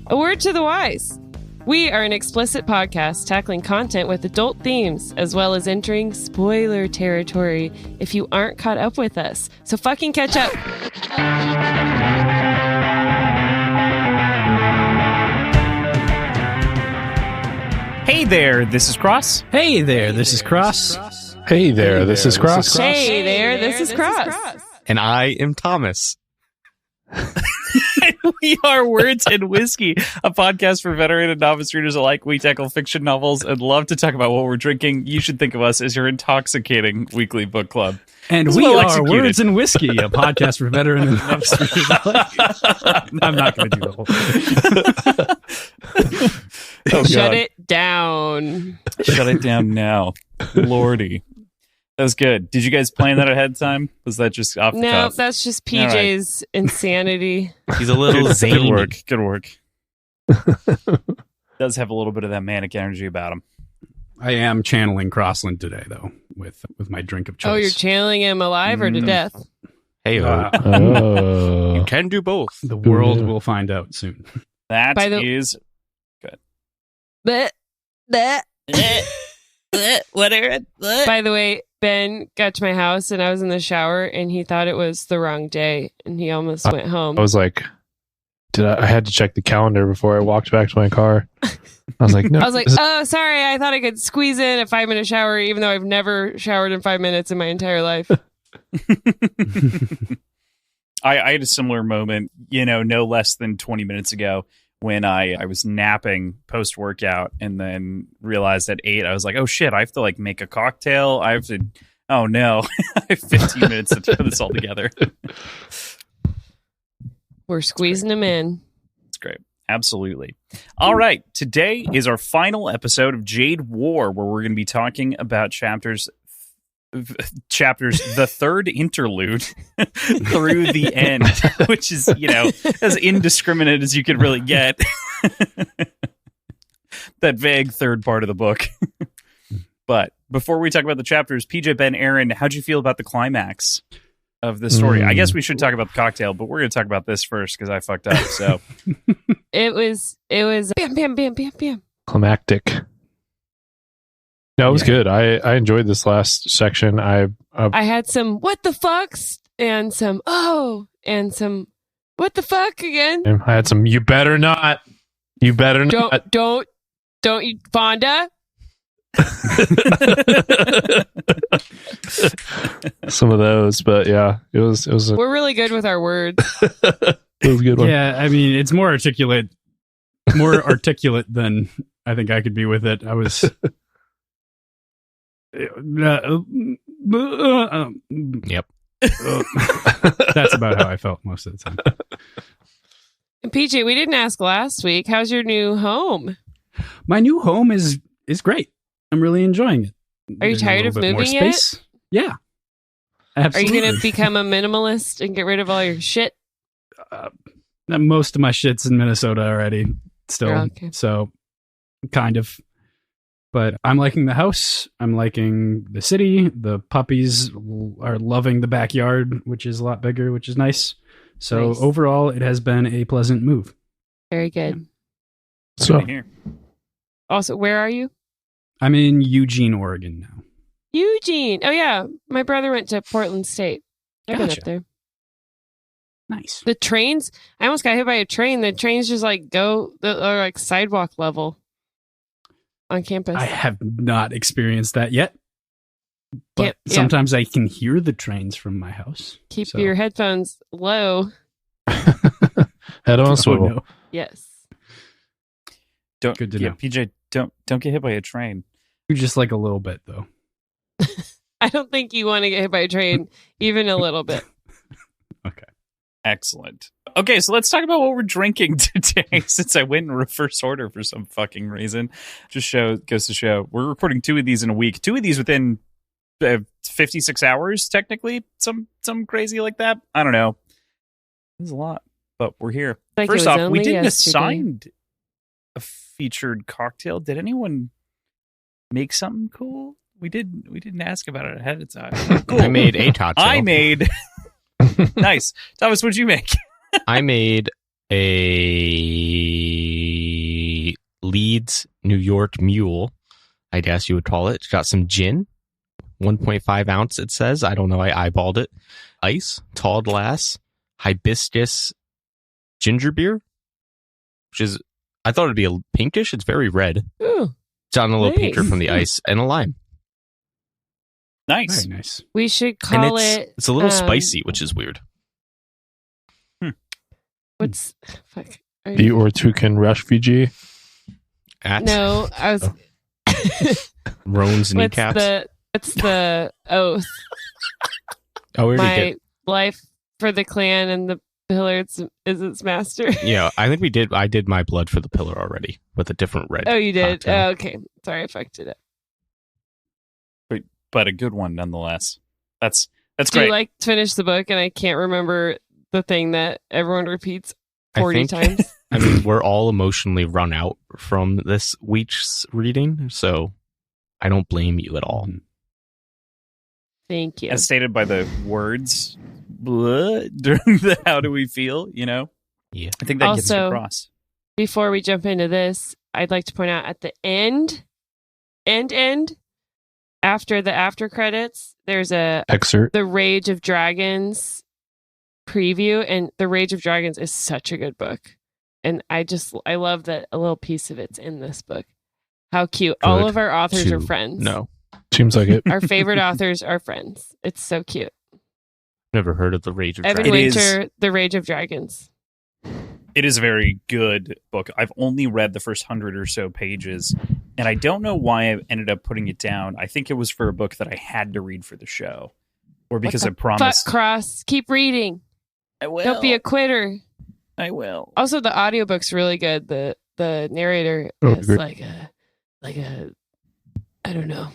A word to the wise. We are an explicit podcast tackling content with adult themes, as well as entering spoiler territory if you aren't caught up with us. So fucking catch up. Hey there, this is Cross. Hey there, this is Cross. Hey there, this is Cross. Hey there, this is Cross. And I am Thomas. We are Words and Whiskey, a podcast for veteran and novice readers alike. We tackle fiction novels and love to talk about what we're drinking. You should think of us as your intoxicating weekly book club. And we are Words and Whiskey, a podcast for veteran and novice readers alike. I'm not going to do the whole thing. Shut it down. Shut it down now. Lordy. That was good. Did you guys plan that ahead of time? Was that just off the cuff? No, that's just PJ's insanity. He's a little zany. Good work. Does have a little bit of that manic energy about him. I am channeling Crossland today, though, with my drink of choice. Oh, you're channeling him alive or to death? Hey, Oh. you can do both. The world will find out soon. That is good. Whatever. By the way, Ben got to my house and I was in the shower and he thought it was the wrong day and he almost went home. I was like, I had to check the calendar before I walked back to my car. I was like, no. I was like, oh, sorry. I thought I could squeeze in a 5-minute shower, even though I've never showered in 5 minutes in my entire life. I had a similar moment, no less than 20 minutes ago when I was napping post-workout and then realized at 8, I was like, oh shit, I have to make a cocktail. Oh no, I have 15 minutes to throw this all together. We're squeezing them in. That's great. Absolutely. All right. Today is our final episode of Jade War, where we're going to be talking about chapters the third interlude through the end, which is, as indiscriminate as you could really get. That vague third part of the book. But before we talk about the chapters, PJ, Ben, Aaron, how'd you feel about the climax of the story? I guess we should talk about the cocktail, but we're going to talk about this first because I fucked up. So it was bam, bam, bam, bam, bam. Climactic. No, it was good. I enjoyed this last section. I had some what the fucks and some and some what the fuck again. I had some you better not. You better not. Don't you Fonda. Some of those, but yeah, it was. We're really good with our words. It was a good one. Yeah, I mean, it's more articulate than I think I could be with it. I was. Yep. That's about how I felt most of the time. And PJ, we didn't ask last week. How's your new home? My new home is great. I'm really enjoying it. Are you tired of moving yet? Yeah. Absolutely. Are you going to become a minimalist and get rid of all your shit? Most of my shit's in Minnesota already still. Oh, okay. So kind of. But I'm liking the house. I'm liking the city. The puppies are loving the backyard, which is a lot bigger, which is nice. So overall, it has been a pleasant move. Very good. Yeah. So here. Also, where are you? I'm in Eugene, Oregon now. Eugene. Oh, yeah. My brother went to Portland State. I've been up there. Nice. The trains, I almost got hit by a train. The trains just go, they're sidewalk level on campus. I have not experienced that yet. But sometimes I can hear the trains from my house. Keep your headphones low. Head on swivel. No. Yes. Good to know. PJ, don't get hit by a train. Just a little bit, though. I don't think you want to get hit by a train, even a little bit. Okay. Excellent. Okay, so let's talk about what we're drinking today, since I went in reverse order for some fucking reason. Goes to show. We're recording 2 of these in a week. 2 of these within 56 hours, technically. Some crazy like that. I don't know. It's a lot, but we're here. First off, we didn't assign a featured cocktail. Did anyone make something cool? We didn't ask about it ahead of time. Cool. I made a cocktail. Nice. Thomas, what'd you make? I made a Leeds, New York mule, I guess you would call it. It's got some gin, 1.5 ounce, it says. I don't know. I eyeballed it. Ice, tall glass, hibiscus ginger beer, which is, I thought it'd be a pinkish. It's very red. Ooh, It's gotten a little nice. pinker from the ice, and a lime. Nice. Very nice. we should And call it's a little spicy, which is weird. What's fuck? Are The you- Ortucan Refugee. At No, I was. Roan's kneecaps. What's the oath? Oh, we already My did. life for the clan and the pillar is its master. Yeah, I think we did. I did my blood for the pillar already with a different red. Oh, you did. cocktail. Oh, okay, sorry, I fucked it up. But a good one nonetheless. That's Do great. you like finish the book and I can't remember the thing that everyone repeats 40 times? I mean, we're all emotionally run out from this week's reading, so I don't blame you at all. Thank you. As stated by the words during the how do we feel, Yeah. I think that gets Also- across. Before we jump into this, I'd like to point out at the end, after the after credits, there's Excerpt. the Rage of Dragons preview, and the Rage of Dragons is such a good book, and I love that a little piece of it's in this book. How cute! All Good of our authors are to friends. No, Seems like it. Our favorite authors are friends. It's so cute. never heard of the Rage of Evan Dragons. It is- Winter, The Rage of Dragons. It is a very good book. I've only read the first 100 or so pages, and I don't know why I ended up putting it down. I think it was for a book that I had to read for the show, or because I Fuck promised. Cross, keep reading. I will. Don't be a quitter. I will. Also, the audiobook's really good. The narrator Oh, has great. like a I don't know,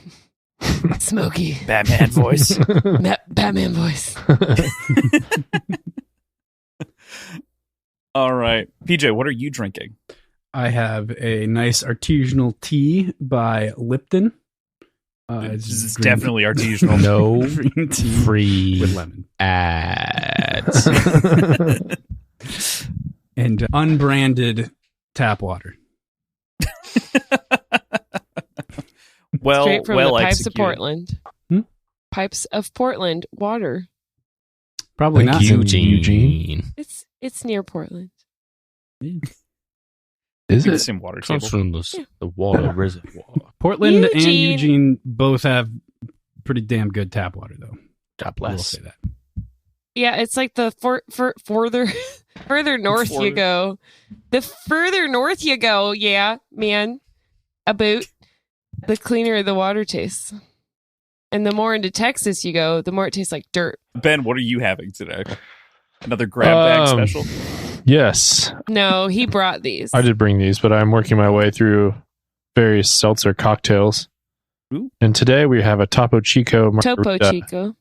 smoky Batman voice. Batman voice. All right, PJ, what are you drinking? I have a nice artisanal tea by Lipton. This is green- definitely artisanal. No green tea free with lemon ads. and unbranded tap water. well, Straight from well the pipes of executed. Portland. Hmm? Pipes of Portland water. Probably Like not. you. Eugene. It's near Portland. Is The it? same water Comes table. from the water reservoir. Portland and Eugene. Eugene both have pretty damn good tap water, though. God I will bless. say that. Yeah, it's like the further further north you Further. go. The further north you go, yeah, man, about the cleaner the water tastes. And the more into Texas you go, the more it tastes like dirt. Ben, what are you having today? Another grab bag special? Yes, No, he brought these. I did bring these, but I'm working my way through various seltzer cocktails. Ooh. And today we have a Topo Chico Topo Margarita Chico.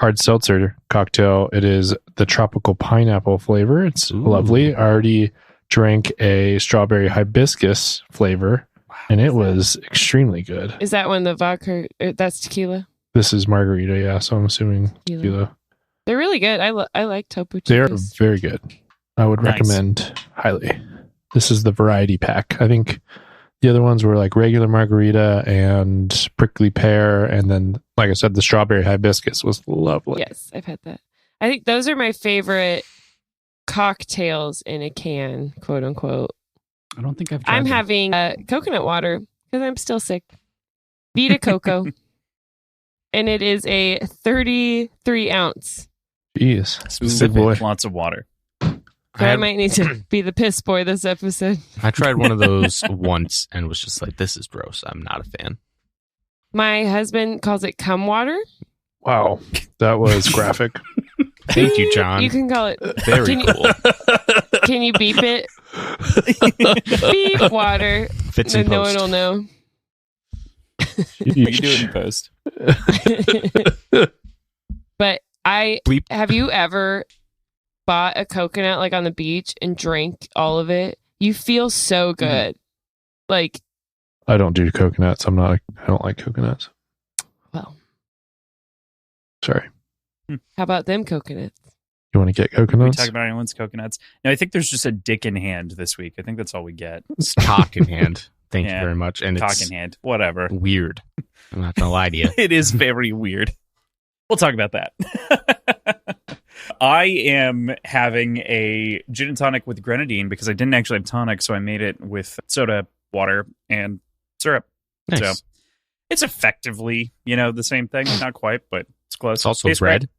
hard seltzer cocktail. It is the tropical pineapple flavor. It's Ooh. lovely. I already drank a strawberry hibiscus flavor, and it was extremely good. Is that one the vodka? That's tequila. This is margarita, yeah, so I'm assuming Tequila. tequila. They're really good. I like Topo They're Chicos. very good. I would Nice. recommend highly. This is the variety pack. I think the other ones were like regular margarita and prickly pear, and then, like I said, the strawberry hibiscus was lovely. Yes, I've had that. I think those are my favorite cocktails in a can, quote unquote. I don't think I've tried I'm them. having coconut water because I'm still sick. Vita Coco. And it is a 33 ounce. Jeez. Good Specific, boy. lots of water. So I might need to be the piss boy this episode. I tried one of those once and was just like, this is gross. I'm not a fan. My husband calls it cum water. Wow. That was graphic. Thank you, John. You can call it. Very Can you- cool. Can you beep it? Beep water. Fits in Then no post. one will know. We can do it in post. But Bleep. have you ever bought a coconut like on the beach and drank all of it? You feel so good. Like, I don't do coconuts. I don't like coconuts. well, Sorry. how about them coconuts? You want to get We coconuts? talk about anyone's coconuts. No, I think there's just a dick in hand this week. I think that's all we get. It's cock in hand. Thank Yeah. you very much. And Cock it's in hand. Whatever. weird. I'm not going to lie to you. It is very weird. We'll talk about that. I am having a gin and tonic with grenadine because I didn't actually have tonic, so I made it with soda, water, and syrup. Nice. So it's effectively, the same thing. Not quite, but it's close. It's also Tastes bread. great.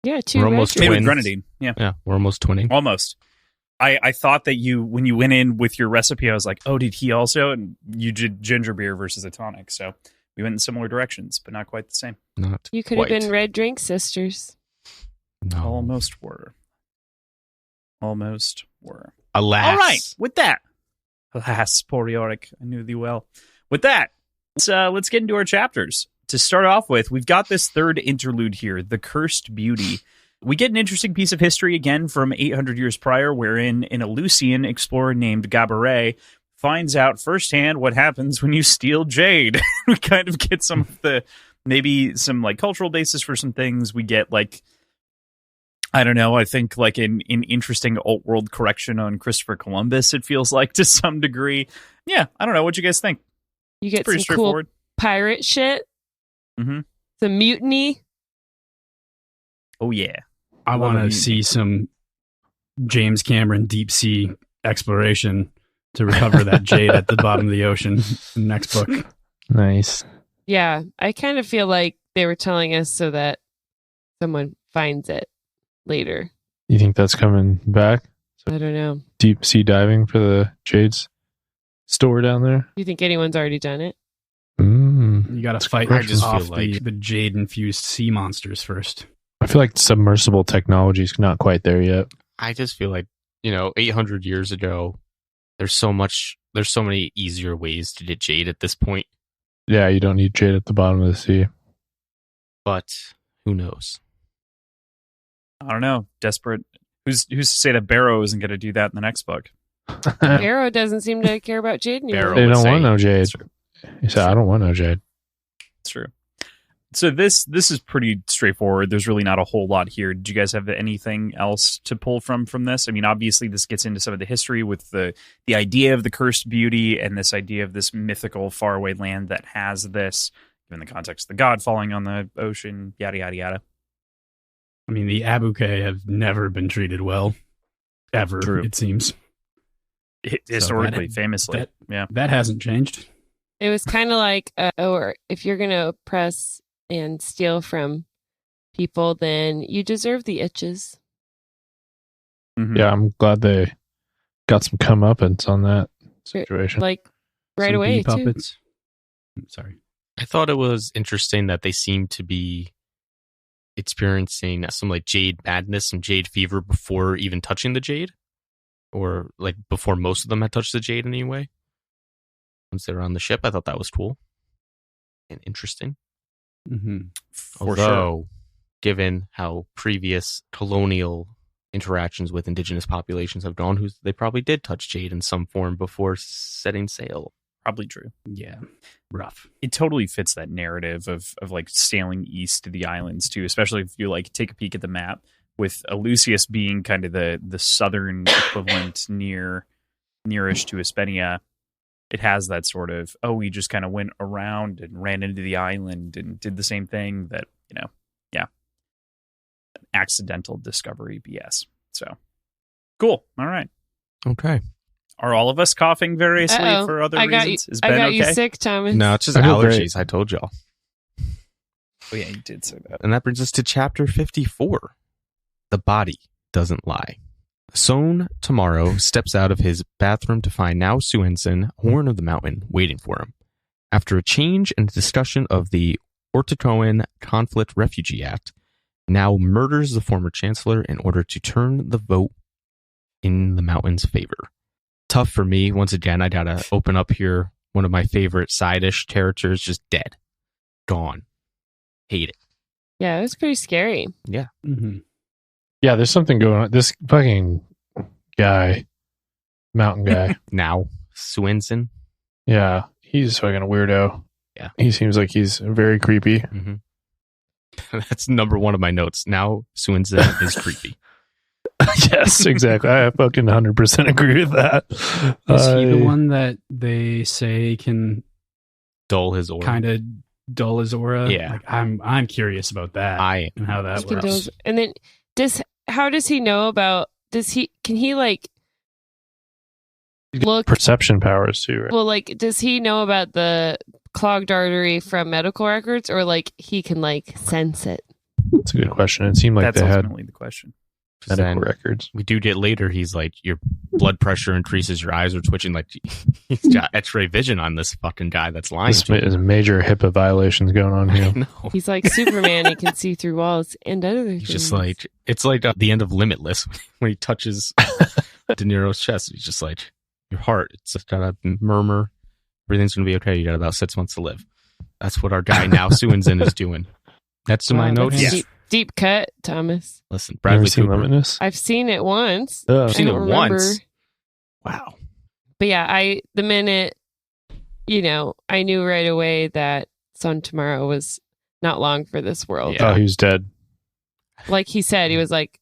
Yeah, two We're red almost Made drinks. with twins. grenadine. Yeah, Yeah, we're almost twinning. almost. I thought that when you went in with your recipe, I was like, oh, did he also? And you did ginger beer versus a tonic. So we went in similar directions, but not quite the same. Not You could have quite. been red drink sisters. No. Almost were. Almost were. Alas. All right, with that, alas, poor Yorick, I knew thee well. With that, let's get into our chapters. To start off with, we've got this third interlude here, The Cursed Beauty. We get an interesting piece of history again from 800 years prior, wherein an Eleusinian explorer named Gaboret finds out firsthand what happens when you steal Jade. We kind of get some of maybe some cultural basis for some things. We get I don't know, I think an interesting alt-world correction on Christopher Columbus, it feels like, to some degree. Yeah, I don't know. What you guys think? You It's get pretty some cool straightforward. pirate shit, Mm-hmm. some mutiny. Oh, yeah. I Love want it. to see some James Cameron deep sea exploration to recover that jade at the bottom of the ocean in the next book. Nice. Yeah, I kind of feel like they were telling us so that someone finds it later. You think that's coming back? I don't know. Deep sea diving for the Jade's store down there? Do you think anyone's already done it? Mm. You got to fight I just off feel like- the jade infused sea monsters first. I feel like submersible technology is not quite there yet. I just feel like, 800 years ago, there's so many easier ways to get jade at this point, Yeah, you don't need Jade at the bottom of the sea. but who knows? I don't know. Desperate. Who's to say that Barrow isn't going to do that in the next book? Arrow doesn't seem to care about Jade anymore. Barrow They would don't say- want no Jade. It's true. He said, I don't want no Jade. It's true. So this is pretty straightforward. There's really not a whole lot here. Did you guys have anything else to pull from this? I mean, obviously this gets into some of the history with the idea of the cursed beauty and this idea of this mythical faraway land that has this, given the context of the god falling on the ocean, yada, yada, yada. I mean, the Abuke have never been treated well. Ever, True. it seems. Historically, famously. Yeah. That hasn't changed. It was kind of like, or if you're going to oppress and steal from people, then you deserve the itches. Mhm. Yeah, I'm glad they got some comeuppance on that situation. Like right Some away, bee too. puppets. Sorry. I thought it was interesting that they seemed to be experiencing some jade madness, some jade fever before even touching the jade, or before most of them had touched the jade anyway. Once they were on the ship, I thought that was cool and interesting. Mm-hmm. For sure. Although, given how previous colonial interactions with indigenous populations have gone, they probably did touch jade in some form before setting sail. Probably true. Yeah. Rough. It totally fits that narrative of sailing east to the islands too, especially if you take a peek at the map with Eleusis being kind of the southern equivalent nearish to Hispania. It has that sort of, we just kind of went around and ran into the island and did the same thing that, accidental discovery BS. So cool. All right. Okay. Are all of us coughing variously Uh-oh. for other I got reasons? Is I Ben got okay? you sick, Thomas. No, it's just I feel allergies. great. I told y'all. Oh yeah, you did say that. And that brings us to chapter 54. The body doesn't lie. Son tomorrow steps out of his bathroom to find now Suensen, Horn of the Mountain, waiting for him. After a change and discussion of the Orticoan Conflict Refugee Act, now murders the former chancellor in order to turn the vote in the mountain's favor. Tough for me. Once again, I gotta open up here. One of my favorite side-ish characters just dead. Gone. Hate it. Yeah, it was pretty scary. Mm-hmm. Yeah, there's something going on. This fucking guy, mountain guy. Now, Suensen. Yeah, he's fucking a weirdo. Yeah. He seems like he's very creepy. Mm-hmm. That's number one of my notes. Now Suinzen is creepy. Yes, exactly. I fucking 100% agree with that. Is he the one that they say can Dull his aura. kind of dull his aura? Yeah. Like, I'm curious about that and how that works. And then how does he know about? Can he like look perception powers too, right? Well, like, does he know about the clogged artery from medical records, or like he can like sense it? That's a good question. It seemed like That's they had ultimately the question. medical records. We do get later, he's like, your blood pressure increases, your eyes are twitching. Like, he's got x-ray vision on this fucking guy that's lying. There's major HIPAA violations going on here. No. He's like Superman. He can see through walls and other things. He's just like, it's like the end of Limitless when he touches De Niro's chest. He's just like, your heart, it's just got a murmur. Everything's going to be okay. You got about 6 months to live. That's what our guy now Suinzen is doing. That's to my notes. Yeah. Deep cut, Thomas. Listen, Bradley seen Cooper. Limitless? I've seen it once. Oh. I've seen it remember. once. Wow. But yeah, the minute, I knew right away that Son Tomorrow was not long for this world. Yeah. Oh, he was dead. Like he said, he was like,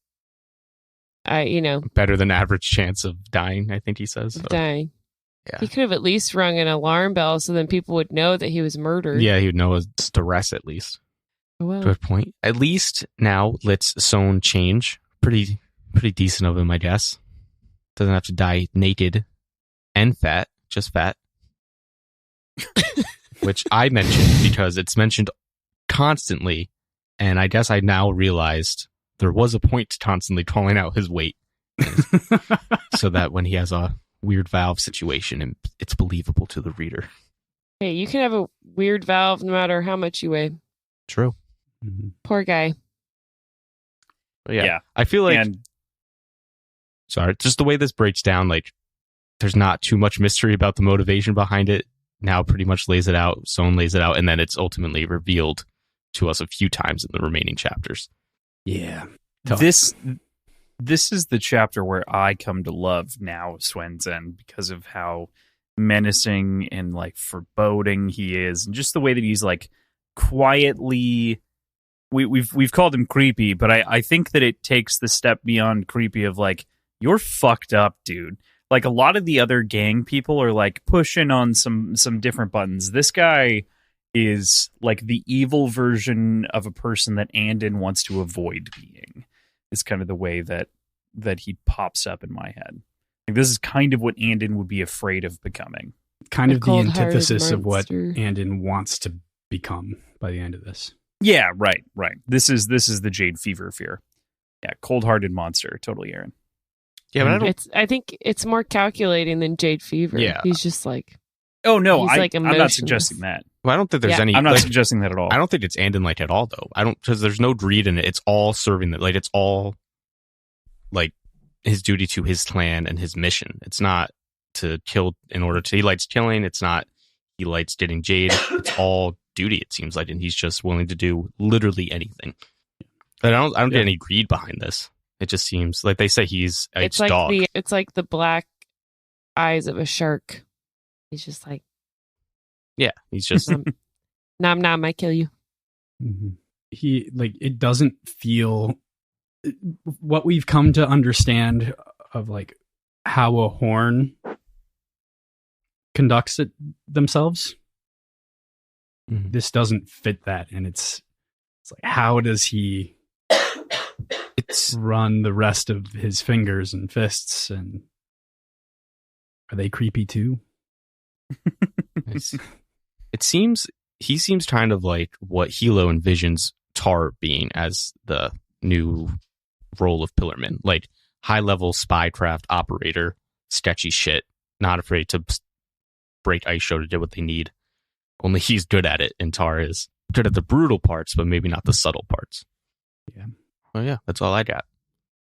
better than average chance of dying, I think he says. So. dying. Yeah. He could have at least rung an alarm bell so then people would know that he was murdered. Yeah, he would know his duress at least. Well, Good point. At least now let's Son change. Pretty decent of him, I guess. Doesn't have to die naked and fat, just fat. Which I mentioned because it's mentioned constantly, and I guess I now realized there was a point to constantly calling out his weight. So that when he has a weird valve situation, and it's believable to the reader. hey, you can have a weird valve no matter how much you weigh. True. Mm-hmm. Poor guy. But yeah, I feel like... Sorry, just the way this breaks down, like, there's not too much mystery about the motivation behind it. Now pretty much lays it out, Son lays it out, and then it's ultimately revealed to us a few times in the remaining chapters. Yeah. This is the chapter where I come to love now Suinzen because of how menacing and like foreboding he is, and just the way that he's like quietly. We've called him creepy, but I think that it takes the step beyond creepy of like, you're fucked up, dude. Like a lot of the other gang people are like pushing on some different buttons. This guy is like the evil version of a person that Andon wants to avoid being. Is kind of the way that he pops up in my head. Like, this is kind of what Andon would be afraid of becoming. Kind of the cold-hearted antithesis of what monster. Andon wants to become by the end of this. Yeah, right. This is the Jade fever fear. Yeah, cold-hearted monster. Totally, Aaron. Yeah, but I think it's more calculating than Jade Fever. Yeah. He's just like, Oh no, He's, like, I'm not emotionless. suggesting that. I don't think there's any. I'm not like, suggesting that at all. I don't think it's Andon like at all, though. I don't, because there's no greed in it. It's all serving that. Like, it's all like his duty to his clan and his mission. It's not to kill in order to. He likes killing. It's not. He likes getting Jade. It's all duty. It seems like, and he's just willing to do literally anything. But I don't get any greed behind this. It just seems like they say he's a it's like dog. it's like the black eyes of a shark. He's just like, Yeah, he's just. nom nom, I kill you. Mm-hmm. He like it doesn't feel what we've come to understand of like how a horn conducts it themselves. Mhm. This doesn't fit that, and it's like, how does he run the rest of his fingers and fists, and are they creepy too? It seems he seems kind of like what Hilo envisions Tar being as the new role of Pillarman, like high level spycraft operator, sketchy shit, not afraid to break ice show to do what they need. Only he's good at it, and Tar is good at the brutal parts, but maybe not the subtle parts. Yeah. Well, yeah, that's all I got.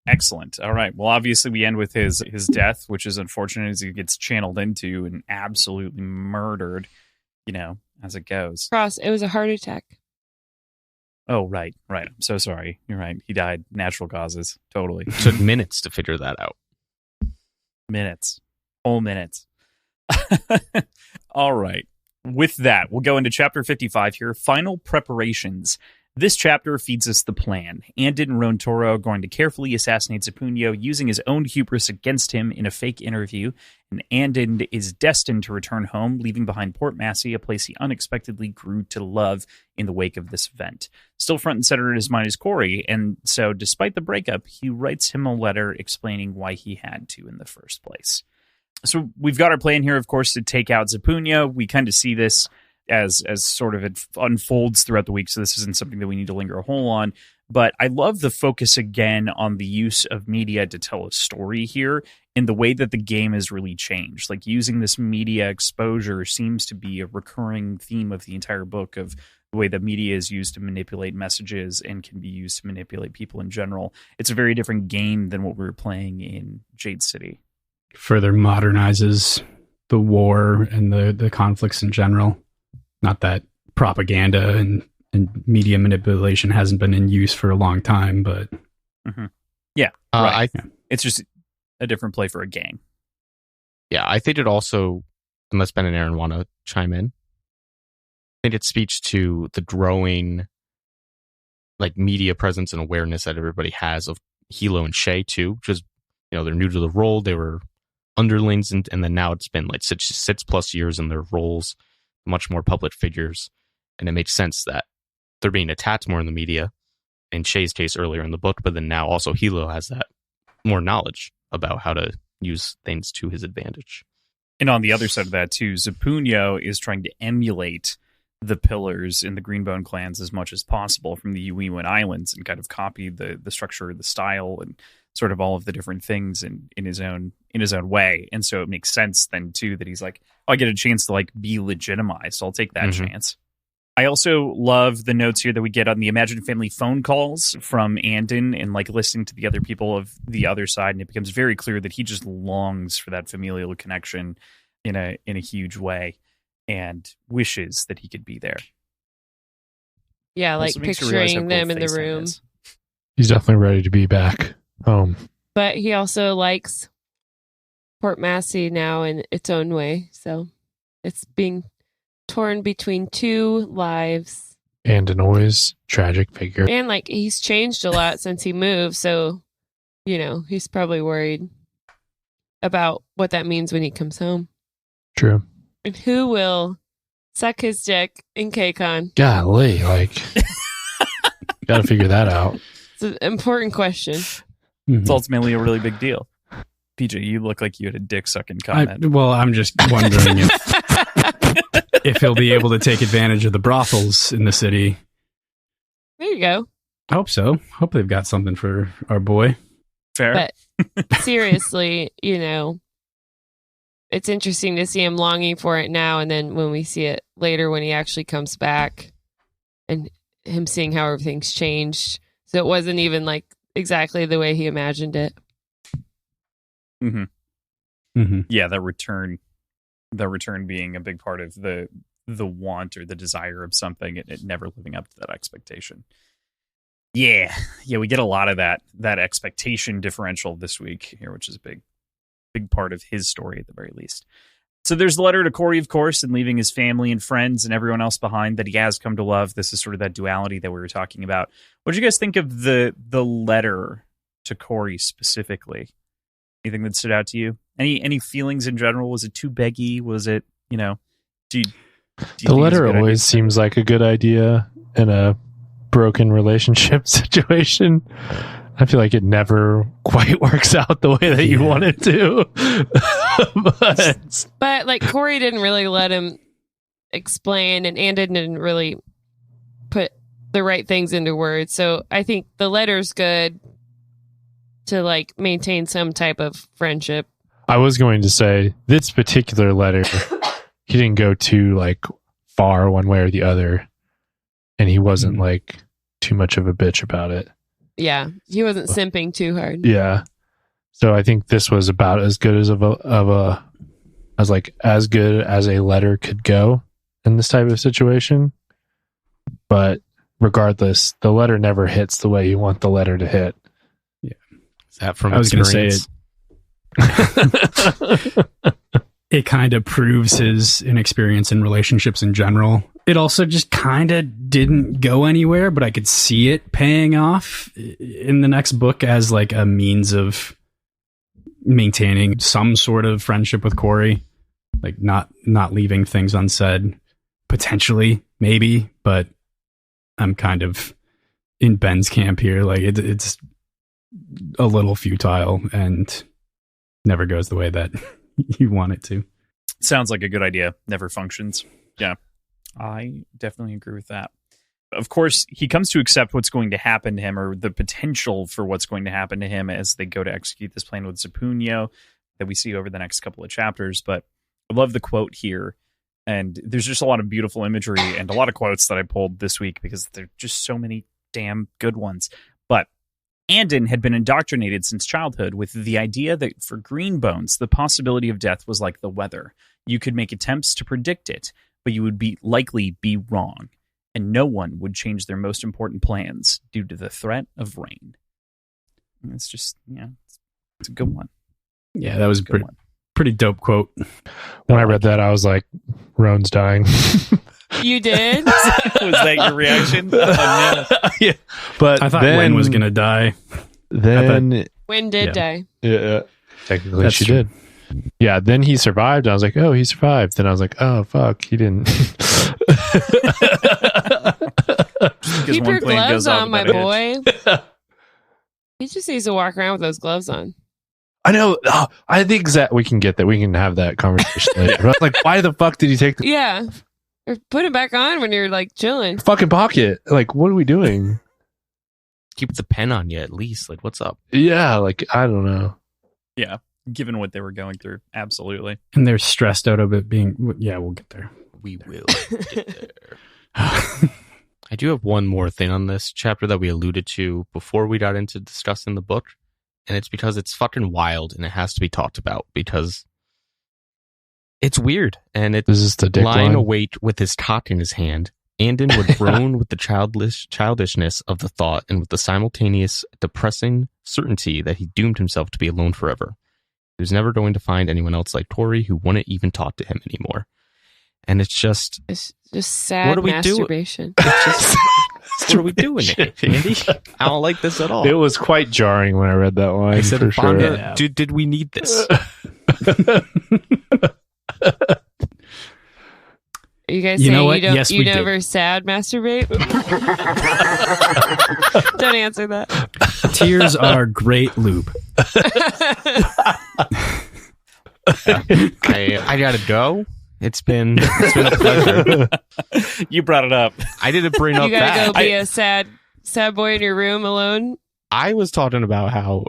Excellent. All right. Well, obviously we end with his death, which is unfortunate as he gets channeled into and absolutely murdered, as it goes. Cross, it was a heart attack. Oh, right. I'm so sorry. You're right. He died. Natural causes. Totally. It took minutes to figure that out. Minutes. Whole minutes. All right. With that, we'll go into chapter 55 here. Final preparations. This chapter feeds us the plan. Andin and Ron Toro are going to carefully assassinate Zapunio using his own hubris against him in a fake interview, and Andin is destined to return home, leaving behind Port Massey, a place he unexpectedly grew to love in the wake of this event. Still front and center in his mind is Corey, and so despite the breakup, he writes him a letter explaining why he had to in the first place. So we've got our plan here, of course, to take out Zapunio. We kind of see this as sort of it unfolds throughout the week, so this isn't something that we need to linger a whole on. But I love the focus again on the use of media to tell a story here in the way that the game has really changed. Like, using this media exposure seems to be a recurring theme of the entire book, of the way that media is used to manipulate messages and can be used to manipulate people in general. It's a very different game than what we were playing in Jade City. Further modernizes the war and the conflicts in general. Not that propaganda and media manipulation hasn't been in use for a long time, but yeah, right. Yeah. It's just a different play for a gang. Yeah, I think it also, unless Ben and Aaron want to chime in, I think it speaks to the growing like media presence and awareness that everybody has of Hilo and Shay too, because they're new to the role, they were underlings, and then now it's been like six plus years in their roles, much more public figures, and it makes sense that they're being attacked more in the media, in Shay's case earlier in the book, but then now also Hilo has that more knowledge about how to use things to his advantage. And on the other side of that too, Zapunio is trying to emulate the pillars in the Greenbone clans as much as possible from the Uiwan Islands, and kind of copy the structure, the style, and sort of all of the different things in his own way. And so it makes sense then too that he's like, oh, I get a chance to like be legitimized, so I'll take that chance. I also love the notes here that we get on the Imagine Family phone calls from Andin, and like listening to the other people of the other side, and it becomes very clear that he just longs for that familial connection in a huge way, and wishes that he could be there. Yeah, like picturing them in the room. He's definitely ready to be back home. But he also likes Port Massey now in its own way, so it's being torn between two lives. And an always tragic figure. And like, he's changed a lot since he moved, so he's probably worried about what that means when he comes home. True. And who will suck his dick in KCON? Golly, gotta figure that out. It's an important question. It's ultimately a really big deal. PJ, you look like you had a dick sucking comment. I'm just wondering if he'll be able to take advantage of the brothels in the city. There you go. I hope so. Hope they've got something for our boy. Fair. But seriously, it's interesting to see him longing for it now, and then when we see it later when he actually comes back, and him seeing how everything's changed. So it wasn't even like exactly the way he imagined it. Yeah, that return being a big part of the want or the desire of something, it never living up to that expectation. Yeah, we get a lot of that expectation differential this week here, which is a big part of his story at the very least. So there's the letter to Corey, of course, and leaving his family and friends and everyone else behind that he has come to love. This is sort of that duality that we were talking about. What did you guys think of the letter to Corey specifically? Anything that stood out to you? Any feelings in general? Was it too beggy? Was it, do you the letter always seems like a good idea in a broken relationship situation. I feel like it never quite works out the way that you want it to. But like, Corey didn't really let him explain, and Andin didn't really put the right things into words. So I think the letter's good to like maintain some type of friendship. I was going to say this particular letter, he didn't go too like far one way or the other, and he wasn't like too much of a bitch about it. Yeah, he wasn't simping too hard. Yeah, so I think this was about as good as as good as a letter could go in this type of situation. But regardless, the letter never hits the way you want the letter to hit. Yeah, is that from I was going to say experience? it. it kind of proves his inexperience in relationships in general. It also just kind of didn't go anywhere, but I could see it paying off in the next book as like a means of maintaining some sort of friendship with Corey, like not leaving things unsaid, potentially, maybe, but I'm kind of in Ben's camp here. Like it's a little futile and never goes the way that you want it to. Sounds like a good idea. Never functions. Yeah, I definitely agree with that. Of course, he comes to accept what's going to happen to him, or the potential for what's going to happen to him as they go to execute this plan with Zapunio that we see over the next couple of chapters. But I love the quote here. And there's just a lot of beautiful imagery and a lot of quotes that I pulled this week because there are just so many damn good ones. But Andon had been indoctrinated since childhood with the idea that for Greenbones, the possibility of death was like the weather. You could make attempts to predict it, but you would likely be wrong. And no one would change their most important plans due to the threat of rain. And it's just, it's a good one. Yeah, that was a pretty dope quote. When I read that, I was like, Roan's dying. You did? Was that your reaction? Oh, no. Yeah. But I thought Wen was going to die. Then Wen did die. Yeah, technically That's she true. did. Yeah, then he survived. I was like, oh, he survived. Then I was like, oh, fuck, he didn't. Keep your gloves on, my boy. He just needs to walk around with those gloves on. I know. Oh, I think that we can get that. We can have that conversation later. But I was like, why the fuck did he take the Yeah. Or put it back on when you're like chilling. fucking pocket? Like, what are we doing? Keep the pen on you at least. Like, what's up? Yeah, like, I don't know. Yeah, given what they were going through. Absolutely. And they're stressed out of it being... Yeah, we'll get there. We will get there. I do have one more thing on this chapter that we alluded to before we got into discussing the book. And it's because it's fucking wild and it has to be talked about because it's weird. And it's This is the dick lying line. awake with his cock in his hand. Andon would groan with the childishness of the thought and with the simultaneous depressing certainty that he doomed himself to be alone forever. He was never going to find anyone else like Tori who wouldn't even talk to him anymore. And it's just sad what do we do? masturbation. It's just what are we doing, Andy? I don't like this at all. It was quite jarring when I read that line. I said, for sure. Yeah. did we need this? You guys You saying know what? you don't Yes, you we did. never sad masturbate? Don't answer that. Tears are great lube. I gotta go. It's been a pleasure. You brought it up. I didn't bring You up gotta that. go be a sad boy in your room alone. I was talking about how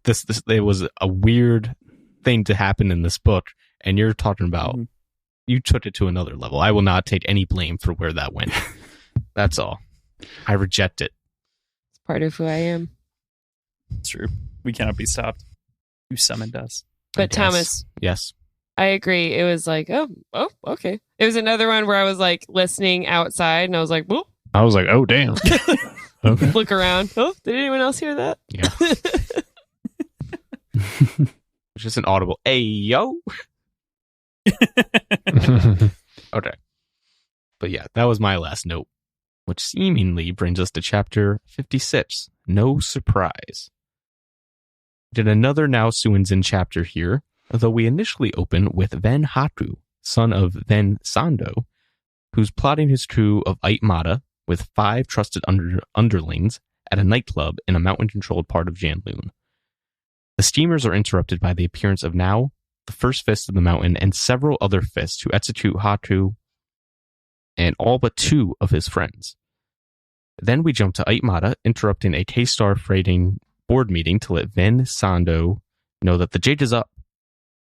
this it was a weird thing to happen in this book, and you're talking about you took it to another level. I will not take any blame for where that went. That's all. I reject it. It's part of who I am. It's true. We cannot be stopped. You summoned us. I But guess. Thomas, Yes. I agree. It was like, oh, okay. It was another one where I was like listening outside, and I was like, whoop, I was like, oh, damn. Okay. look around. Oh, did anyone else hear that? Yeah. It's just an audible, hey, yo. Okay. But yeah, that was my last note, which seemingly brings us to chapter 56. No surprise. Did another now Suinzin chapter here, though we initially open with Ven Haku, son of Ven Sando, who's plotting his coup of Aitmata with 5 trusted underlings at a nightclub in a mountain-controlled part of Janloon. The steamers are interrupted by the appearance of now the first fist of the mountain and several other fists who execute Haku and all but 2 of his friends. Then we jump to Aitmata interrupting a K-Star freighting board meeting to let Ven Sando know that the Jade is up.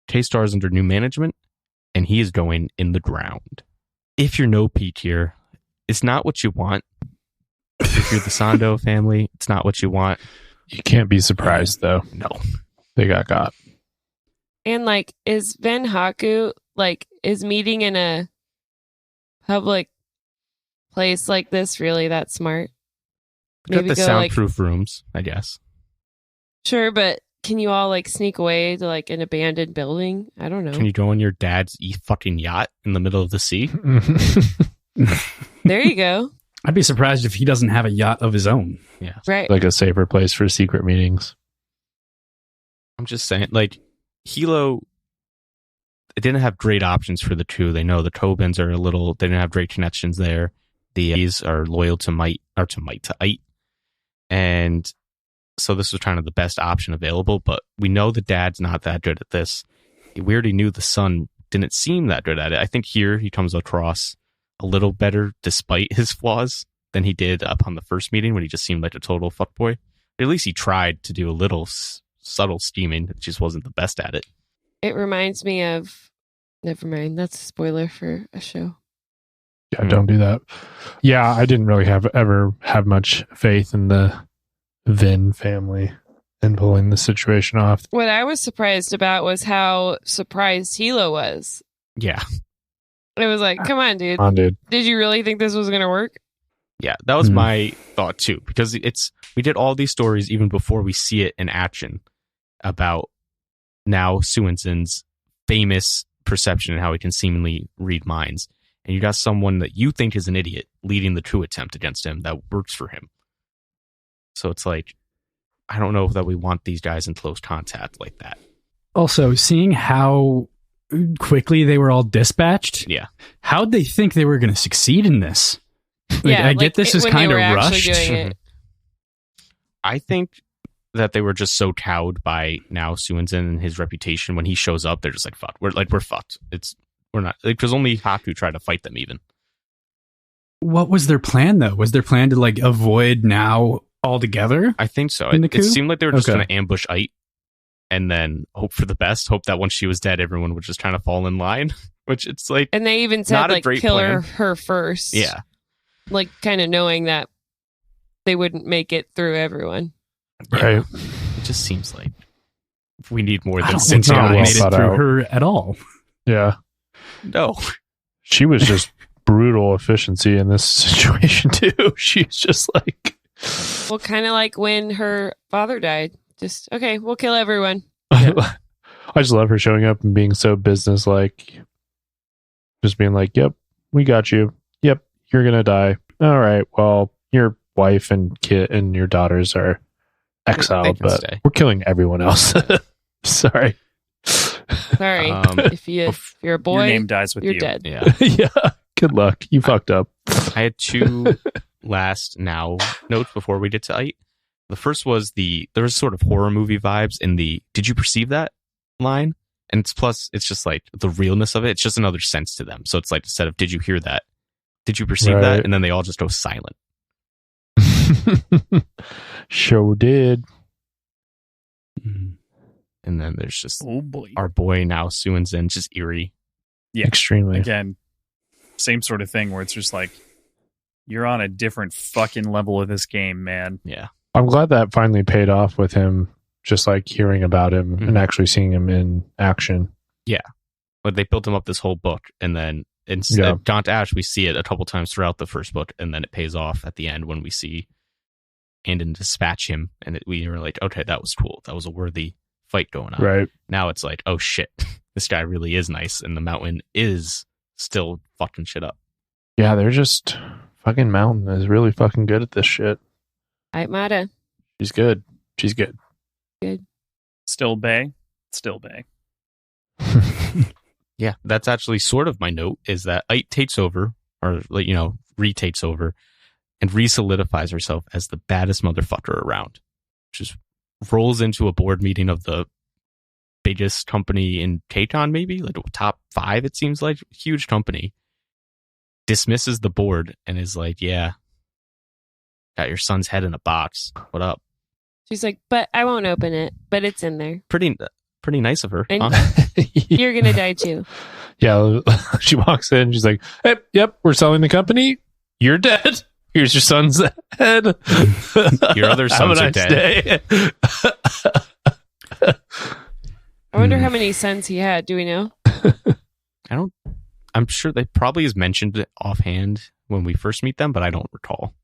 K-Star is under new management, and he is going in the ground. If you're no Pete here, it's not what you want. If you're the Sando family, it's not what you want. You can't be surprised, though. No. They got. And like, is Ven Haku like is meeting in a public place like this really that smart? Got the go like soundproof rooms, I guess. sure, but can you all like sneak away to like an abandoned building? I don't know. Can you go on your dad's fucking yacht in the middle of the sea? There you go. I'd be surprised if he doesn't have a yacht of his own. Yeah. Right. Like a safer place for secret meetings. I'm just saying, like, Hilo, it didn't have great options for the two. They know the Tobins are they didn't have great connections there. The A's are loyal to Ite. And so this was kind of the best option available, but we know the dad's not that good at this. We already knew the son didn't seem that good at it. I think here he comes across a little better despite his flaws than he did up on the first meeting when he just seemed like a total fuckboy. At least he tried to do a little subtle scheming. It just wasn't the best at it. It reminds me of... Never mind. That's a spoiler for a show. Yeah, don't do that. Yeah, I didn't really ever have much faith in the Vin family and pulling the situation off. What I was surprised about was how surprised Hilo was. Yeah. It was like, come on, dude. Dude. Did you really think this was going to work? Yeah, that was my thought too, because we did all these stories even before we see it in action about now Suinsen's famous perception and how he can seemingly read minds. And you got someone that you think is an idiot leading the true attempt against him that works for him. So it's like, I don't know that we want these guys in close contact like that. Also, seeing how quickly they were all dispatched, Yeah. how'd they think they were going to succeed in this? Like, Yeah, I get this is when they kind of were actually rushed. doing it. I think that they were just so cowed by now Suinsen and his reputation. When he shows up, they're just like, fuck. We're fucked. We're not, because only Haku tried to fight them even. What was their plan, though? Was their plan to like avoid now altogether? I think so. In the It coup? seemed like they were just Okay. going to ambush Ite and then hope for the best. Hope that once she was dead, everyone would just kind of fall in line. Which it's like, And they even said, Not a like, great kill plan. her first. yeah. Like, kind of knowing that they wouldn't make it through everyone. Right. It just seems like we need more I than don't think Cynthia they not well made Rice. it thought through out. her at all. Yeah. No. She was just brutal efficiency in this situation too. She's just like Well, kind of like when her father died. Just, okay, we'll kill everyone. I just love her showing up and being so business-like. Just being like, yep, we got you. Yep, you're going to die. All right, well, your wife and kid and your daughters are exiled, can but stay. we're killing everyone else. Sorry. Sorry. if you're a boy, Your name dies with you're you. dead. Yeah. Yeah, good luck. You fucked up. I had two last now notes before we get to Ite. The first was there was sort of horror movie vibes in the "Did you perceive that?" line, and it's just like the realness of it. It's just another sense to them. So it's like instead of "Did you hear that?" "Did you perceive Right. that?" and then they all just go silent. Sure did. And then there's just Oh boy. our boy now Suinsen, just eerie. Yeah. Extremely. Again, same sort of thing where it's just like, you're on a different fucking level of this game, man. Yeah. I'm glad that finally paid off with him, just like hearing about him and actually seeing him in action. But they built him up this whole book, and then instead, Gaunt Ash, we see it a couple times throughout the first book, and then it pays off at the end when we see Andon dispatch him, and we were like, okay, that was cool. That was a worthy fight going on. Right. Now it's like, oh shit, this guy really is nice, and the mountain is still fucking shit up. Yeah, they're just fucking Mountain is really fucking good at this shit. Aitmata. She's good. She's good. Still Bay. Still Bay. Yeah, that's actually sort of my note, is that Ite takes over, or, like, retakes over, and re-solidifies herself as the baddest motherfucker around. Just rolls into a board meeting of the biggest company in K-Con, maybe? Like top 5, it seems like. Huge company. Dismisses the board and is like, yeah, got your son's head in a box. What up? She's like, but I won't open it, but it's in there. Pretty nice of her. And Huh? you're going to die too. Yeah, she walks in. She's like, hey, yep, we're selling the company. You're dead. Here's your son's head. Your other sons are dead. I wonder how many sons he had. Do we know? I'm sure they probably is mentioned it offhand when we first meet them, but I don't recall.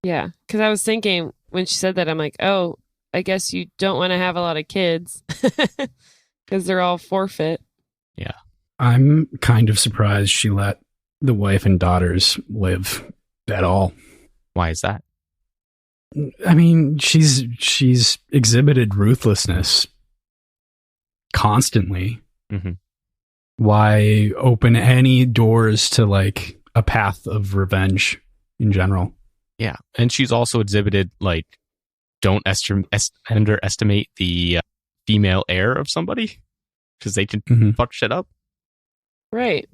Yeah. Because I was thinking when she said that, I'm like, oh, I guess you don't want to have a lot of kids because they're all forfeit. Yeah. I'm kind of surprised she let the wife and daughters live at all. Why is that? I mean, she's exhibited ruthlessness constantly. Mm-hmm. Why open any doors to like a path of revenge in general? Yeah. And she's also exhibited like, don't underestimate the female heir of somebody because they can fuck shit up. Right.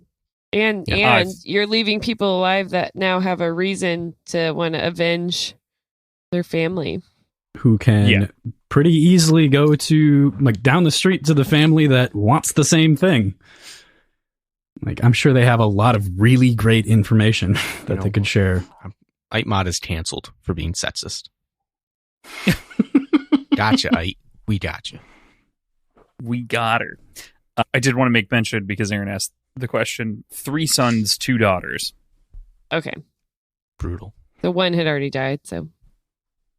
And you're leaving people alive that now have a reason to want to avenge their family. Who can pretty easily go to like down the street to the family that wants the same thing. Like, I'm sure they have a lot of really great information that they could share. Itmod is canceled for being sexist. Gotcha, Ite. We got you. We got her. I did want to make mention because Aaron asked the question: 3 sons, 2 daughters. Okay. Brutal. The one had already died, so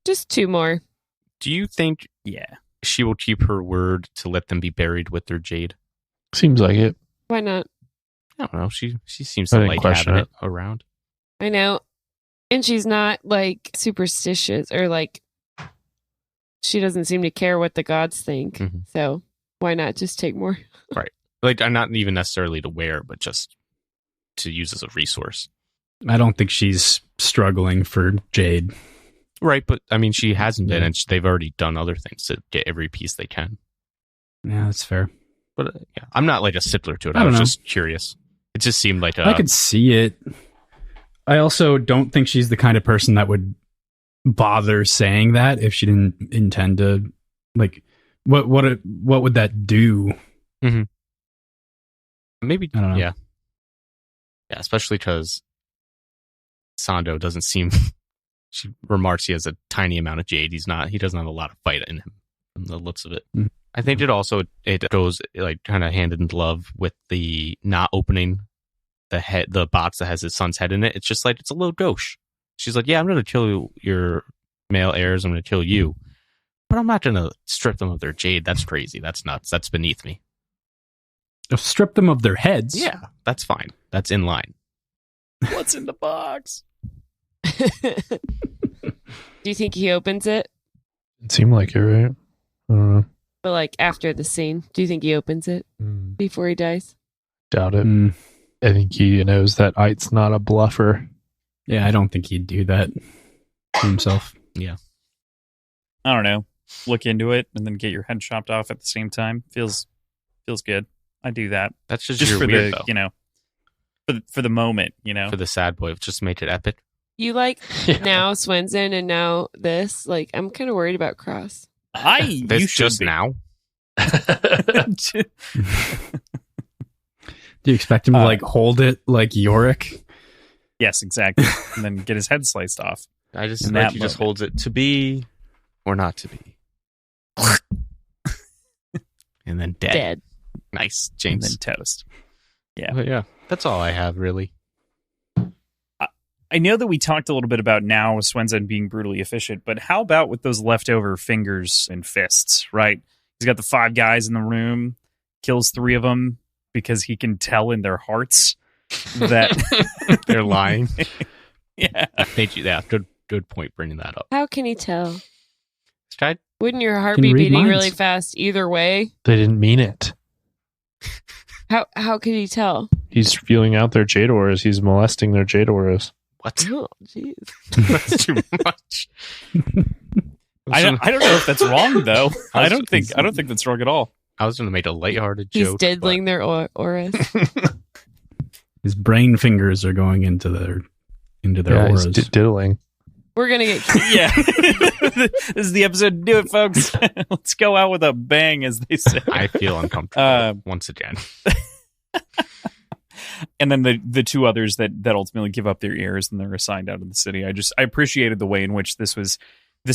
just 2 more. Do you think she will keep her word to let them be buried with their Jade? Seems like it. Why not? I don't know. She seems to like having it around. I know. And she's not like superstitious or like she doesn't seem to care what the gods think. Mm-hmm. So why not just take more? Right. Like, I'm not even necessarily to wear, but just to use as a resource. I don't think she's struggling for Jade. Right, but I mean, she hasn't been, and they've already done other things to get every piece they can. Yeah, that's fair. But I'm not like a stickler to it. I was don't know. Just curious. It just seemed like I could see it. I also don't think she's the kind of person that would bother saying that if she didn't intend to. Like, what would that do? Mm-hmm. Maybe I don't know. Yeah, especially because Sando doesn't seem. She remarks he has a tiny amount of Jade. He doesn't have a lot of fight in him from the looks of it. Mm-hmm. I think it goes like kind of hand in glove with the not opening the box that has his son's head in it. It's just like, it's a little gauche. She's like, yeah, I'm going to kill your male heirs. I'm going to kill you, but I'm not going to strip them of their Jade. That's crazy. That's nuts. That's beneath me. Strip them of their heads. Yeah, that's fine. That's in line. What's in the box? Do you think he opens it? It seemed like it, right? I don't know. But like after the scene, do you think he opens it before he dies? Doubt it. I think he knows that Ite's not a bluffer. Yeah, I don't think he'd do that to himself. Yeah. I don't know. Look into it and then get your head chopped off at the same time. Feels good. I do that. That's just for weird, the though. For the moment, For the sad boy, just make it epic. You like now Swenson and now this. Like, I'm kind of worried about Cross. You should just be. now. Do you expect him to like hold it like Yorick? Yes, exactly. And then get his head sliced off. I just like he just holds it to be or not to be. And then dead. Nice, James. And then toast. Yeah. But yeah. That's all I have, really. I know that we talked a little bit about now Swenson being brutally efficient, but how about with those leftover fingers and fists, right? He's got the 5 guys in the room, kills 3 of them because he can tell in their hearts that they're lying. Yeah. Thank you. Yeah, good point bringing that up. How can he tell? Tried? Wouldn't your heart be beating really fast either way? They didn't mean it. How could he tell? He's feeling out their Jade auras. He's molesting their Jade auras. What? Oh, jeez. That's too much. I don't know if that's wrong though. I don't think that's wrong at all. I was going to make a lighthearted He's joke. diddling their auras. His brain fingers are going into their auras. He's diddling. We're gonna get Yeah. This is the episode. Do it, folks. Let's go out with a bang, as they say. I feel uncomfortable once again. And then the 2 others that ultimately give up their ears and they're assigned out of the city. I appreciated the way in which this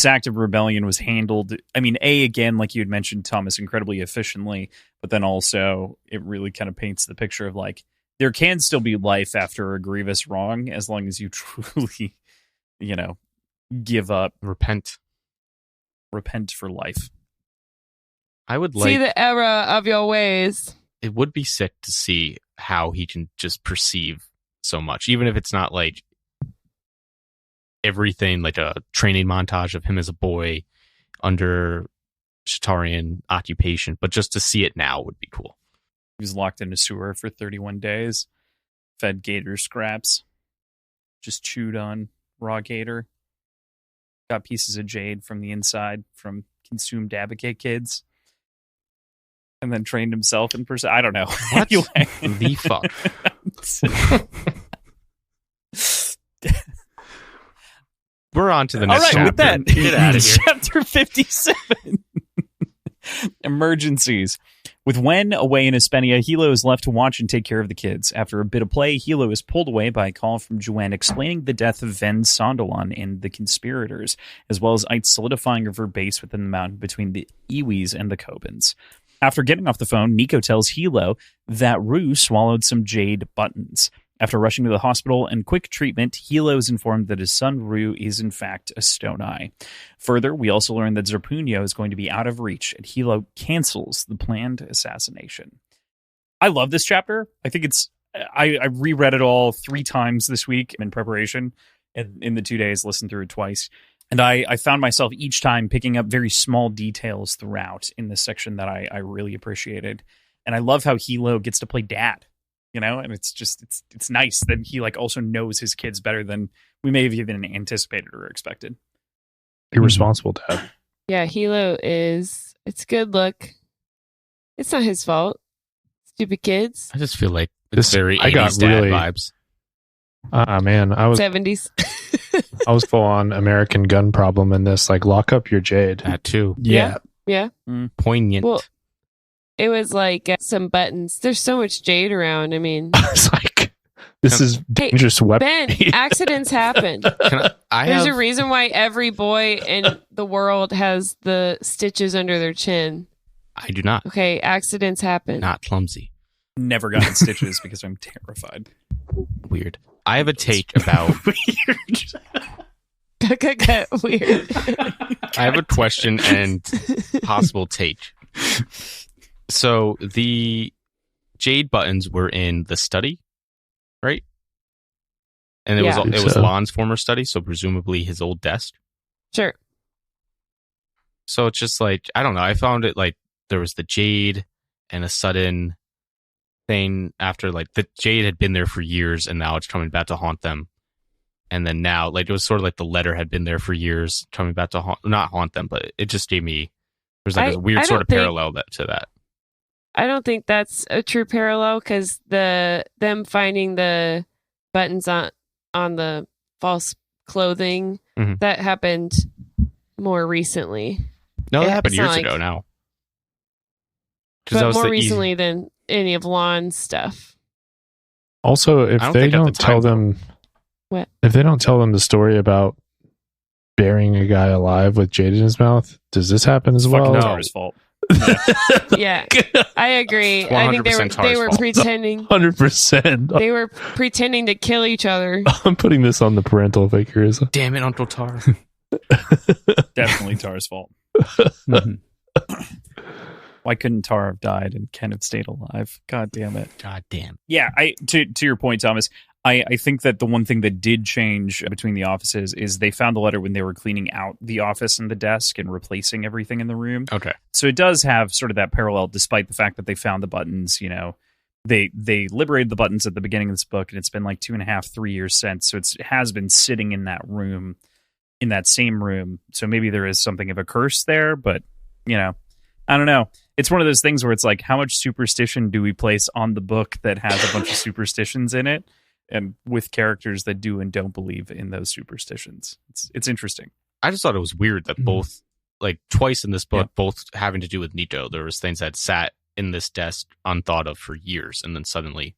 act of rebellion was handled. I mean, again, like you had mentioned, Thomas, incredibly efficiently, but then also it really kind of paints the picture of like, there can still be life after a grievous wrong as long as you truly, give up. Repent. repent for life. I would See like the error of your ways. it would be sick to see how he can just perceive so much, even if it's not like everything, like a training montage of him as a boy under Shatarian occupation, but just to see it now would be cool. He was locked in a sewer for 31 days, fed gator scraps, just chewed on raw gator, got pieces of jade from the inside from consumed Abacate kids, and then trained himself in person. I don't know. What Anyway. the fuck? We're on to the All next right, chapter. with that, Get out of here. Chapter 57. Emergencies. With Wen away in Hispania, Hilo is left to watch and take care of the kids. After a bit of play, Hilo is pulled away by a call from Juan explaining the death of Ven Sondolan and the conspirators, as well as Ite solidifying of her base within the mountain between the Iwis and the Kobans. After getting off the phone, Nico tells Hilo that Rue swallowed some jade buttons. After rushing to the hospital and quick treatment, Hilo is informed that his son Rue is in fact a stone eye. Further, we also learn that Zerpunio is going to be out of reach, and Hilo cancels the planned assassination. I love this chapter. I think it's... I reread it all 3 times this week in preparation, and in the 2 days, listened through it twice. And I found myself each time picking up very small details throughout in this section that I really appreciated. And I love how Hilo gets to play dad. You know, and it's just it's nice that he like also knows his kids better than we may have even anticipated or expected. Irresponsible dad. Yeah, Hilo is. It's good look. It's not his fault. Stupid kids. I just feel like it's very I got 80s dad really- vibes. Man, I was 70s. full on American gun problem in this. Like, lock up your jade. That too. Yeah. Poignant. Well, it was like some buttons. There's so much jade around. I mean, It's like, this is Hey, dangerous weapon. Ben, accidents happen. There's a reason why every boy in the world has the stitches under their chin. I do not. Okay, accidents happen. Not clumsy. Never gotten stitches because I'm terrified. Weird. I have a take about... Weird. I have a question and possible take. So the jade buttons were in the study, right? And it Yeah. was So. Lon's former study, so presumably his old desk. Sure. So it's just like, I don't know. I found it like there was the jade and a sudden thing after like the jade had been there for years and now it's coming back to haunt them. And then now, like, it was sort of like the letter had been there for years, coming back to not haunt them, but it just gave me, there's like a weird I sort of don't think- parallel to that. I don't think that's a true parallel because them finding the buttons on the false clothing Mhm. that happened more recently. No, that Yeah, happened it's not years like- ago now. 'Cause that But was more the easy- recently than any of Lon's stuff. Also, if I don't they think at the don't tell time, them, What? if they don't tell them the story about burying a guy alive with jade in his mouth, does this happen as well? Fucking No. Tara's fault. Yeah, I agree. I think 100% they Tara's were fault. pretending 100%. they were pretending to kill each other. I'm putting this on the parental figures. Damn it, Uncle Tar. Definitely Tara's fault. Mhm. Why couldn't Tara have died and Ken have stayed alive? God damn it. God damn. Yeah, to your point, Thomas, I think that the one thing that did change between the offices is they found the letter when they were cleaning out the office and the desk and replacing everything in the room. Okay. So it does have sort of that parallel, despite the fact that they found the buttons. You know, they liberated the buttons at the beginning of this book, and it's been like 2.5, 3 years since. So it has been sitting in that room, in that same room. So maybe there is something of a curse there, but you know, I don't know. It's one of those things where it's like, how much superstition do we place on the book that has a bunch of superstitions in it, and with characters that do and don't believe in those superstitions? It's interesting. I just thought it was weird that Mhm. both, like twice in this book, both having to do with Nico, there was things that sat in this desk unthought of for years and then suddenly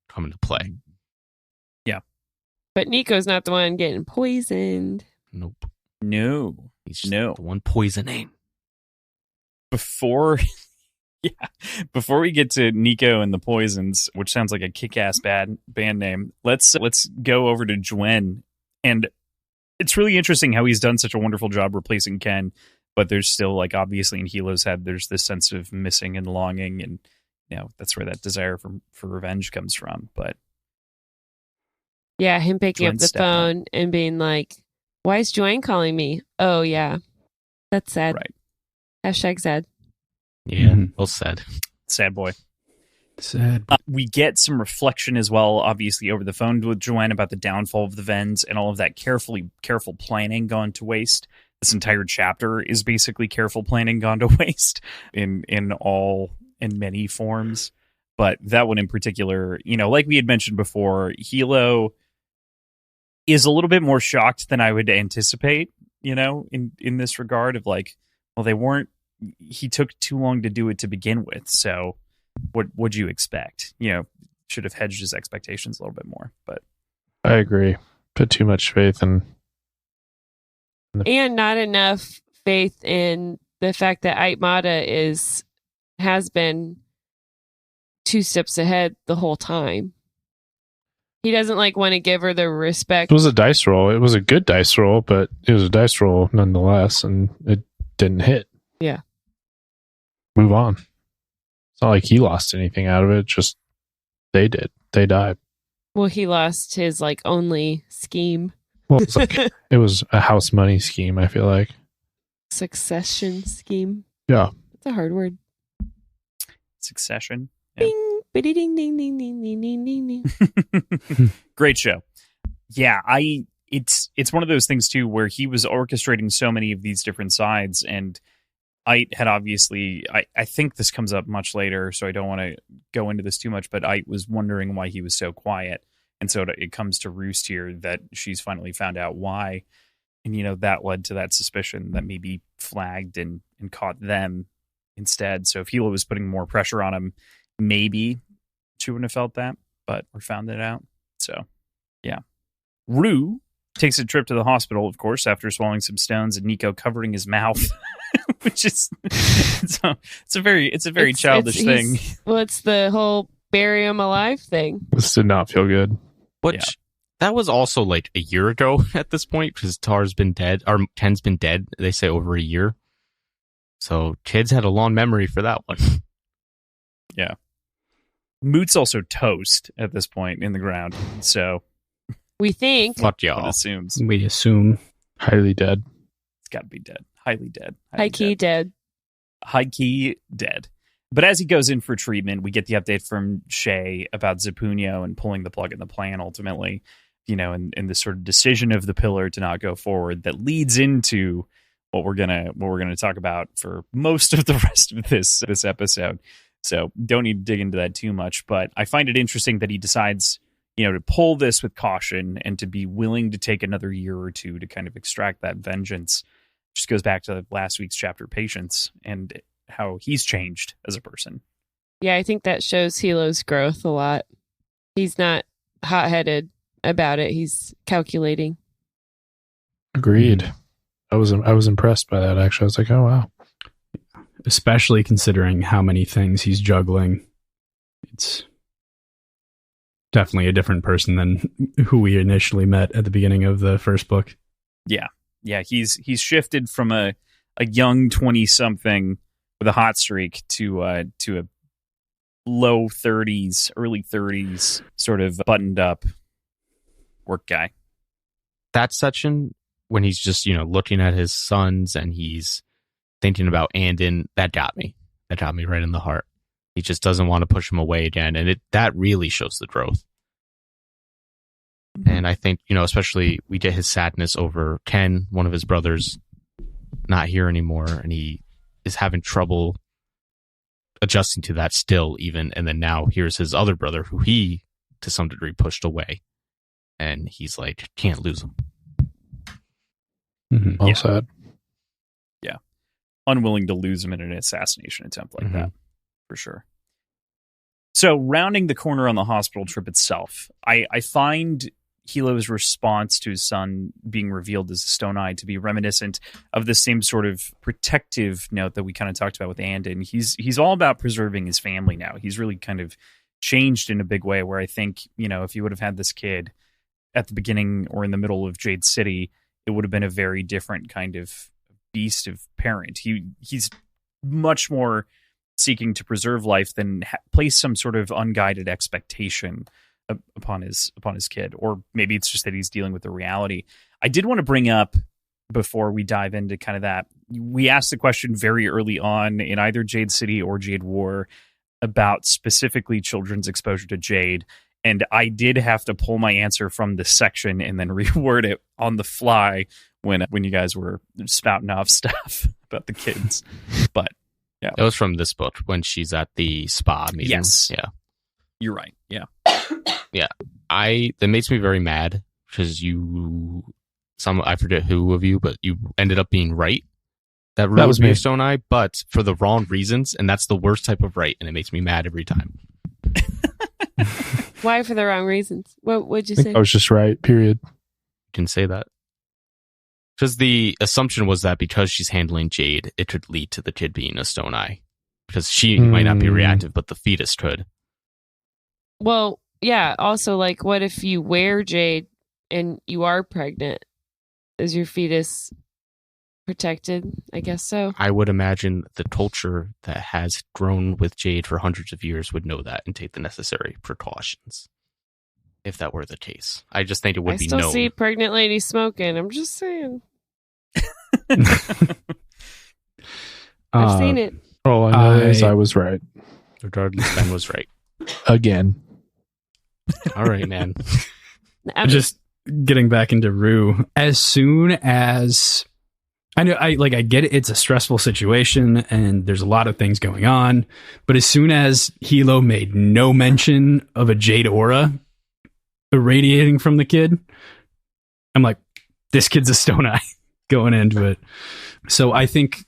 come into play. But Nico's not the one getting poisoned. Nope. No. He's just No. the one poisoning. Before we get to Nico and the Poisons, which sounds like a kick-ass band name, let's go over to Jwen. And it's really interesting how he's done such a wonderful job replacing Ken. but there's still, like, obviously in Hilo's head, there's this sense of missing and longing, and that's where that desire for revenge comes from. But yeah, him picking up Joanne's the stepping up. phone and being like, "Why is Joanne calling me?" Oh yeah, that's sad. Right. Hashtag sad. Yeah, well said. Sad boy. Sad. We get some reflection as well, obviously, over the phone with Joanne about the downfall of the Vens and all of that careful planning gone to waste. This entire chapter is basically careful planning gone to waste in many forms. But that one in particular, like we had mentioned before, Hilo is a little bit more shocked than I would anticipate, in this regard of like, well, he took too long to do it to begin with. So what would you expect? Should have hedged his expectations a little bit more. But I agree. Put too much faith in. And not enough faith in the fact that Aitmata has been 2 steps ahead the whole time. He doesn't want to give her the respect. It was a dice roll. It was a good dice roll, but it was a dice roll nonetheless, and it didn't hit. Yeah. Move on. It's not like he lost anything out of it. Just they did. They died. Well, he lost his only scheme. Well, it's it was a house money scheme, I feel like. Succession scheme. Yeah. That's a hard word. Succession. Yeah. Bing, biddy, ding, ding, ding, ding, ding, ding, ding, ding. Great show. Yeah, it's one of those things too where he was orchestrating so many of these different sides, and Ait had obviously, I think this comes up much later, so I don't want to go into this too much, but Ait was wondering why he was so quiet. And so it comes to roost here that she's finally found out why. And, that led to that suspicion that maybe flagged and caught them instead. So if Hilo was putting more pressure on him, maybe she wouldn't have felt that, or found it out. So, yeah. Rue takes a trip to the hospital, of course, after swallowing some stones and Nico covering his mouth, which is it's a very childish thing. Well, it's the whole bury him alive thing. This did not feel good. Which that was also like a year ago at this point, because Tar's been dead, or Ken's been dead, they say over a year. So kids had a long memory for that one. Yeah. Moot's also toast at this point in the ground. So we think. Fuck one y'all. assumes We assume. Highly dead. it's got to be dead. Highly dead. High key dead. High key dead. But as he goes in for treatment, we get the update from Shay about Zapunio and pulling the plug in the plan ultimately, and this sort of decision of the pillar to not go forward that leads into what we're gonna talk about for most of the rest of this episode. So don't need to dig into that too much, but I find it interesting that he decides, to pull this with caution and to be willing to take another year or two to kind of extract that vengeance. Just goes back to last week's chapter, patience, and how he's changed as a person. Yeah, I think that shows Hilo's growth a lot. He's not hot-headed about it. He's calculating. Agreed. I was impressed by that, actually. I was like, oh, wow. Especially considering how many things he's juggling. It's definitely a different person than who we initially met at the beginning of the first book. Yeah. He's shifted from a young 20-something with a hot streak to a low 30s, early 30s sort of buttoned up work guy. That section when he's just, looking at his sons and he's thinking about Andon, that got me right in the heart. He just doesn't want to push him away again. And that really shows the growth. And I think, especially we get his sadness over Ken, one of his brothers, not here anymore. And he is having trouble adjusting to that still even. And then now here's his other brother who he, to some degree, pushed away. And he's like, can't lose him. Mm-hmm. All sad. Yeah. Unwilling to lose him in an assassination attempt like that, for sure. So rounding the corner on the hospital trip itself, I find Hilo's response to his son being revealed as a Stone Eye to be reminiscent of the same sort of protective note that we kind of talked about with Andon. He's all about preserving his family now. He's really kind of changed in a big way where I think, if you would have had this kid at the beginning or in the middle of Jade City, it would have been a very different kind of beast of parent. He's much more seeking to preserve life than place some sort of unguided expectation upon his kid. Or maybe it's just that he's dealing with the reality. I did want to bring up, before we dive into kind of that, we asked the question very early on in either Jade City or Jade War about specifically children's exposure to Jade. And I did have to pull my answer from the section and then reword it on the fly when you guys were spouting off stuff about the kids. But yeah, It was from this book when she's at the spa meeting. Yes. Yeah. You're right. Yeah. Yeah. That makes me very mad because I forget who of you, but you ended up being right. That was me me. a stone eye, but for the wrong reasons, and that's the worst type of right, and it makes me mad every time. Why for the wrong reasons? What would you I think say? I was just right, period. You can say that. Because the assumption was that because she's handling Jade, it could lead to the kid being a stone eye. Because she might not be reactive, but the fetus could. Well, yeah. Also, like, what if you wear Jade and you are pregnant? Is your fetus protected? I guess so. I would imagine the culture that has grown with Jade for hundreds of years would know that and take the necessary precautions. If that were the case, I just think it would I be still known. see pregnant ladies smoking. I'm just saying. I've seen it. All I know is I was right. Regardless, Ben was right. Again. All right, man. Just getting back into Rue. As soon as I get it, it's a stressful situation and there's a lot of things going on. But as soon as Hilo made no mention of a Jade aura irradiating from the kid, I'm like, this kid's a stone eye going into it. So I think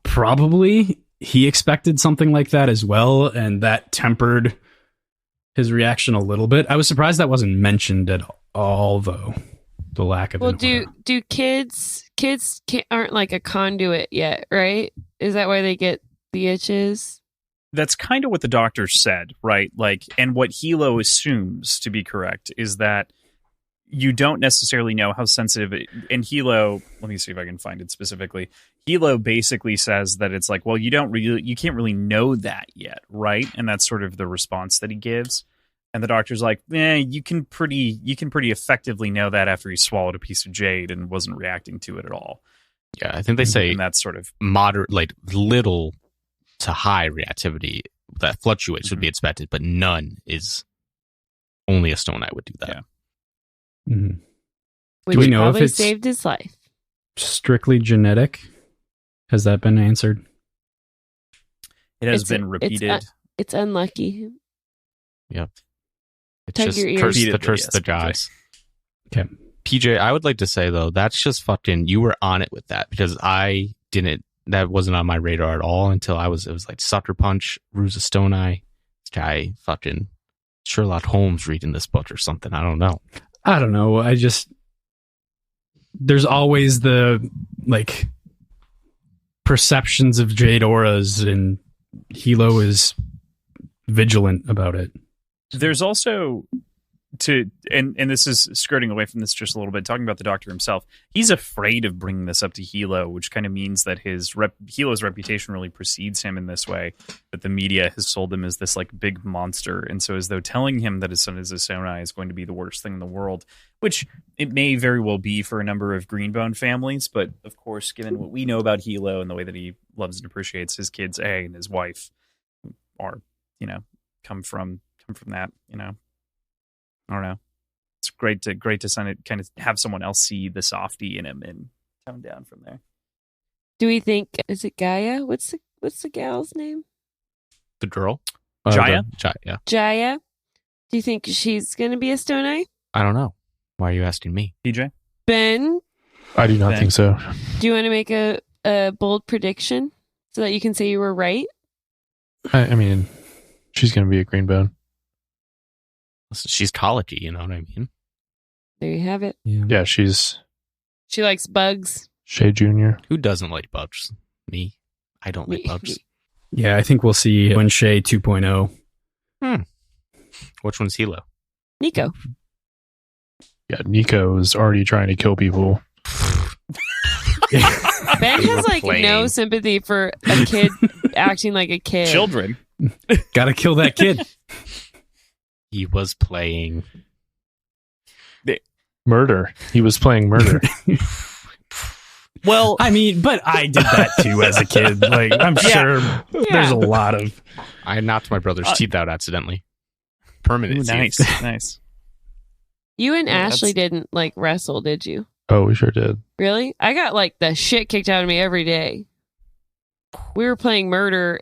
probably he expected something like that as well, and that tempered his reaction a little bit. I was surprised that wasn't mentioned at all, though. The lack of do kids aren't like a conduit yet, right? Is that why they get the itches? That's kind of what the doctor said, right? Like, and what Hilo assumes to be correct is that you don't necessarily know how sensitive and Hilo, let me see if I can find it specifically. Hilo basically says that it's like, well, you can't really know that yet, right? And that's sort of the response that he gives. And the doctor's like, you can pretty effectively know that after he swallowed a piece of Jade and wasn't reacting to it at all. Yeah, I think they say and that's sort of moderate, like little to high reactivity that fluctuates would be expected, but none is only a stone eye would do that. Yeah. Mm-hmm. Which Do we know if probably it's saved his life? strictly genetic? Has that been answered? it has been repeated. It's unlucky. Yep. It's Tug just your ears. curse the Yes, gods. Okay. PJ, I would like to say though, that's just fucking, you were on it with that because that wasn't on my radar at all until it was like Sucker Punch, Ruse of Stone Eye, this guy fucking Sherlock Holmes reading this book or something. I don't know. There's always the like perceptions of Jade auras, and Hilo is vigilant about it. There's also and this is skirting away from this just a little bit, talking about the doctor himself. He's afraid of bringing this up to Hilo, which kind of means that Hilo's reputation really precedes him in this way, that the media has sold him as this like big monster. And so as though telling him that his son is a Sonai is going to be the worst thing in the world, which it may very well be for a number of Greenbone families. But of course, given what we know about Hilo and the way that he loves and appreciates his kids, and his wife are, come from that, I don't know. It's great to kind of have someone else see the softy in him and tone down from there. Do we think, is it Gaia? What's the gal's name? The girl? Jaya? Yeah. Jaya? Do you think she's going to be a stone eye? I don't know. Why are you asking me? PJ? Ben, I do not think so. do you want to make a bold prediction so that you can say you were right? I mean, she's going to be a Greenbone. Listen, she's colicky, you know what I mean? There you have it. Yeah, she's She likes bugs. Shay Jr. Who doesn't like bugs? Me. I don't like bugs. Yeah, I think we'll see Shay 2.0. Which one's Hilo? Nico. Yeah, Nico is already trying to kill people. Ben They has were like no playing. sympathy for a kid acting like a kid. Children. Gotta kill that kid. He was playing. Murder. He was playing murder. Well, I mean, but I did that too as a kid. Like, I'm sure there's a lot of. I knocked my brother's teeth out accidentally. Permanent. ooh, teeth. nice, nice. You and Yeah, Ashley that's- didn't like wrestle, did you? Oh, we sure did. Really? I got like the shit kicked out of me every day. We were playing murder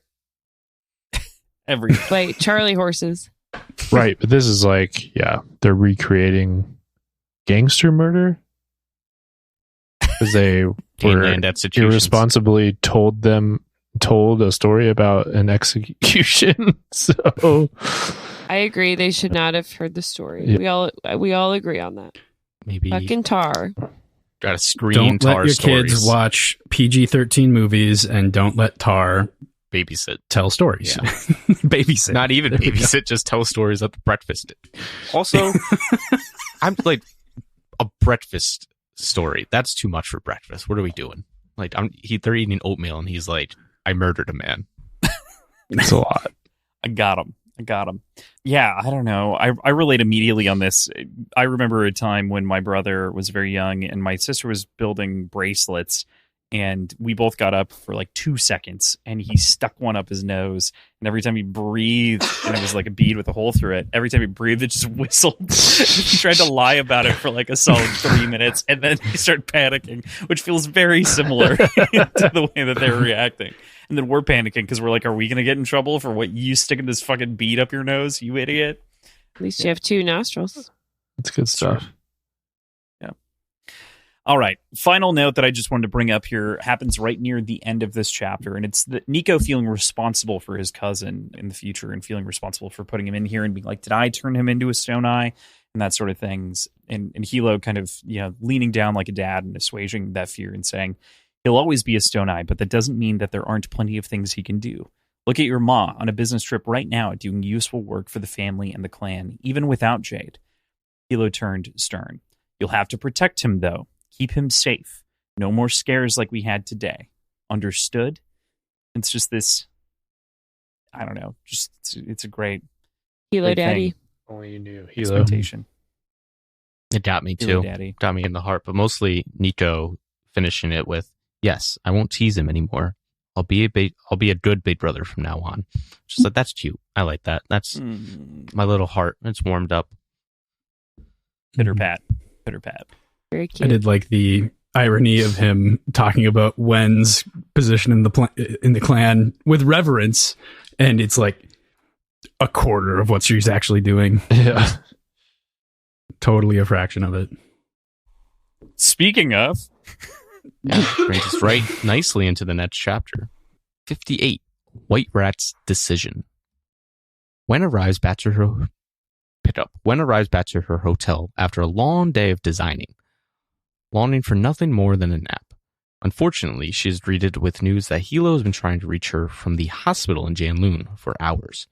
Every by Charlie horses. Right, but this is like, yeah, they're recreating gangster murder because they were Gangland at situations. irresponsibly told a story about an execution. So I agree. They should not have heard the story. Yeah. We all agree on that. Maybe Fucking tar. got to screen Don't Tar let your stories. kids watch PG-13 movies, and don't let Tar Babysit. tell stories. Yeah. Babysit. Not even There we go. babysit, just tell stories at the breakfast. Also, I'm like, a breakfast story. That's too much for breakfast. What are we doing? Like, they're eating oatmeal, and he's like, I murdered a man. it's a lot. I got him. Yeah, I don't know. I relate immediately on this. I remember a time when my brother was very young and my sister was building bracelets, and we both got up for like 2 seconds, and he stuck one up his nose, and every time he breathed, and it was like a bead with a hole through it, every time he breathed it just whistled. He tried to lie about it for like a solid 3 minutes, and then he started panicking, which feels very similar to the way that they're reacting. And then we're panicking because we're like, are we going to get in trouble for what you sticking this fucking bead up your nose, you idiot? At least you have 2 nostrils. It's good stuff. All right. Final note that I just wanted to bring up here happens right near the end of this chapter. And it's Nico feeling responsible for his cousin in the future and feeling responsible for putting him in here and being like, did I turn him into a stone eye? And that sort of things. And Hilo kind of, leaning down like a dad and assuaging that fear and saying, he'll always be a stone eye, but that doesn't mean that there aren't plenty of things he can do. Look at your ma on a business trip right now doing useful work for the family and the clan, even without Jade. Hilo turned stern. You'll have to protect him, though. Keep him safe. No more scares like we had today. Understood? It's just this, I don't know, just it's a great Hilo Great Daddy. thing. Only you knew. Hilo. expectation. It got me Hilo too. Daddy. Got me in the heart, but mostly Nico finishing it with, yes, I won't tease him anymore. I'll be a good big brother from now on. Just like, that's cute. I like that. That's my little heart. It's warmed up. Pitter pat. Pitter pat. Very I cute. did like the irony of him talking about Wen's position in the clan with reverence, and it's like a quarter of what she's actually doing. Yeah. Totally a fraction of it. Speaking of, Yeah, brings us right nicely into the next chapter. 58. White Rat's Decision. Wen arrives back to her hotel after a long day of designing, longing for nothing more than a nap. Unfortunately, she is greeted with news that Hilo has been trying to reach her from the hospital in Janloon for hours.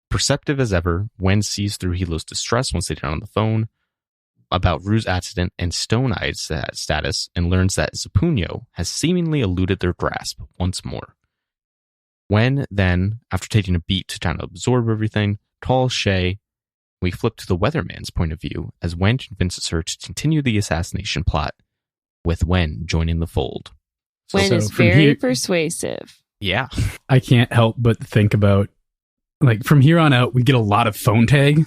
Perceptive as ever, Wen sees through Hilo's distress once they get on the phone about Rue's accident and Stone Eye's status, and learns that Zapunyo has seemingly eluded their grasp once more. Wen then, after taking a beat to kind of absorb everything, calls Shay. We flip to the weatherman's point of view as Wen convinces her to continue the assassination plot, with Wen joining the fold. Wen So is from very here- persuasive. Yeah. I can't help but think about, like, from here on out, we get a lot of phone tag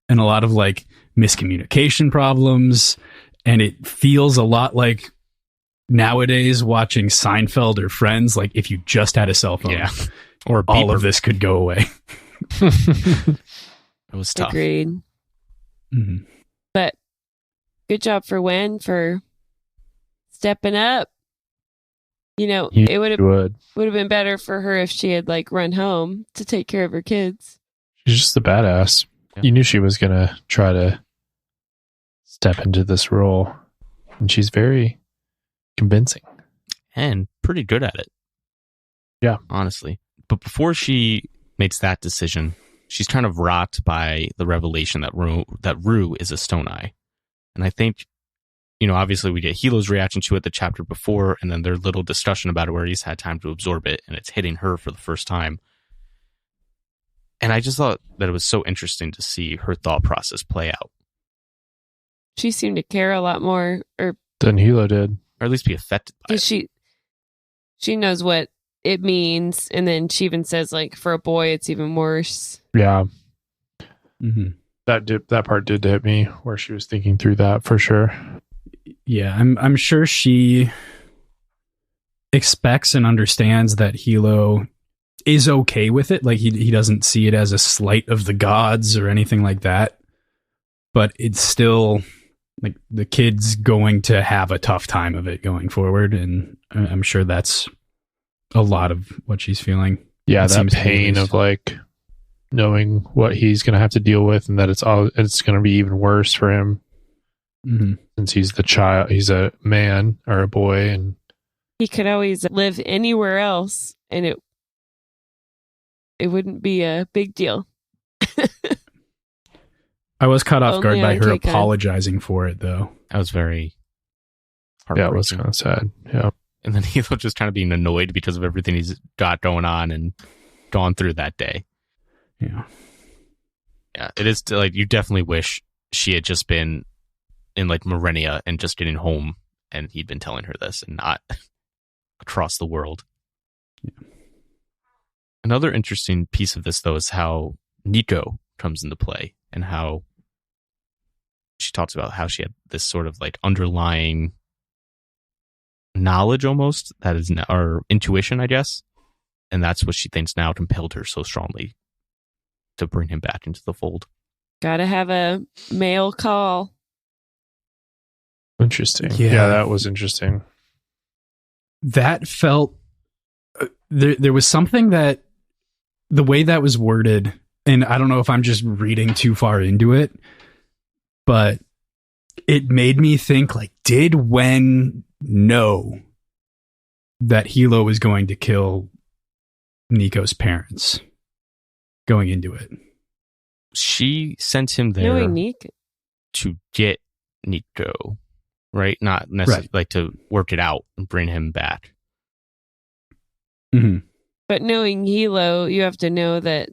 and a lot of like miscommunication problems, and it feels a lot like nowadays watching Seinfeld or Friends. Like, if you just had a cell phone, Yeah. Or all beeper. of this could go away. It was tough. Agreed. Mhm. But good job for Wen for stepping up. It would have been better for her if she had like run home to take care of her kids. She's just a badass. Yeah. You knew she was going to try to step into this role, and she's very convincing. And pretty good at it. Yeah. Honestly. But before she makes that decision, she's kind of rocked by the revelation that Rue is a Stone Eye. And I think obviously we get Hilo's reaction to it the chapter before, and then their little discussion about it where he's had time to absorb it, and it's hitting her for the first time. And I just thought that it was so interesting to see her thought process play out. She seemed to care a lot more, or Than Hilo did. Or at least be affected by it. she knows what it means, and then she even says, like, for a boy, it's even worse. Yeah. Mm-hmm. That part did hit me, where she was thinking through that for sure. Yeah, I'm sure she expects and understands that Hilo is okay with it. Like he doesn't see it as a slight of the gods or anything like that. But it's still like the kid's going to have a tough time of it going forward, and I'm sure that's a lot of what she's feeling. Yeah, It that seems to be at pain least. of like knowing what he's going to have to deal with, and that it's going to be even worse for him. Mm-hmm. Since he's the child, he's a man or a boy, and He could always live anywhere else, and it wouldn't be a big deal. I was caught off Only guard by on her Cape Cod. apologizing for it, though. That was very yeah, it was heartbreaking. kind of sad. Yeah, And then Hilo just kind of being annoyed because of everything he's got going on and gone through that day. Yeah. Yeah, it is like you definitely wish she had just been in like Morenia and just getting home and he'd been telling her this and not across the world. Yeah. Another interesting piece of this, though, is how Nico comes into play and how she talks about how she had this sort of like underlying knowledge almost that is or intuition, I guess. And that's what she thinks now compelled her so strongly to bring him back into the fold. Gotta have a male call. interesting. Yeah. Yeah, that was interesting. That felt there was something that the way that was worded, and I don't know if I'm just reading too far into it, but it made me think like, did Wen know that Hilo was going to kill Nico's parents going into it? She sent him there Knowing Nick, to get Nico, right? Not necessarily like to work it out and bring him back. Mm-hmm. but knowing Hilo, you have to know that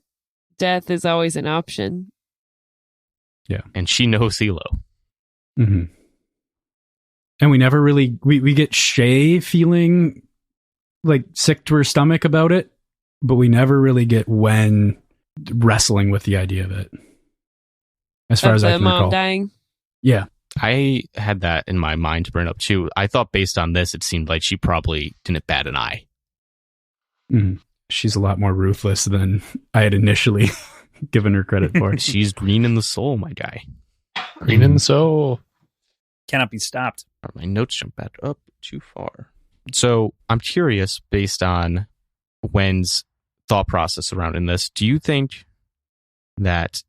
death is always an option. And she knows Hilo. Mm-hmm. And we never really we get Shay feeling like sick to her stomach about it, but we never really get Wen wrestling with the idea of it. As far Of as I the can mom recall. dying. Yeah. I had that in my mind to bring up too. I thought based on this, it seemed like she probably didn't bat an eye. Mm-hmm. She's a lot more ruthless than I had initially given her credit for. She's green in the soul, my guy. Green in the soul. Cannot be stopped. My notes jump back up too far. So I'm curious, based on Wen's thought process around in this, do you think that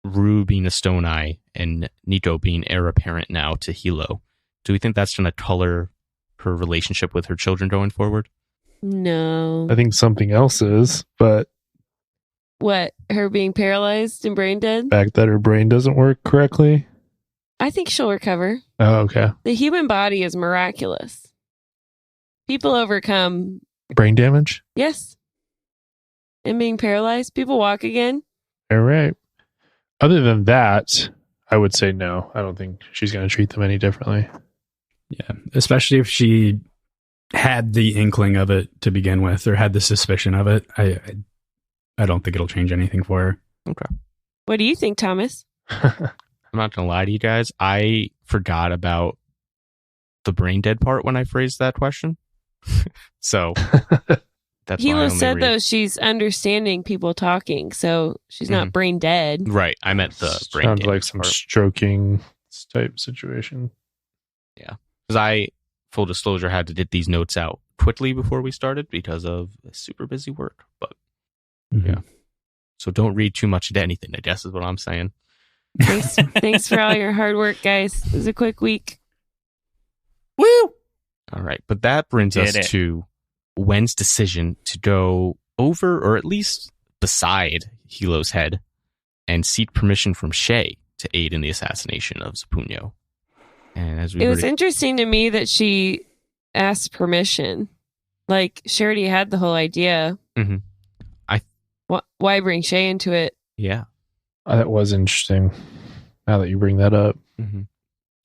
Rue being a Stone Eye and Nico being heir apparent now to Hilo, do we think that's going to color her relationship with her children going forward? No. I think something else is, but What? Her being paralyzed and brain dead? the fact that her brain doesn't work correctly. I think she'll recover. Oh, okay. The human body is miraculous. People overcome, Brain damage. yes. And being paralyzed, people walk again. All right. Other than that, I would say no. I don't think she's going to treat them any differently. Yeah. Especially if she had the inkling of it to begin with, or had the suspicion of it. I don't think it'll change anything for her. Okay. What do you think, Thomas? I'm not going to lie to you guys. I forgot about the brain dead part when I phrased that question. So that's my Hilo only said, reason. though, she's understanding people talking, so she's not brain dead. Right. I meant the brain Sounds dead like some part. stroking type situation. Because I, full disclosure, had to get these notes out quickly before we started because of super busy work. But Yeah. so don't read too much into anything, I guess is what I'm saying. Thanks for all your hard work, guys. It was a quick week. Woo! All right. But that brings us Did it. to Wen's decision to go over, or at least beside, Hilo's head and seek permission from Shay to aid in the assassination of Zapunyo. And as we It was heard, interesting to me that she asked permission. Like, she already had the whole idea. Mm-hmm. Why bring Shay into it? yeah. That was interesting. Now that you bring that up. Mm-hmm.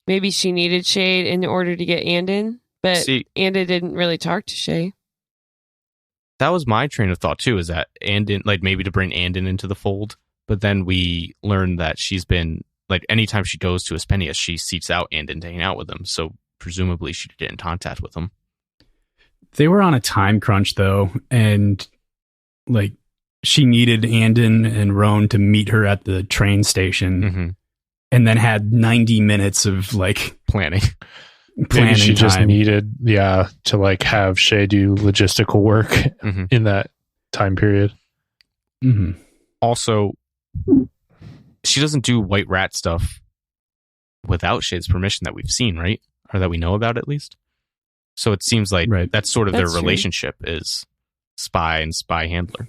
Maybe she needed Shade in order to get Andon, but See, Andon didn't really talk to Shay. that was my train of thought too, is that Andon, like maybe to bring Andon into the fold, but then we learned that she's been, like, anytime she goes to Aspenius, she seeks out Andon to hang out with him, so presumably she did get in contact with him. They were on a time crunch though, and like she needed Andon and Roan to meet her at the train station, Mm-hmm. and then had 90 minutes of like Planning. Maybe she just time. needed, to like have Shay do logistical work Mm-hmm. in that time period. Mhm. Also, she doesn't do white rat stuff without Shade's permission that we've seen, right? Or that we know about, at least. So it seems like Right. that's sort of That's their true. relationship, is spy and spy handler.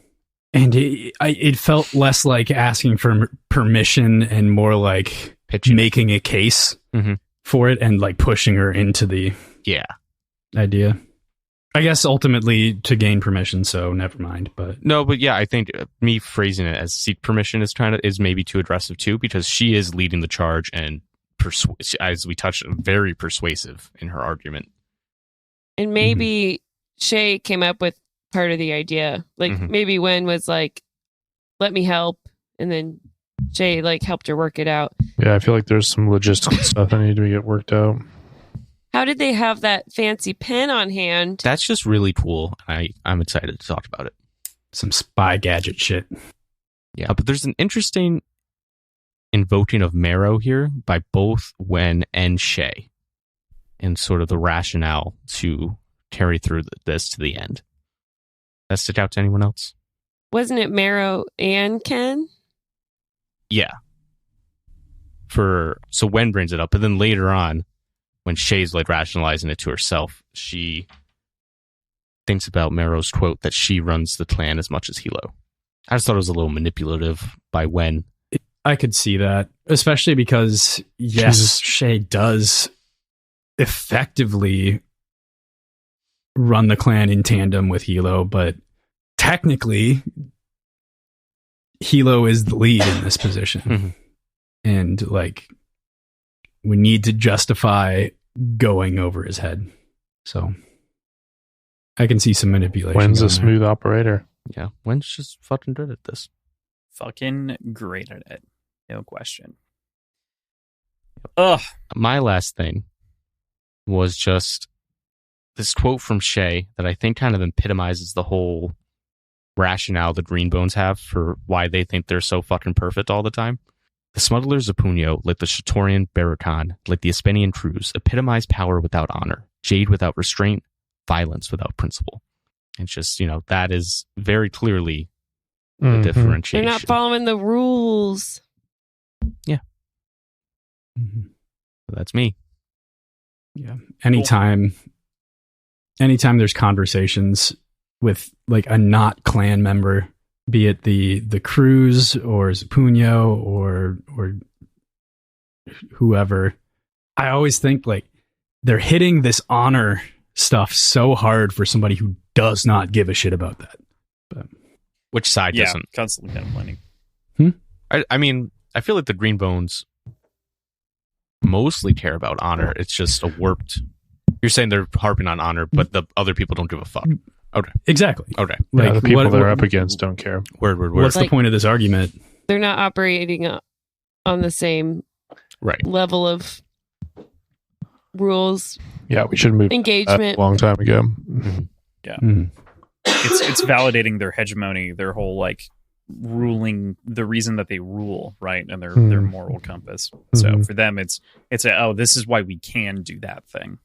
And it felt less like asking for permission and more like Pitching. making a case Mhm. for it and like pushing her into the Yeah. idea. I guess ultimately to gain permission, so never mind. But No, but yeah, I think me phrasing it as seek permission is maybe too aggressive too, because she is leading the charge and as we touched, very persuasive in her argument. And maybe Shay came up with part of the idea. Like, Mhm. maybe Wen was like, let me help. And then Shay, like, helped her work it out. Yeah, I feel like there's some logistical stuff that need to get worked out. How did they have that fancy pen on hand? That's just really cool. I'm excited to talk about it. some spy gadget shit. Yeah, but there's an interesting invoking of Marrow here by both Wen and Shay, and sort of the rationale to carry through this to the end. That stick out to anyone else? Wasn't it Marrow and Ken? Yeah. So Wen brings it up, but then later on, when Shay's like rationalizing it to herself, she thinks about Marrow's quote that she runs the clan as much as Hilo. I just thought it was a little manipulative by Wen. I could see that, especially because yes, Jesus. Shay does effectively run the clan in tandem with Hilo, but technically Hilo is the lead in this position. Mhm. And like we need to justify going over his head. So I can see some manipulation. When's a going there. smooth operator? Yeah, Wen's just fucking good at this. Fucking great at it. No question. Ugh. My last thing was just this quote from Shay that I think kind of epitomizes the whole rationale the Greenbones have for why they think they're so fucking perfect all the time. The smugglers of Punio, like the Shatorian Barrakan, like the Aspenian crews, epitomize power without honor, Jade without restraint, violence without principle. It's just, that is very clearly the Mhm. They're differentiation. not following the rules. Mhm. That's me. Yeah. Anytime there's conversations with like a not clan member, be it the crews or Zapunio or whoever, I always think like they're hitting this honor stuff so hard for somebody who does not give a shit about that. But Which side Yeah, doesn't? constantly complaining. I mean, I feel like the Greenbones mostly care about honor. It's just a warped. You're saying they're harping on honor, but the other people don't give a fuck. exactly. Okay. Yeah, Like the people what- they're up against don't care. Word. What's Like- the point of this argument? They're not operating on the same Right. level of rules, Yeah, we should have moved that engagement. a long time ago. Mhm. It's validating their hegemony, their whole like ruling, the reason that they rule, right, and their moral compass. So Mhm. for them, it's this is why we can do that thing.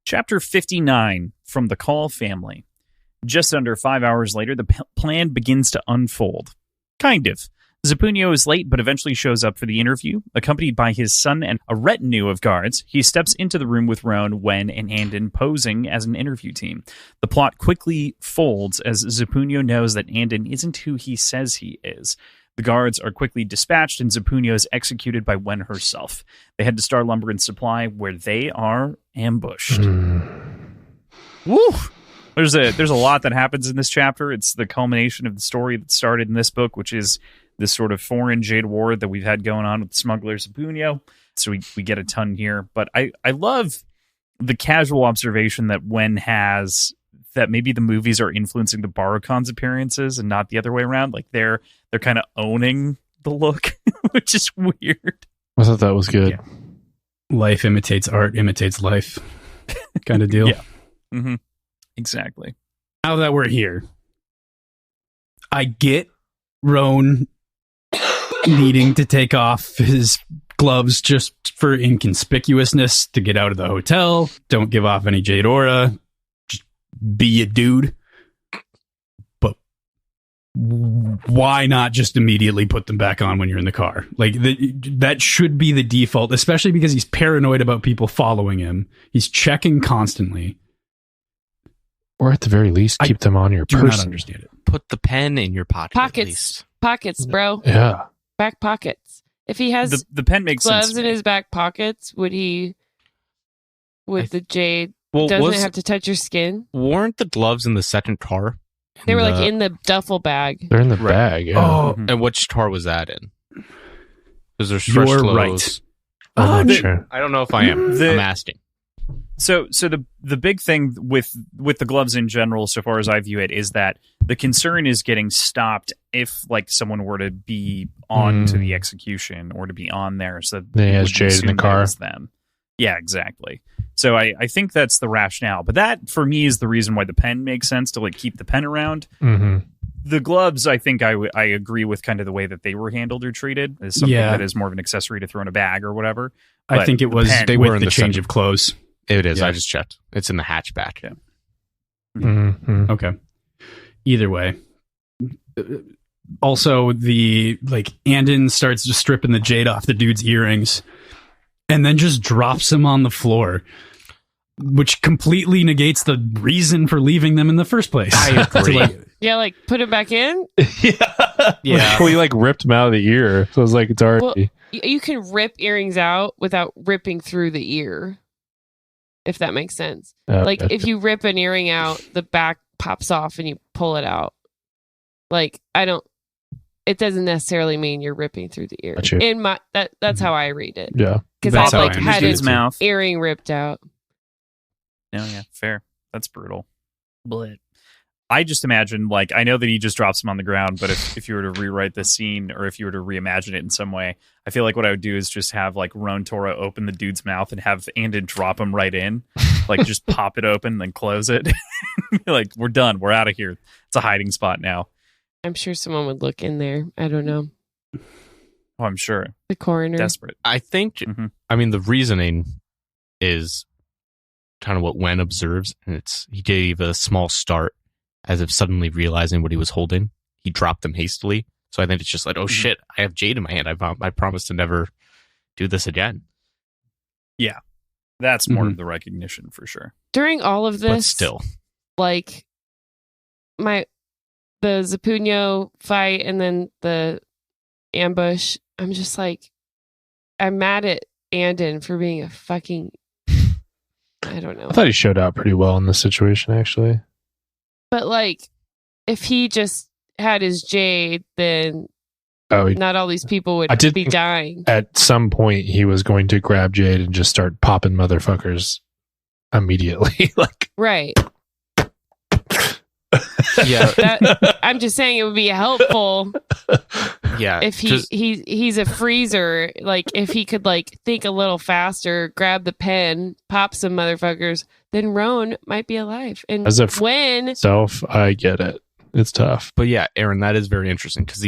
Chapter 59 from the Call family. Just under 5 hours later, the plan begins to unfold. Kind of. Zapunio is late, but eventually shows up for the interview. Accompanied by his son and a retinue of guards, he steps into the room with Roan, Wen, and Andon posing as an interview team. The plot quickly folds as Zapunio knows that Andon isn't who he says he is. The guards are quickly dispatched, and Zapunio is executed by Wen herself. They head to Star Lumber and Supply, where they are ambushed. Woo! There's a lot that happens in this chapter. It's the culmination of the story that started in this book, which is this sort of foreign Jade war that we've had going on with the smuggler Zapunio. So we get a ton here. But I love the casual observation that Wen has that maybe the movies are influencing the Barucon's appearances and not the other way around. Like they're kind of owning the look, which is weird. I thought that was good. Yeah. Life imitates art, imitates life kind of deal. Yeah. Mm-hmm. Exactly. Now that we're here, I get Roan needing to take off his gloves just for inconspicuousness to get out of the hotel. Don't give off any Jade aura. Just be a dude. But why not just immediately put them back on when you're in the car? Like that should be the default, especially because he's paranoid about people following him. He's checking constantly. Or at the very least, keep them on your Do person. not understand it. Put the pen in your pocket. At Pockets. least. Pockets, bro. Yeah. Back pockets. If he has The pen makes sense. gloves in his back pockets, would the Jade Well, doesn't it have to touch your skin? weren't the gloves in the second car? They were like in the duffel bag. They're in the Right. bag. Yeah. Oh, Mhm. And which car was that in? Because there's fresh You're clothes. right. I'm not the- sure. I don't know if I am. I'm asking. So the big thing with the gloves in general, so far as I view it, is that the concern is getting stopped if like someone were to be on to the execution or to be on there. So Then he it has would Jade in the assume that car. it was them. Yeah, exactly. So I think that's the rationale. But that for me is the reason why the pen makes sense to like keep the pen around. Mm-hmm. The gloves, I think I agree with kind of the way that they were handled or treated as something Yeah. that is more of an accessory to throw in a bag or whatever. I But think it the was pen- They were with in the the change second- of clothes. It is. Yeah. I just checked. It's in the hatchback. Yeah. Mm-hmm. Okay. Either way. Also, the Andon starts just stripping the Jade off the dude's earrings and then just drops him on the floor, which completely negates the reason for leaving them in the first place. I agree. Yeah, like put it back in. Yeah. Well, he ripped him out of the ear, so it's like it's already. Well, you can rip earrings out without ripping through the ear, if that makes sense. Like if you rip an earring out, the back pops off and you pull it out. Like it doesn't necessarily mean you're ripping through the ear. Gotcha. In my that's how I read it. Yeah. Because That's I've how I had understood his it too. mouth. earring ripped out. No, yeah, fair. That's brutal. But I just imagine, I know that he just drops him on the ground, but if you were to rewrite this scene or if you were to reimagine it in some way, I feel like what I would do is just have Roan Tora open the dude's mouth and have Andon drop him right in. Just pop it open, then close it. We're done. We're out of here. It's a hiding spot now. I'm sure someone would look in there. I don't know. Oh, I'm sure. The coroner. Desperate. I think, Mhm. I mean, the reasoning is kind of what Wen observes, and he gave a small start as if suddenly realizing what he was holding. He dropped them hastily. So I think it's just oh shit, I have Jade in my hand. I promise to never do this again. That's more of the recognition for sure. During all of this, But still. the Zapunio fight and then the ambush, I'm just I'm mad at Andon for being a fucking, I don't know. I thought he showed out pretty well in this situation, actually. But if he just had his Jade, then Oh, not all these people would I did be think- dying. at some point he was going to grab Jade and just start popping motherfuckers immediately. Right. Yeah. I'm just saying it would be helpful Yeah. if just- he's a freezer. If he could think a little faster, grab the pen, pop some motherfuckers, then Roan might be alive. And As a when I get it. It's tough. But yeah, Aaron, that is very interesting because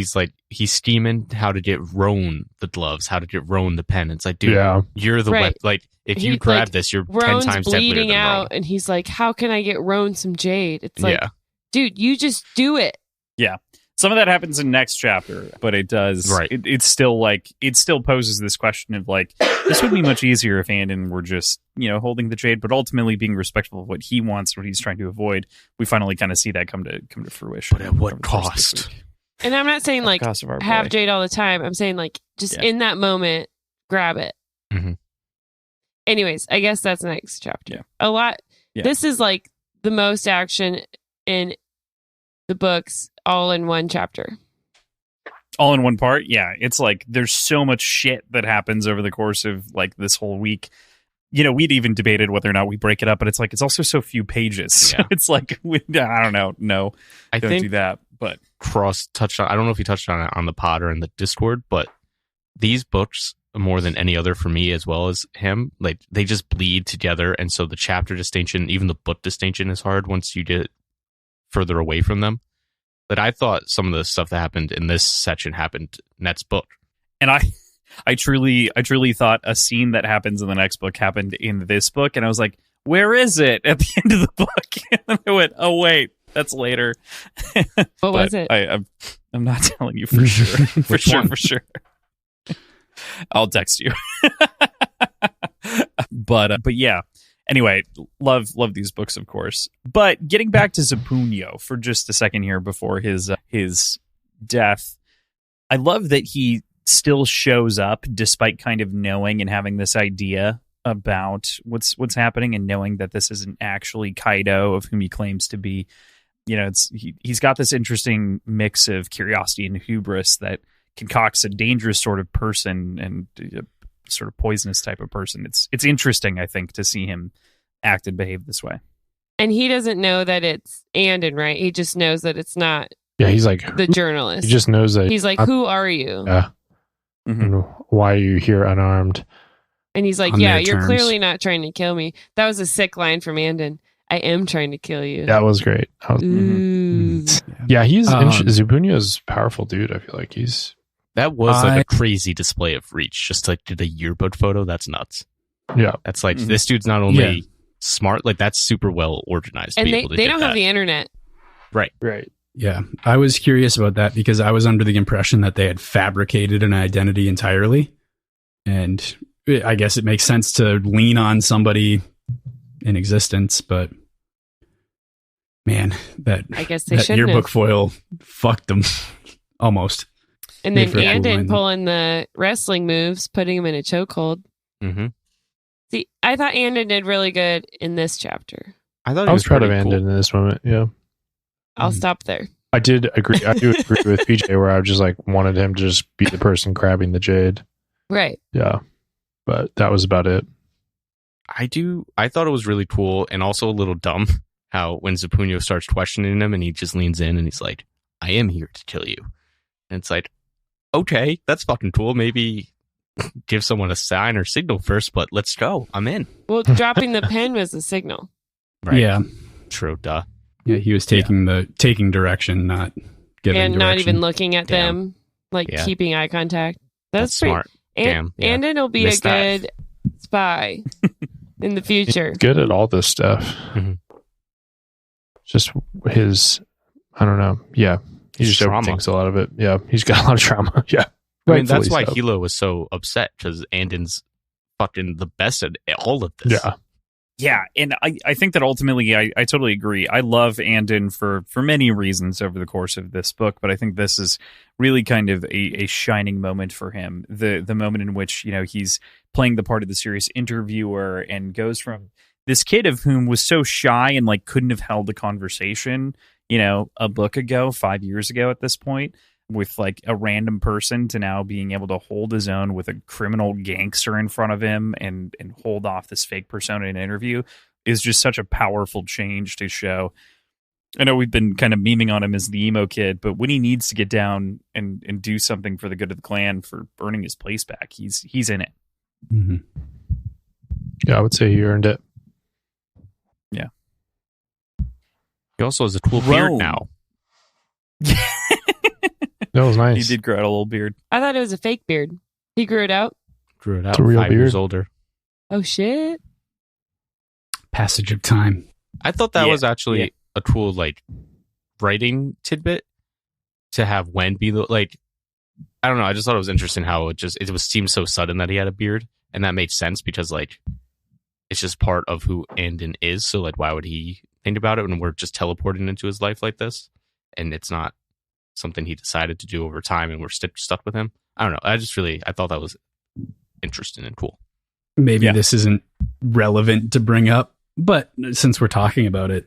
he's scheming how to get Roan the gloves, how to get Roan the pen. It's dude, Yeah. you're the Right. if He, you grab this, you're Roan's 10 times deadlier bleeding than out, Roan. and he's how can I get Roan some Jade? It's Yeah. dude, you just do it. Some of that happens in next chapter, but it does. Right. It's still it still poses this question of this would be much easier if Andon were just holding the Jade, but ultimately being respectful of what he wants, what he's trying to avoid. We finally kind of see that come to fruition. But at what over the course of this cost? week. And I'm not saying like Cost of our have boy. Jade all the time. I'm saying like just in that moment, grab it. Mm-hmm. Anyways, I guess that's next chapter. Yeah. A lot. Yeah. This is like the most action in the books all in one chapter. All in one part. Yeah, it's like there's so much shit that happens over the course of like this whole week. You know, we'd even debated whether or not we break it up, but it's like it's also so few pages. Yeah. It's like I don't know. No, I don't think do that. But Cross touched on. I don't know if he touched on it on the pod or in the Discord, but these books, more than any other for me as well as him, like they just bleed together, and so the chapter distinction, even the book distinction, is hard once you get further away from them. But I thought some of the stuff that happened in this section happened in that book, and I truly thought a scene that happens in the next book happened in this book, and I was like, where is it at the end of the book? And I went, oh wait, that's later. What was it? I'm not telling you for sure. For sure. I'll text you. But yeah. Anyway, love these books, of course. But getting back to Zapunio for just a second here before his death, I love that he still shows up despite kind of knowing and having this idea about what's happening and knowing that this isn't actually Kaido, of whom he claims to be. You know, he's got this interesting mix of curiosity and hubris that concocts a dangerous sort of person and a sort of poisonous type of person. It's interesting, I think, to see him act and behave this way. And he doesn't know that it's Andon, right? He just knows that it's not Yeah, he's like the journalist. He just knows that He's like, who are you? Yeah. Mm-hmm. Why are you here unarmed? And he's like, On yeah, their you're terms. clearly not trying to kill me. That was a sick line from Andon. I am trying to kill you. That was great. Ooh. Yeah, he's Um, Zubunio's a powerful dude. I feel like he's that was like a crazy display of reach. Just like did a yearbook photo. That's nuts. yeah. That's like Mhm. this dude's not only smart, like that's super well organized. And to be they able to don't get have that. the internet. Right. Yeah, I was curious about that because I was under the impression that they had fabricated an identity entirely. And I guess it makes sense to lean on somebody in existence, but man, I guess they that shouldn't yearbook have. foil fucked them almost. And then Made for a cool Andon line. pulling the wrestling moves, putting him in a chokehold. Mm-hmm. See, I thought Andon did really good in this chapter. I thought I was proud of pretty Andon cool. in this moment. Yeah. I'll Mhm. stop there. I do agree with PJ where I just like wanted him to just be the person grabbing the jade. Right. Yeah. But that was about it. I thought it was really cool and also a little dumb how when Zapunio starts questioning him and he just leans in and he's like, I am here to kill you. And it's like, okay, that's fucking cool. Maybe give someone a sign or signal first, but let's go. I'm in. Well, dropping the pen was the signal. Right. Yeah. True, duh. Yeah, he was taking direction, not giving And direction. not even looking at Damn. them, like Yeah. keeping eye contact. That's pretty, smart. And, Damn, yeah. Andon will be Missed a that. good spy in the future. He's good at all this stuff. Mhm. Just his, I don't know. Yeah. He His just trauma. overthinks a lot of it. Yeah. He's got a lot of trauma. Yeah. I mean, that's Rightfully why so. Hilo was so upset because Andon's fucking the best at all of this. Yeah. Yeah, and I think that ultimately I totally agree. I love Andon for many reasons over the course of this book, but I think this is really kind of a shining moment for him. The moment in which, you know, he's playing the part of the serious interviewer and goes from this kid of whom was so shy and like couldn't have held a conversation, you know, a book ago, 5 years ago at this point, with like a random person to now being able to hold his own with a criminal gangster in front of him and hold off this fake persona in an interview is just such a powerful change to show. I know we've been kind of memeing on him as the emo kid, but when he needs to get down and do something for the good of the clan for earning his place back, he's in it. Mhm. Yeah. I would say he earned it. He also has a cool beard Rome. now. That was nice. He did grow out a little beard. I thought it was a fake beard. He grew it out. Grew it out It's a real 5 years beard. older. Oh shit! Passage of time. I thought that Yeah, was actually yeah. a cool like writing tidbit to have Wen be the like. I don't know. I just thought it was interesting how it was seemed so sudden that he had a beard, and that made sense because like it's just part of who Andon is. So like, why would he think about it when we're just teleporting into his life like this? And it's not something he decided to do over time and we're stuck with him. I don't know. I thought that was interesting and cool. Maybe this isn't relevant to bring up, but since we're talking about it,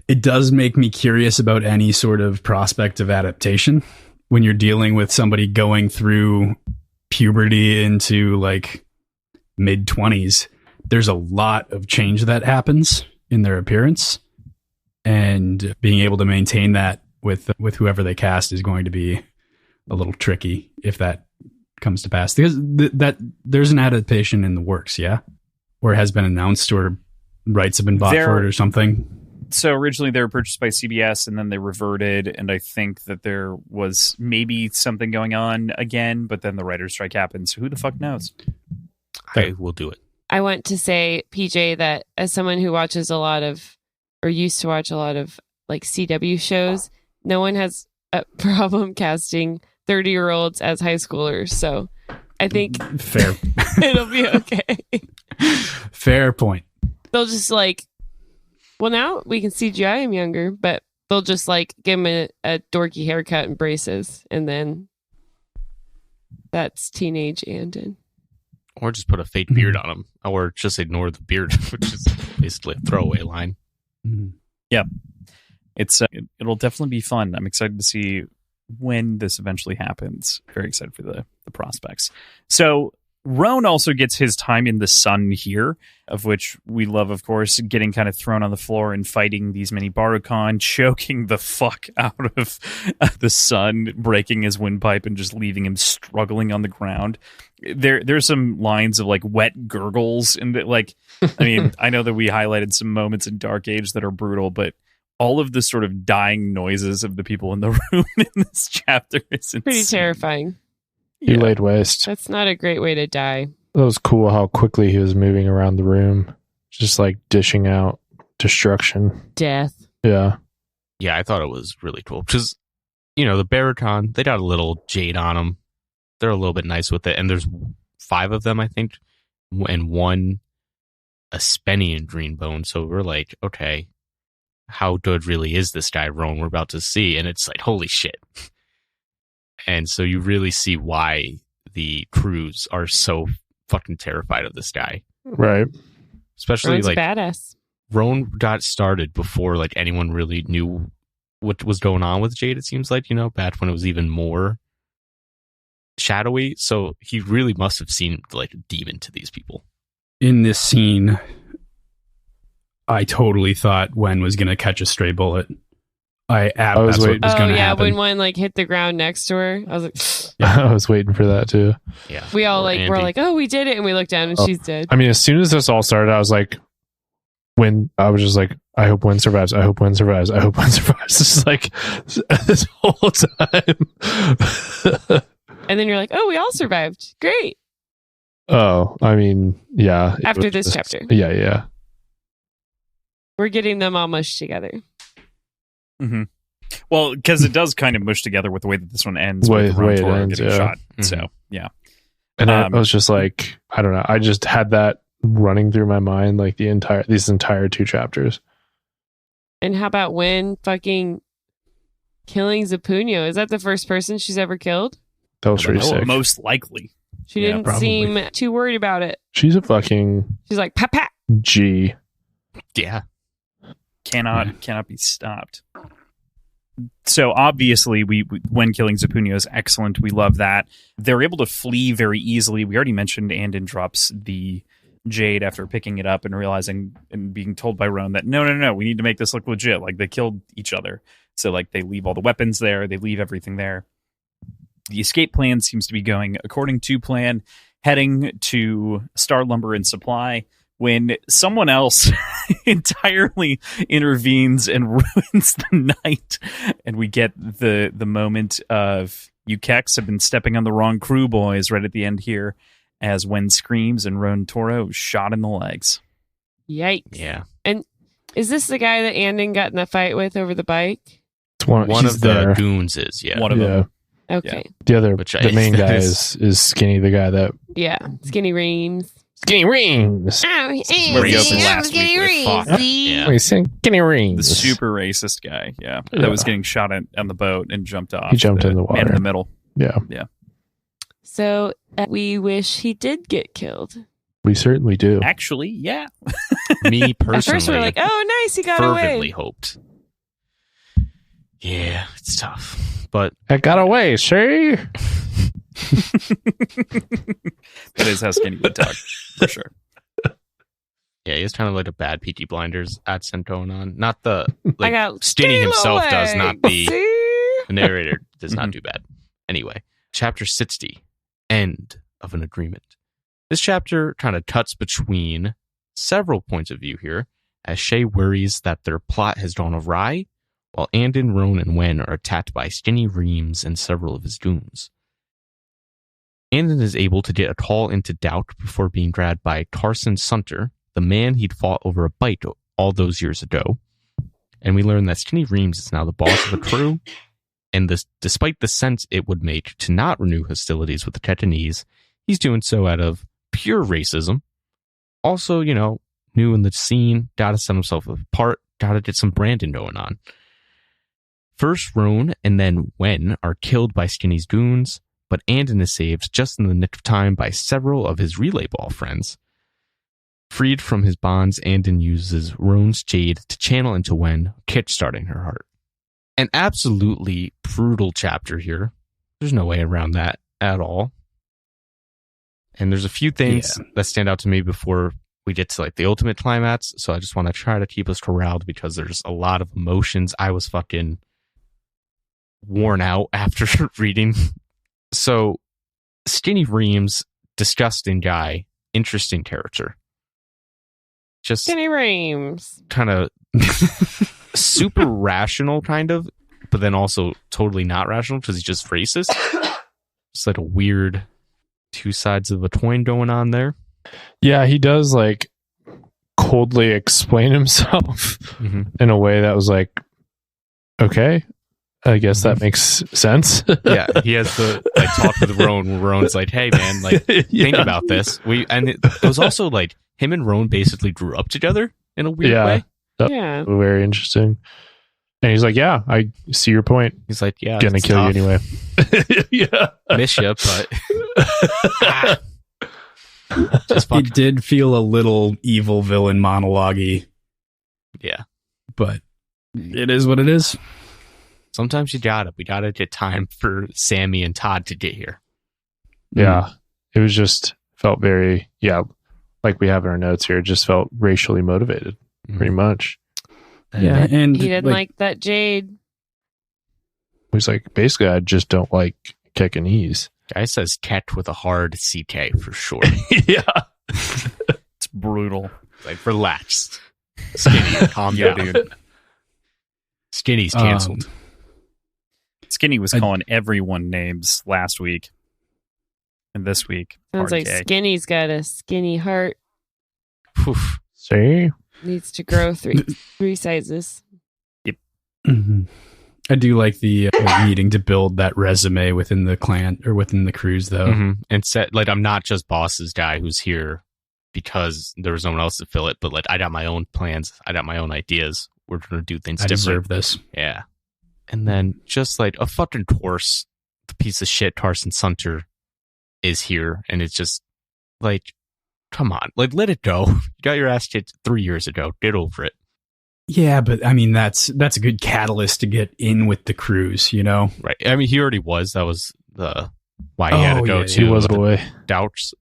it does make me curious about any sort of prospect of adaptation when you're dealing with somebody going through puberty into like mid-20s. There's a lot of change that happens in their appearance, and being able to maintain that with whoever they cast is going to be a little tricky if that comes to pass, because that there's an adaptation in the works, or has been announced, or rights have been bought for it or something. So originally they were purchased by CBS and then they reverted, and I think that there was maybe something going on again, but then the writer's strike happened, so who the fuck knows? I will do it. I want to say, PJ, that as someone who watches a lot of, or used to watch a lot of like CW shows, no one has a problem casting 30-year-olds as high schoolers, so I think fair. It'll be okay. Fair point. They'll just like, well, now we can CGI him younger, but they'll just like give him a dorky haircut and braces, and then that's teenage Andon. Or just put a fake beard on him, or just ignore the beard, which is basically a throwaway line. Yeah, it'll definitely be fun. I'm excited to see when this eventually happens. Very excited for the prospects. So Roan also gets his time in the sun here, of which we love, of course, getting kind of thrown on the floor and fighting these mini Barukan, choking the fuck out of the sun, breaking his windpipe and just leaving him struggling on the ground. There's some lines of like wet gurgles and like, I mean, I know that we highlighted some moments in Dark Age that are brutal, but all of the sort of dying noises of the people in the room in this chapter is insane. Pretty terrifying. He laid waste. That's not a great way to die. It was cool how quickly he was moving around the room, just like dishing out destruction. Death. Yeah. Yeah, I thought it was really cool. Because, the Barukan, they got a little Jade on them. They're a little bit nice with it. And there's 5 of them, I think, and 1 a Spenian Greenbone. So we're like, okay, how good really is this guy, Roan, we're about to see? And it's like, holy shit. And so you really see why the crews are so fucking terrified of this guy. Right. Especially Roan's like badass. Roan got started before like anyone really knew what was going on with Jade, it seems like, back when it was even more shadowy. So he really must have seemed like a demon to these people. In this scene, I totally thought Wen was going to catch a stray bullet. That's what was going to happen. When one like hit the ground next to her, I was like, I was waiting for that too. Yeah, we all like were like, oh, we did it, and we looked down and she's dead. I mean, as soon as this all started, I was like, I hope Wen survives. I hope Wen survives. I hope Wen survives. This is like this whole time. And then you're like, oh, we all survived. Great. Oh, I mean, yeah. After this chapter. Yeah. We're getting them all mushed together. Mm-hmm. Well, because it does kind of mush together with the way that this one ends. With the way it Roan ends, getting shot. Mm-hmm. So, yeah. And I was just like, I don't know. I just had that running through my mind like these entire 2 chapters. And how about Wen fucking killing Zapunio? Is that the first person she's ever killed? That was pretty sick. Most likely. She didn't seem too worried about it. She's a fucking... She's like, pat, pat. G. Yeah. Cannot be stopped. So obviously, when killing Zapunio is excellent. We love that. They're able to flee very easily. We already mentioned Andon drops the Jade after picking it up and realizing and being told by Roan that no, we need to make this look legit. Like they killed each other. So like they leave all the weapons there. They leave everything there. The escape plan seems to be going according to plan, heading to Star Lumber and Supply, when someone else entirely intervenes and ruins the night. And we get the moment of you Kex have been stepping on the wrong crew, boys, right at the end here, as Wen screams and Roan Toro is shot in the legs. Yikes. Yeah. And is this the guy that Andon got in the fight with over the bike? It's one of the goons is, yeah. One of them. Okay. Yeah. The main guy is Skinny, the guy that... Yeah. Skinny Reams. Skinny rings. Oh, Where we opened last week with Fuck. Yeah. We skinny rings. The super racist guy, that was getting shot at on the boat and jumped off. He jumped in the water. Man in the middle. Yeah. So we wish he did get killed. We certainly do. Actually, yeah. Me personally, At first we're like, oh, nice, he got fervently away. hoped. Yeah, it's tough, but I got away, see? That is how Skinny would talk, for sure. yeah, he has kind of like a bad Peaky Blinders accent going on. Not the I like got Skinny steal himself away. does, not the See? narrator does not do bad. Anyway, chapter 60, end of an agreement. This chapter kind of cuts between several points of view here, as Shay worries that their plot has gone awry, while Andon, Roan, and Wen are attacked by Skinny Reams and several of his goons. Andon is able to get a call into doubt before being grabbed by Carson Sunter, the man he'd fought over a bite all those years ago. And we learn that Skinny Reams is now the boss of the crew, and this, despite the sense it would make to not renew hostilities with the Chetanese, he's doing so out of pure racism. Also, new in the scene, gotta set himself apart, gotta get some branding going on. First, Roan and then Wen are killed by Skinny's goons, but Andon is saved just in the nick of time by several of his relay ball friends. Freed from his bonds, Andon uses Roan's Jade to channel into Wen, kickstarting her heart. An absolutely brutal chapter here. There's no way around that at all. And there's a few things that stand out to me before we get to like the ultimate climax. So I just want to try to keep us corralled because there's a lot of emotions. I was fucking worn out after reading. So Skinny Reams, disgusting guy, interesting character. Just Skinny Reams. kind of super rational, kind of, but then also totally not rational because he's just racist. It's like a weird two sides of a coin going on there. Yeah, he does like coldly explain himself in a way that was like, okay, I guess that makes sense. Yeah, he has the like talk with Roan where Roan's like, hey man, like think about this. It was also like him and Roan basically grew up together in a weird way. Yeah. Very interesting. And he's like, yeah, I see your point. He's like, yeah, Gonna kill tough. you anyway. Yeah. Miss you, but just It did feel a little evil villain monologue-y, yeah. but it is what it is. Sometimes we gotta get time for Sammy and Todd to get here. Yeah. It was just felt very, like we have in our notes here, it just felt racially motivated, pretty much. Yeah, and He didn't like that Jade. He's like, basically, I just don't like kicking knees. Guy says cat with a hard CK for sure. Yeah. It's brutal. Like, relax. Skinny, calm down, dude. Skinny's canceled. Skinny was calling everyone names last week. And this week, Sounds like Skinny's got a skinny heart. Oof. See? Needs to grow three sizes. I do like the needing to build that resume within the clan or within the crews, though. And said, like, I'm not just boss's guy who's here because there was no one else to fill it, but like, I got my own plans. I got my own ideas. We're going to do things I different. deserve this. Yeah. And then just like a fucking horse, the piece of shit Carson Sunter is here. And it's just like, come on, like, let it go. You got your ass kicked 3 years ago. Get over it. Yeah, but I mean, that's a good catalyst to get in with the crews, you know? Right. I mean, he already was. That was why he had to go to. He was away. Doubts.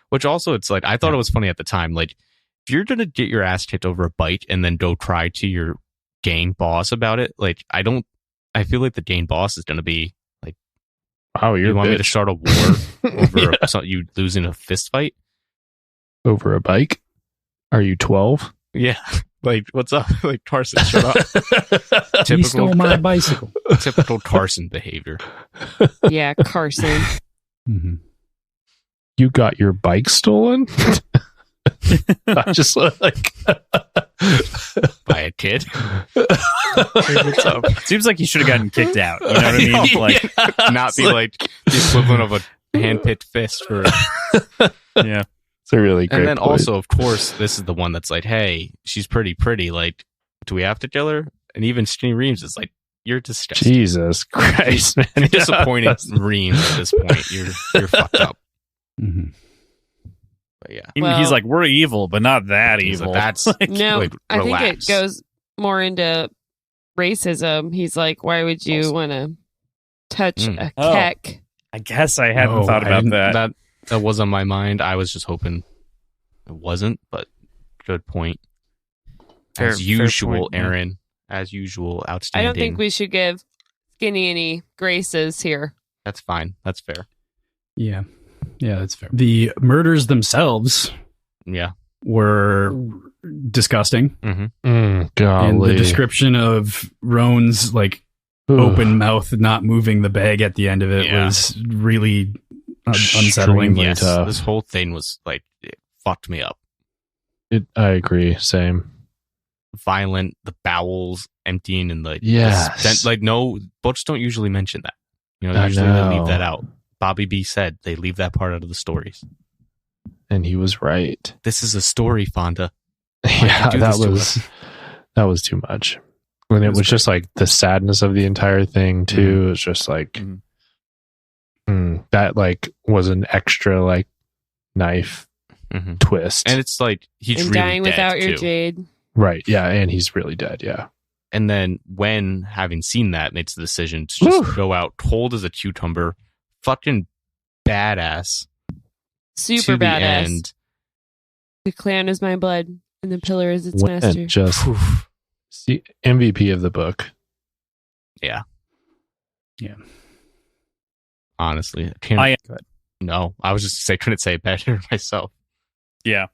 Which also, it's like, I thought it was funny at the time. Like, if you're going to get your ass kicked over a bite and then go cry to your gang boss about it, like, I feel like the gang boss is going to be like, oh, you want me to start a war over you losing a fist fight? Over a bike? Are you 12? Yeah. Like, what's up? Like, Carson, shut up. He stole my bicycle. Typical Carson behavior. Yeah, Carson. You got your bike stolen? I just like by a kid. What's up? Seems like he should have gotten kicked out. You know what I mean? Like, not be like the equivalent of a hand-picked fist for. Yeah. It's a really great And then point. also, of course, this is the one that's like, hey, she's pretty. Like, do we have to kill her? And even Skinny Reams is like, you're disgusting. Jesus Christ, man. You're disappointing Reams at this point. You're fucked up. Mm-hmm. But yeah. Well- He's like, we're evil, but not that He's like, evil. that's No, like, I think it relax. goes more into racism. He's like, why would you want to touch a Oh. keck? I guess I hadn't No, thought I about didn't- that. That was on my mind. I was just hoping it wasn't, but good point. Fair- As fair usual, point, yeah. Aaron. As usual, I outstanding. don't think we should give Skinny any graces here. That's fine. That's fair. Yeah, that's fair. The murders themselves Yeah. were disgusting, Golly. and the description of Roan's like Ooh. open mouth, not moving the bag at the end of it Yeah. was really unsettling. Extremely Yes. tough. This whole thing was like, it fucked me up. I agree. Same. Violent, the bowels emptying, and like, Yes. like no, books don't usually mention that. You know, I usually they leave know. that out. Bobby B said they leave that part out of the stories. And he was right. This is a story, Fonda. Yeah, do that this to was too much. When it was just like the sadness of the entire thing too. It was just like that like was an extra like knife Mm-hmm. twist. And it's like he's And really dying dead, without your too. Jade. Right. Yeah. And he's really dead. Yeah. And then when having seen that, makes the decision to just Whew. go out cold as a cucumber, fucking badass, Super to the badass. end. The clan is my blood, and the pillar is its Went master. just see, MVP of the book. Yeah. Yeah. Honestly, I can't. No, I was just couldn't say it better myself. Yeah.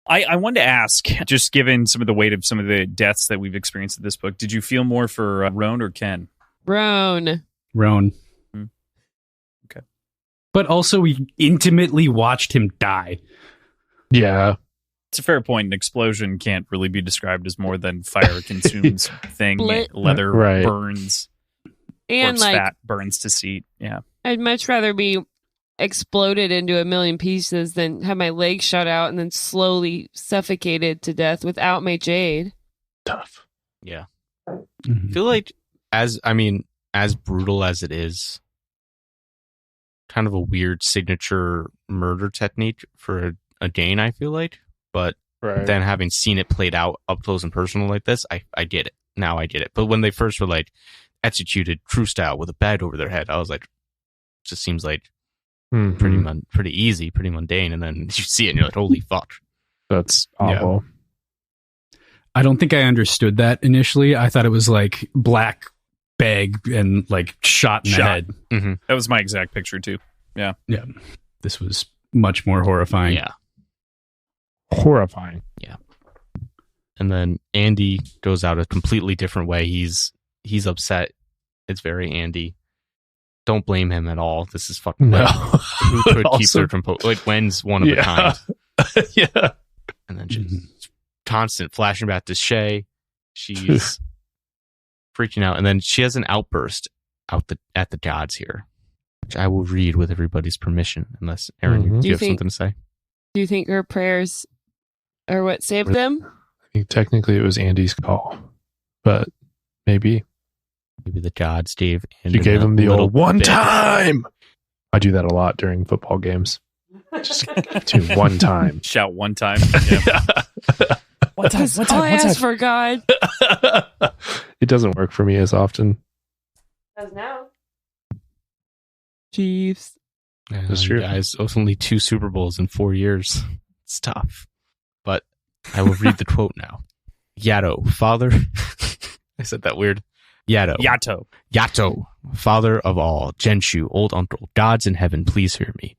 I wanted to ask, just given some of the weight of some of the deaths that we've experienced in this book, did you feel more for Roan or Ken? Roan. Roan. Okay. But also, we intimately watched him die. Yeah. It's a fair point. An explosion can't really be described as more than fire consumes thing, Split. leather Right. burns, And corpse like, fat burns to seat. Yeah. I'd much rather be exploded into a million pieces than have my legs shot out and then slowly suffocated to death without my Jade. Tough. Yeah, Mhm. I feel like as brutal as it is, kind of a weird signature murder technique for a Dane. I feel like, but Right. then having seen it played out up close and personal like this, I get it. Now I get it. But when they first were like executed true style with a bag over their head, I was like, just seems like Mhm. pretty easy, pretty mundane. And then you see it and you're like, holy fuck. That's awful. I don't think I understood that initially. I thought it was like black bag and like shot in the Shot. head. Mm-hmm. That was my exact picture, too. Yeah. This was much more horrifying. Yeah. Horrifying. And then Andy goes out a completely different way. He's upset. It's very Andy. Don't blame him at all. This is fucking No. who could keep Also- their composure? Like Wen's one of a kind. Yeah. And then just constant flashing back to Shay. She's freaking out. And then she has an outburst at the gods here, which I will read with everybody's permission, unless Aaron, Mhm. you Do you have think- something to say. Do you think her prayers are what saved them? I think technically it was Andy's call, but maybe Maybe the gods gave she Andy gave a him the little old one bit. time. I do that a lot during football games. Just to one time. Shout one time. Yeah. One time, That's all I asked for, God. It doesn't work for me as often. Does now. Chiefs. That's true. Guys, it was only 2 Super Bowls in 4 years. It's tough. But I will read the quote now. Yato, father. I said that weird. Yato. Yato, father of all, Genshu, old uncle, gods in heaven, please hear me.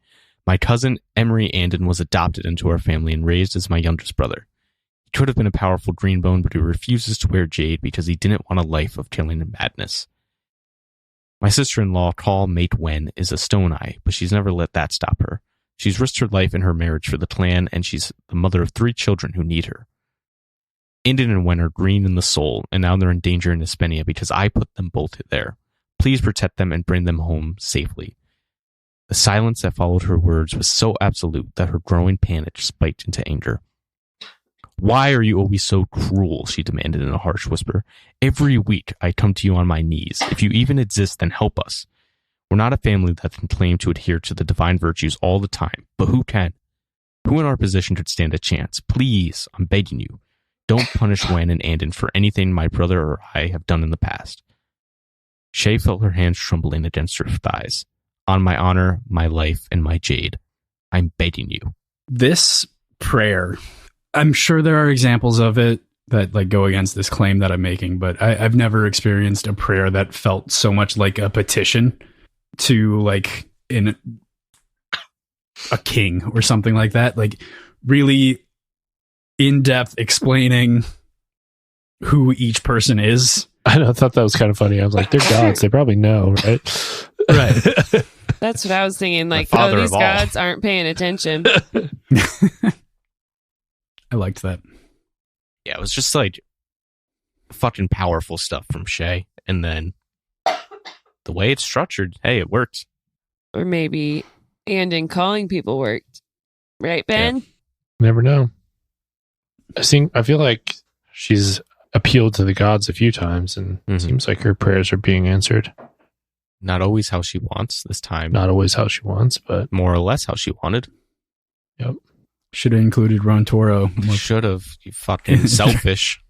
My cousin Emery Andon was adopted into our family and raised as my youngest brother. He could have been a powerful greenbone, but he refuses to wear jade because he didn't want a life of killing and madness. My sister-in-law, Call Mate Wen, is a stone eye, but she's never let that stop her. She's risked her life in her marriage for the clan, and she's the mother of 3 children who need her. Indon and Wen are green in the soul, and now they're in danger in Hispania because I put them both there. Please protect them and bring them home safely. The silence that followed her words was so absolute that her growing panic spiked into anger. Why are you always so cruel? She demanded in a harsh whisper. Every week I come to you on my knees. If you even exist, then help us. We're not a family that can claim to adhere to the divine virtues all the time, but who can? Who in our position could stand a chance? Please, I'm begging you. Don't punish Wen and Andon for anything my brother or I have done in the past. Shay felt her hands trembling against her thighs. On my honor, my life, and my Jade, I'm begging you. This prayer, I'm sure there are examples of it that like go against this claim that I'm making, but I've never experienced a prayer that felt so much like a petition to like in a king or something like that. Like really in-depth explaining who each person is. I thought that was kind of funny. I was like, they're gods. They probably know, right? Right. That's what I was thinking. Like, father these of all. gods aren't paying attention. I liked that. Yeah, it was just like fucking powerful stuff from Shay. And then the way it's structured, hey, it works. Or maybe Andon calling people worked. Right, Ben? Never know. I feel like she's appealed to the gods a few times, and it seems like her prayers are being answered. Not always how she wants this time. Not always how she wants, but more or less how she wanted. Yep. Should have included Ron Toro. Should have. You fucking selfish.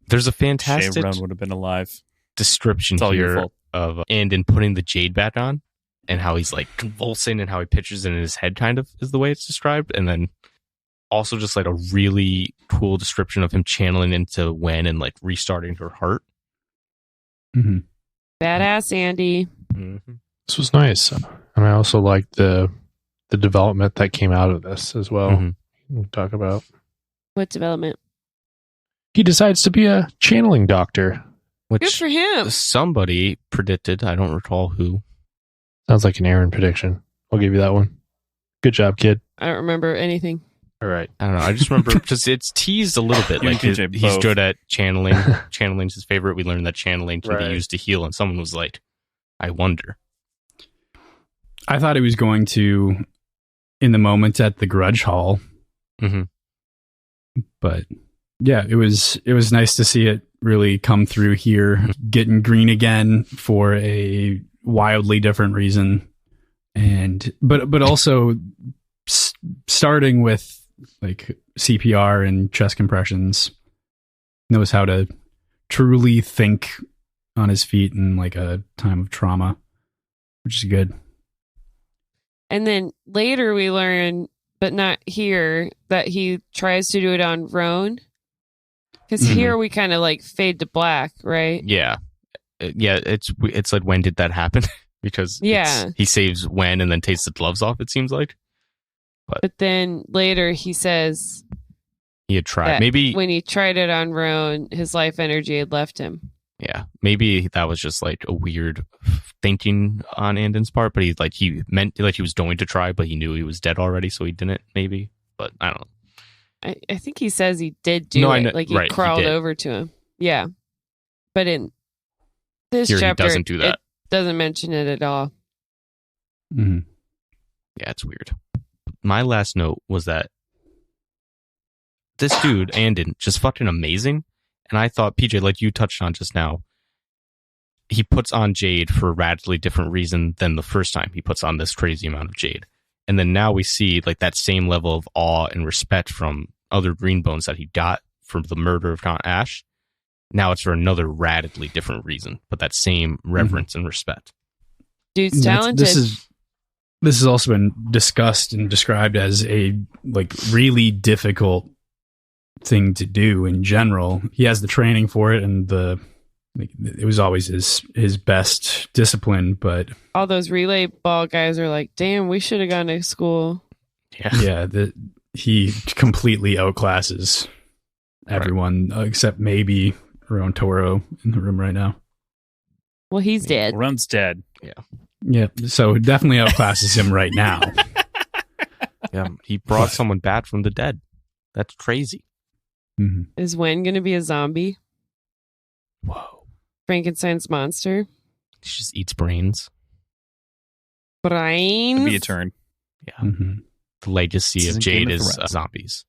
There's a fantastic Shane Roan would have been alive. description It's all your here fault. of Andon putting the Jade back on and how he's like convulsing and how he pictures it in his head kind of is the way it's described. And then also just like a really cool description of him channeling into Wen and like restarting her heart. Mm-hmm. Badass Andy. Mm-hmm. this was nice. And I also liked the development that came out of this as well. Mhm. We'll talk about. What development? He decides to be a channeling doctor. Good Which for him. somebody predicted. I don't recall who. Sounds like an Aaron prediction. I'll give you that one. Good job, kid. I don't remember anything. All right. I don't know. I just remember because it's teased a little bit. You Like and TJ he's both. good at channeling. Channeling's his favorite. We learned that channeling can Right. be used to heal. And someone was like, I wonder. I thought he was going to in the moment at the Grudge Hall, Mm-hmm. but yeah, it was nice to see it really come through here, getting green again for a wildly different reason, and but also starting with like CPR and chest compressions, knows how to truly think on his feet in like a time of trauma, which is good. And then later we learn, but not here, that he tries to do it on Roan. Because Mhm. here we kind of like fade to black, right? Yeah. Yeah, it's like, when did that happen? Because he saves Wen and then takes the gloves off, it seems like. But then later he says He had tried. that Maybe, when he tried it on Roan, his life energy had left him. yeah, maybe that was just like a weird thinking on Andon's part, but he meant like he was going to try, but he knew he was dead already, so he didn't, maybe. But I don't know. I think he says he did do No, I it. know- Like he right, he crawled did. over to him. Yeah. But in this Here he chapter, doesn't do that. it doesn't mention it at all. Mm-hmm. Yeah, it's weird. My last note was that this dude, Andon, just fucking amazing. And I thought, PJ, like you touched on just now, he puts on Jade for a radically different reason than the first time he puts on this crazy amount of Jade. And then now we see like that same level of awe and respect from other Greenbones that he got for the murder of Count Ash. Now it's for another radically different reason, but that same reverence and respect. Dude's talented. This has also been discussed and described as a like really difficult thing to do in general. He has the training for it, and it was always his best discipline. But All those relay ball guys are like, damn, we should have gone to school. Yeah. he completely outclasses everyone except maybe Ron Toro in the room right now. Well, he's dead. Run's dead. Yeah, so definitely outclasses him right now. Yeah. He brought someone back from the dead. That's crazy. Mhm. Is Wen going to be a zombie? Whoa. Frankenstein's monster? He just eats brains. Brains. Could be a turn. Yeah. Mm-hmm. The legacy This of isn't Game Jade of is Thrones. zombies.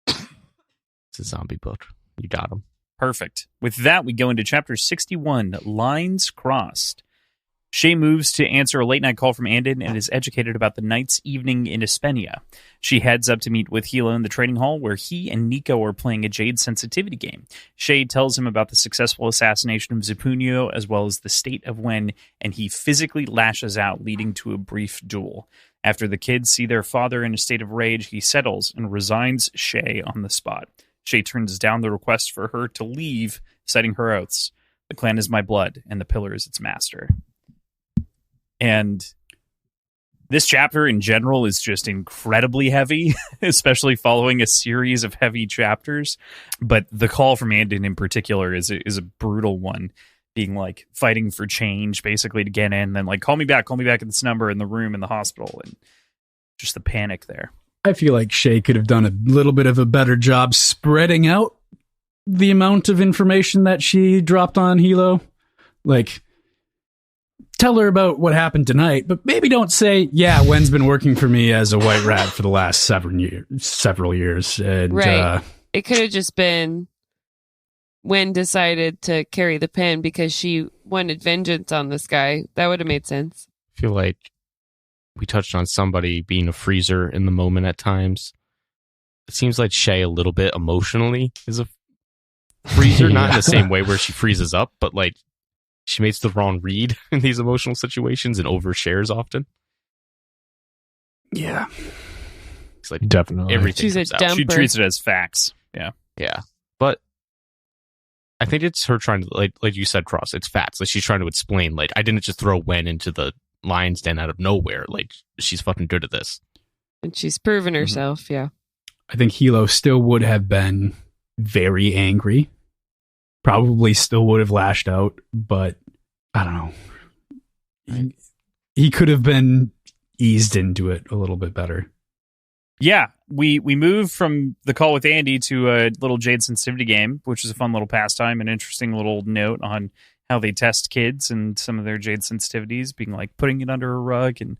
It's a zombie book. You got him. Perfect. With that, we go into chapter 61, Lines Crossed. Shay moves to answer a late-night call from Andin and is educated about the night's evening in Espenia. She heads up to meet with Hilo in the training hall, where he and Nico are playing a Jade sensitivity game. Shay tells him about the successful assassination of Zipunio, as well as the state of Wen, and he physically lashes out, leading to a brief duel. After the kids see their father in a state of rage, he settles and resigns Shay on the spot. Shay turns down the request for her to leave, citing her oaths. The clan is my blood, and the pillar is its master. And this chapter in general is just incredibly heavy, especially following a series of heavy chapters. But the call from Andin in particular is a brutal one, being like fighting for change, basically to get in, then like call me back at this number in the room in the hospital, and just the panic there. I feel like Shay could have done a little bit of a better job spreading out the amount of information that she dropped on Hilo. Like, tell her about what happened tonight, but maybe don't say, yeah, Wen's been working for me as a white rat for the last several years. And, Right. It could have just been Wen decided to carry the pen because she wanted vengeance on this guy. That would have made sense. I feel like we touched on somebody being a freezer in the moment at times. It seems like Shay a little bit emotionally is a freezer, not in the same way where she freezes up, but like she makes the wrong read in these emotional situations and overshares often. Yeah. It's like Definitely. everything She's a comes out. dumb- She Dumper. treats it as facts. Yeah. Yeah. But I think it's her trying to, like you said, Cross, it's facts. Like she's trying to explain, like, I didn't just throw Wen into the lion's den out of nowhere. Like, she's fucking good at this. And she's proven herself, yeah. I think Hilo still would have been very angry. Probably still would have lashed out, but I don't know. He could have been eased into it a little bit better. Yeah, we move from the call with Andy to a little Jade sensitivity game, which is a fun little pastime, an interesting little note on how they test kids and some of their Jade sensitivities, being like putting it under a rug and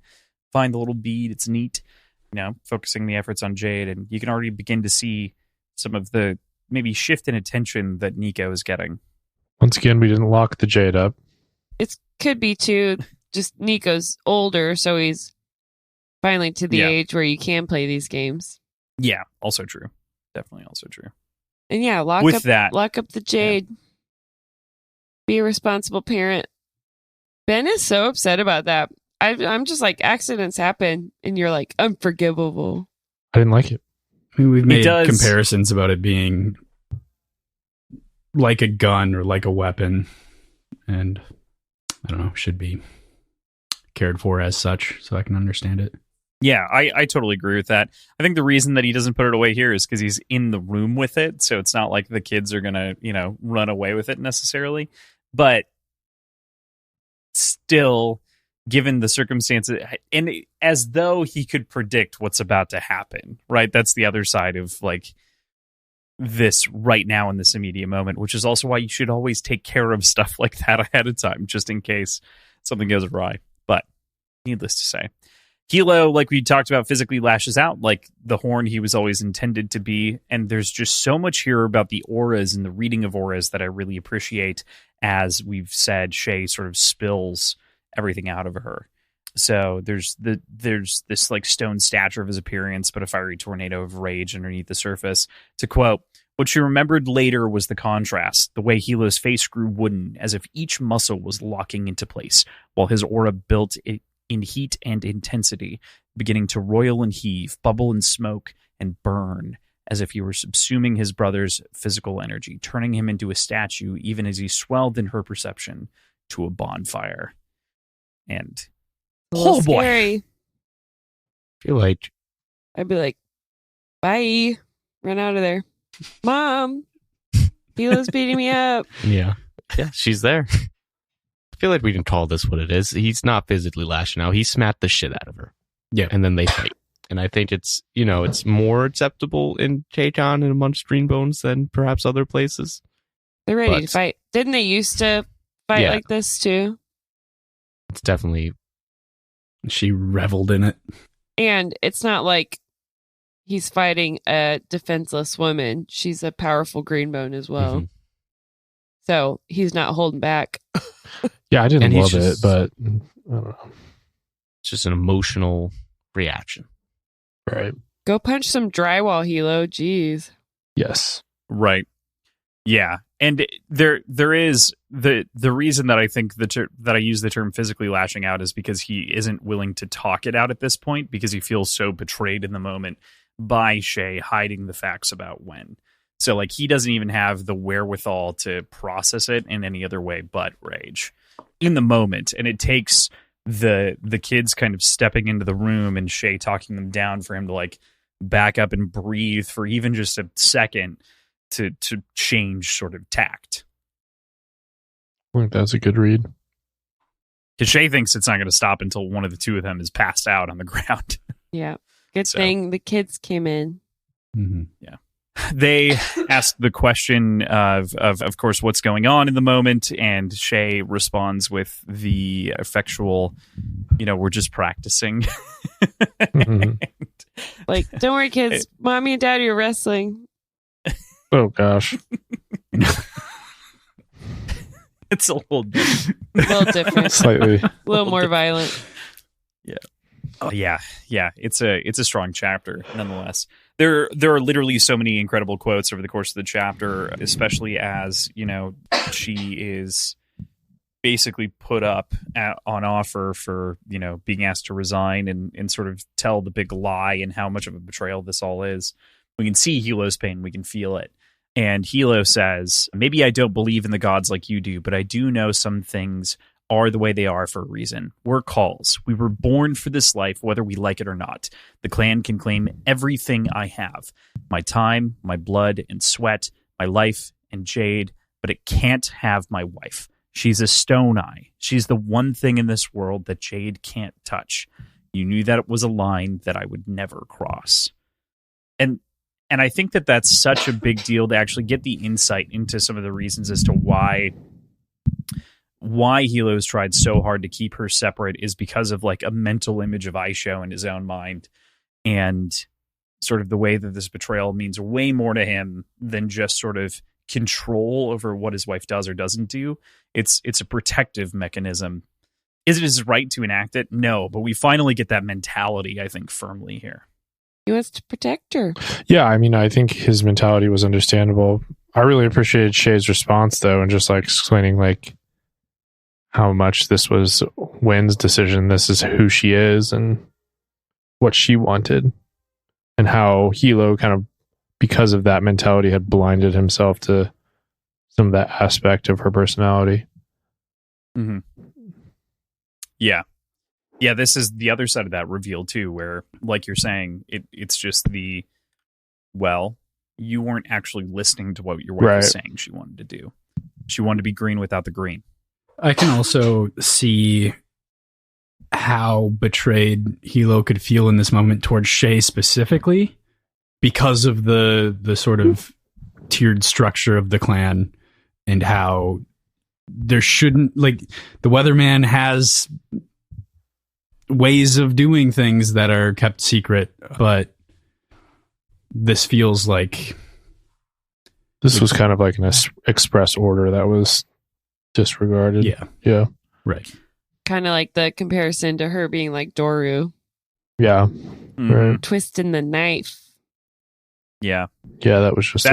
find the little bead. It's neat, focusing the efforts on Jade, and you can already begin to see some of the maybe shift in attention that Nico is getting. Once again, we didn't lock the Jade up. It could be, too, just Nico's older, so he's finally to the age where you can play these games. Yeah, also true. Definitely also true. And yeah, lock up the Jade. Be a responsible parent. Ben is so upset about that. I'm just like, accidents happen, and you're like, unforgivable. I didn't like it. I mean, we've made comparisons about it being like a gun or like a weapon, and I don't know, should be cared for as such, so I can understand it. Yeah, I totally agree with that. I think the reason that he doesn't put it away here is because he's in the room with it, so it's not like the kids are gonna, run away with it necessarily. But still, given the circumstances, and as though he could predict what's about to happen, right? That's the other side of like this right now in this immediate moment, which is also why you should always take care of stuff like that ahead of time, just in case something goes awry. But needless to say, Hilo, like we talked about, physically lashes out like the horn he was always intended to be. And there's just so much here about the auras and the reading of auras that I really appreciate. As we've said, Shay sort of spills everything out of her. So there's this like stone stature of his appearance, but a fiery tornado of rage underneath the surface. To quote, what she remembered later was the contrast, the way Hilo's face grew wooden, as if each muscle was locking into place, while his aura built in heat and intensity, beginning to roil and heave, bubble and smoke, and burn, as if he were subsuming his brother's physical energy, turning him into a statue, even as he swelled in her perception to a bonfire. And oh boy, scary. I feel like I'd be like, bye, run out of there, Mom. Hilo's beating me up. Yeah, she's there. I feel like we can call this what it is. He's not physically lashing out. He smacked the shit out of her. Yeah, and then they fight. And I think it's it's more acceptable in K-Con and amongst Greenbones than perhaps other places. They're ready to fight. Didn't they used to fight like this too? It's definitely She reveled in it. And it's not like he's fighting a defenseless woman. She's a powerful greenbone as well. Mhm. So he's not holding back. Yeah, I didn't And he's love it, just- but I don't know. It's just an emotional reaction. Right. Go punch some drywall, Hilo. Jeez. Yes. Right. Yeah. And there is the reason that I think that I use the term physically lashing out is because he isn't willing to talk it out at this point because he feels so betrayed in the moment by Shay hiding the facts about Wen. So like he doesn't even have the wherewithal to process it in any other way but rage in the moment. And it takes the kids kind of stepping into the room and Shay talking them down for him to like back up and breathe for even just a second to change sort of tact. I think that's a good read. Because Shay thinks it's not going to stop until one of the two of them is passed out on the ground. Yeah. Good So- thing the kids came in. Mm-hmm. They ask the question of course, what's going on in the moment, and Shay responds with the effectual, we're just practicing. Mhm. Like, don't worry, kids. Mommy and Daddy are wrestling. Oh gosh. It's a little different. A little different. Slightly. A little more violent. Oh, yeah. It's a strong chapter, nonetheless. There are literally so many incredible quotes over the course of the chapter, especially as she is basically put up on offer for being asked to resign and sort of tell the big lie and how much of a betrayal this all is. We can see Hilo's pain, we can feel it. And Hilo says, maybe I don't believe in the gods like you do, but I do know some things are the way they are for a reason. We're calls. We were born for this life, whether we like it or not. The clan can claim everything I have. My time, my blood and sweat, my life and Jade, but it can't have my wife. She's a stone eye. She's the one thing in this world that Jade can't touch. You knew that it was a line that I would never cross. And I think that that's such a big deal to actually get the insight into some of the reasons as to why Hilo's tried so hard to keep her separate is because of like a mental image of Aisho in his own mind, and sort of the way that this betrayal means way more to him than just sort of control over what his wife does or doesn't do. It's a protective mechanism. Is it his right to enact it? No, but we finally get that mentality, I think, firmly here. He wants to protect her. Yeah, I mean, I think his mentality was understandable. I really appreciated Shay's response, though, and just like explaining like how much this was Wen's decision. This is who she is and what she wanted, and how Hilo kind of, because of that mentality, had blinded himself to some of that aspect of her personality. Mm-hmm. Yeah, this is the other side of that reveal too, where, like you're saying, it's just you weren't actually listening to what your wife was saying she wanted to do. She wanted to be green without the green. I can also see how betrayed Hilo could feel in this moment towards Shay specifically, because of the sort of tiered structure of the clan, and how there shouldn't, like, the Weatherman has ways of doing things that are kept secret, but this feels like this was kind of like an express order that was disregarded. Yeah. Right. Kind of like the comparison to her being like Doru. Yeah. Mm-hmm. Right. Twisting the knife. Yeah. Yeah, that was just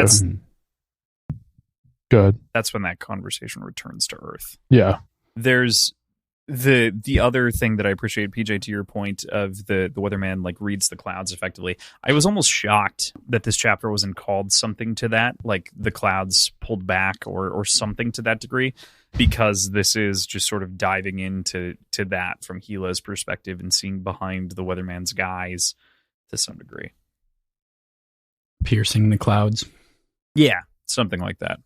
good. That's when that conversation returns to Earth. Yeah. There's the other thing that I appreciate, PJ, to your point of the Weatherman like reads the clouds effectively. I was almost shocked that this chapter wasn't called something to that, like the clouds pulled back or something to that degree, because this is just sort of diving into that from Hilo's perspective and seeing behind the Weatherman's guise to some degree. Piercing the clouds. Yeah, something like that.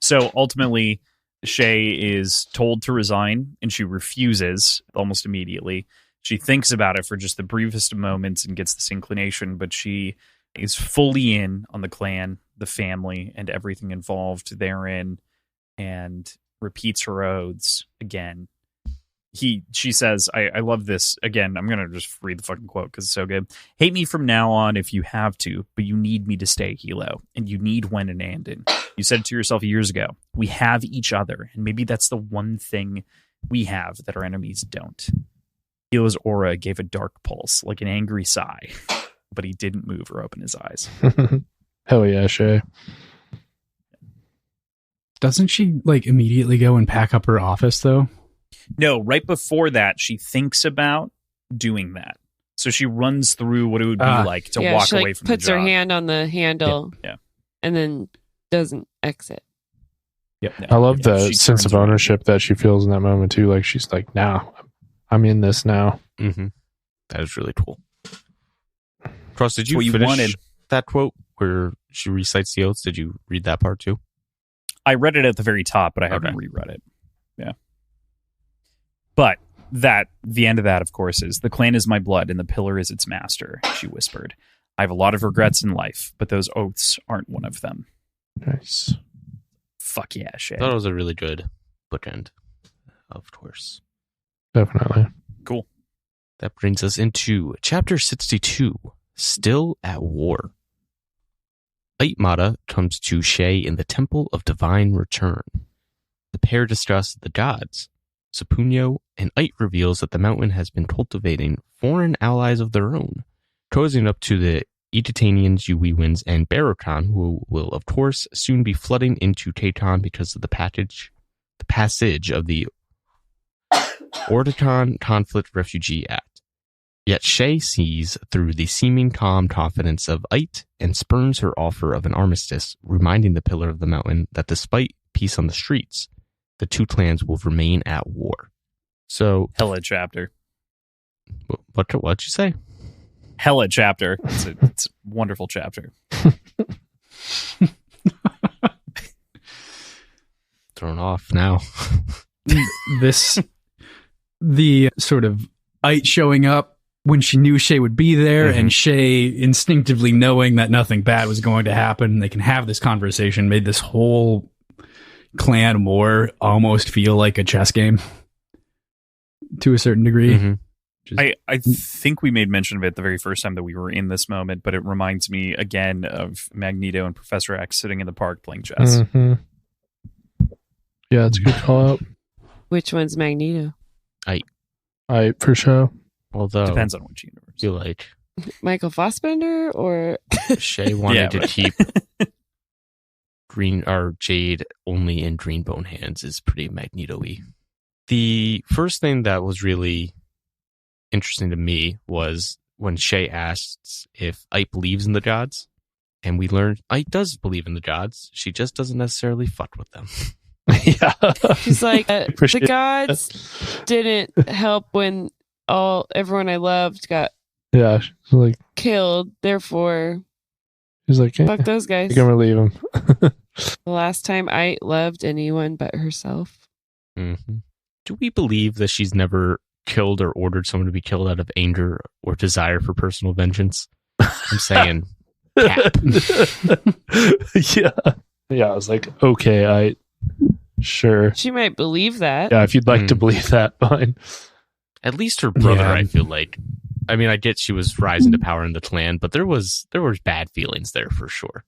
So ultimately, Shay is told to resign, and she refuses almost immediately. She thinks about it for just the briefest of moments and gets this inclination, but she is fully in on the clan, the family, and everything involved therein, and repeats her oaths again. she says, I love this. Again, I'm going to just read the fucking quote because it's so good. Hate me from now on if you have to, but you need me to stay, Hilo. And you need Wen and Andon. You said it to yourself years ago. We have each other. And maybe that's the one thing we have that our enemies don't. Hilo's aura gave a dark pulse, like an angry sigh. But he didn't move or open his eyes. Hell yeah, Shay. Doesn't she like immediately go and pack up her office though? No, right before that, she thinks about doing that. So she runs through what it would be like to walk she, away from puts the job. her hand on the handle, Yeah. and then doesn't exit. Yep. No, I love the she sense turns of around. ownership that she feels in that moment too. Like she's like, "Now, I'm in this now." Mm-hmm. That is really cool. Cross, did you what you finish wanted. that quote where she recites the oaths? Did you read that part too? I read it at the very top, but I haven't Okay. reread it. Yeah. But the end of that, of course, is the clan is my blood and the pillar is its master, she whispered. I have a lot of regrets in life, but those oaths aren't one of them. Nice. Fuck yeah, Shay. I thought it was a really good bookend, of course. Definitely. Cool. That brings us into chapter 62, Still at War. Aitmata comes to Shay in the Temple of Divine Return. The pair discuss the gods. Sapunyo and Ait reveals that the mountain has been cultivating foreign allies of their own, cozying up to the Editanians, Uwiwins, and Barrocan, who will, of course, soon be flooding into Taton because of the passage of the Orticon Conflict Refugee Act. Yet Shay sees through the seeming calm confidence of Ait and spurns her offer of an armistice, reminding the Pillar of the Mountain that despite peace on the streets, the two clans will remain at war. So, Hella chapter. what'd you say? Hella chapter. It's a wonderful chapter. Thrown off now. The sort of Ait showing up when she knew Shay would be there, and Shay instinctively knowing that nothing bad was going to happen, they can have this conversation, made this whole clan war almost feel like a chess game to a certain degree. Mm-hmm. I think we made mention of it the very first time that we were in this moment, but it reminds me again of Magneto and Professor X sitting in the park playing chess. Mm-hmm. Yeah, it's a good call out. Which one's Magneto? I for sure. Although, Depends on which universe. I feel like Michael Fassbender or Shay wanted to but- keep Jade only in Greenbone hands is pretty Magneto-y. The first thing that was really interesting to me was when Shay asks if Ait believes in the gods, and we learned Ait does believe in the gods. She just doesn't necessarily fuck with them. Yeah. she's like the Appreciate gods didn't help when everyone I loved got Yeah. She's like, killed. Therefore, fuck those I guys. can relieve him. The last time I loved anyone but herself. Mm-hmm. Do we believe that she's never killed or ordered someone to be killed out of anger or desire for personal vengeance? I'm saying cap. Yeah. Yeah. I was like, okay, sure. She might believe that. Yeah, if you'd like to believe that, fine. At least her brother, Yeah. I feel like. I mean, I get she was rising to power in the clan, but there was bad feelings there for sure.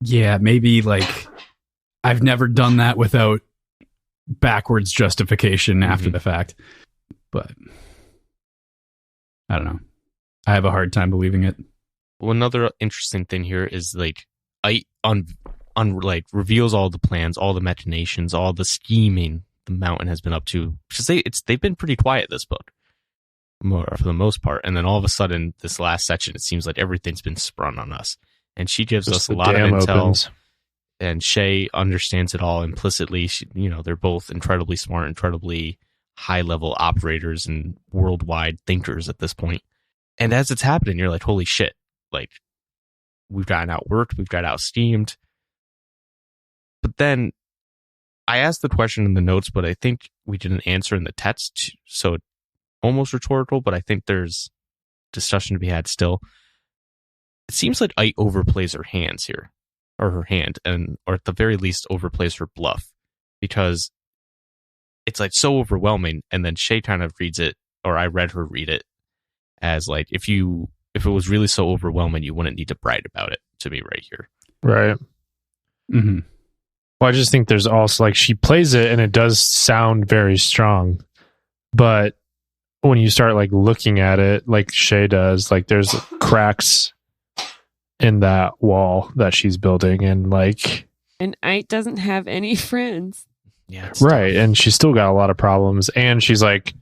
Yeah, maybe like I've never done that without backwards justification after the fact. But I don't know. I have a hard time believing it. Well, another interesting thing here is like like reveals all the plans, all the machinations, all the scheming the mountain has been up to. Because they've been pretty quiet this book, for the most part. And then all of a sudden, this last section, it seems like everything's been sprung on us. And she gives us a lot of intel. Opens. And Shay understands it all implicitly. They're both incredibly smart, incredibly high-level operators and worldwide thinkers at this point. And as it's happening, you're like, holy shit. Like, we've gotten outworked, we've got out-schemed. But then, I asked the question in the notes, but I think we didn't answer in the text, so almost rhetorical, but I think there's discussion to be had still. It seems like Ait overplays her hands here. Or her hand, or at the very least overplays her bluff, because it's like so overwhelming. And then Shay kind of reads it, or I read her read it as like, if it was really so overwhelming, you wouldn't need to brag about it to me right here. Right. Mm-hmm. Well, I just think there's also like she plays it and it does sound very strong, but when you start like looking at it like Shay does, like there's cracks in that wall that she's building, and Ite doesn't have any friends. Yeah, it's right, tough. and she's still got a lot of problems, and she's like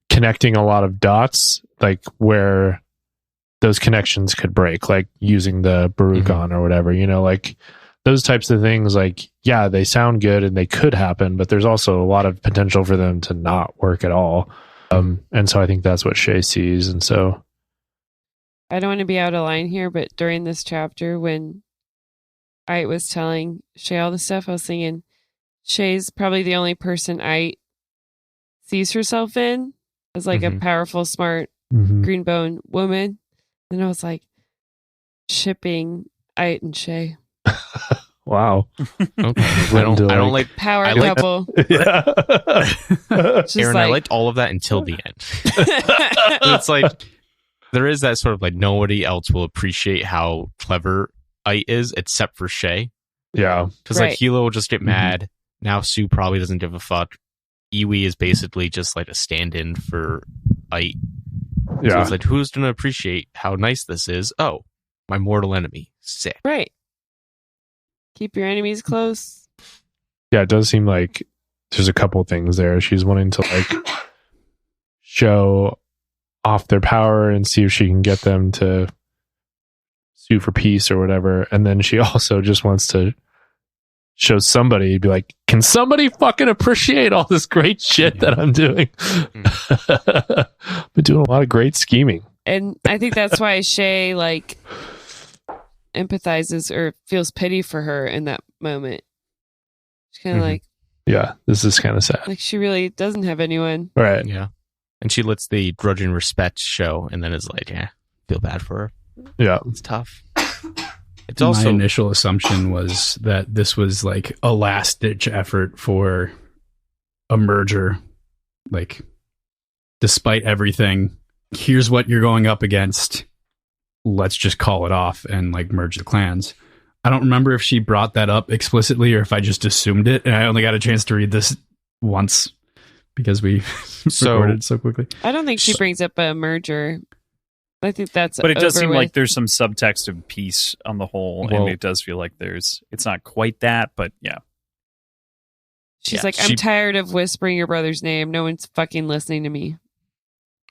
connecting a lot of dots, like where those connections could break, like using the Baruch-on or whatever, like those types of things. Like, yeah, they sound good and they could happen, but there's also a lot of potential for them to not work at all. And so I think that's what Shay sees. And so I don't want to be out of line here, but during this chapter, when I was telling Shay all the stuff, I was thinking Shay's probably the only person I sees herself in as like a powerful, smart, green-bone woman. And I was like, shipping Ite and Shay. wow. Okay. I don't like power I like- couple. Yeah. Aaron, I liked all of that until the end. It's like there is that sort of like nobody else will appreciate how clever Ite is except for Shay. Yeah. Because like Hilo will just get mad. Now Sue probably doesn't give a fuck. Iwi is basically just like a stand-in for Ite. Yeah. So it's like, who's going to appreciate how nice this is? Oh, my mortal enemy. Sick. Right. Keep your enemies close. Yeah, it does seem like there's a couple things there. She's wanting to like show off their power and see if she can get them to sue for peace or whatever. And then she also just wants to show somebody, be like, can somebody fucking appreciate all this great shit that I'm doing? Been doing a lot of great scheming. And I think that's why Shay like empathizes or feels pity for her in that moment. She's kind of like, yeah, this is kind of sad. Like she really doesn't have anyone. Right. Yeah. And she lets the grudging respect show and then is like, yeah, feel bad for her. Yeah. It's tough. It's My also initial assumption was that this was like a last ditch effort for a merger. Like, despite everything, here's what you're going up against. Let's just call it off and like merge the clans. I don't remember if she brought that up explicitly or if I just assumed it. And I only got a chance to read this once because we recorded so quickly. I don't think she brings up a merger. I think that's But it does seem with. like there's some subtext of peace on the whole, and it does feel like it's not quite that, but yeah. She's like, I'm tired of whispering your brother's name. No one's fucking listening to me.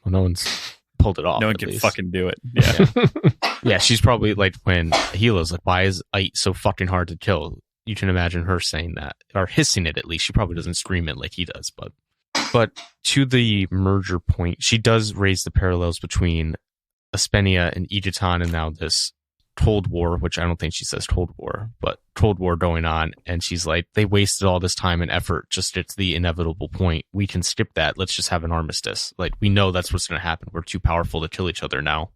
Well, no one's pulled it off. No one can fucking do it. Yeah. Yeah, she's probably like when Hilo's like, why is Ite so fucking hard to kill? You can imagine her saying that, or hissing it at least. She probably doesn't scream it like he does, but to the merger point, she does raise the parallels between Aspenia and Egerton and now this Cold War, which I don't think she says Cold War, but Cold War going on. And she's like, they wasted all this time and effort just at the inevitable point. We can skip that. Let's just have an armistice. Like, we know that's what's going to happen. We're too powerful to kill each other now.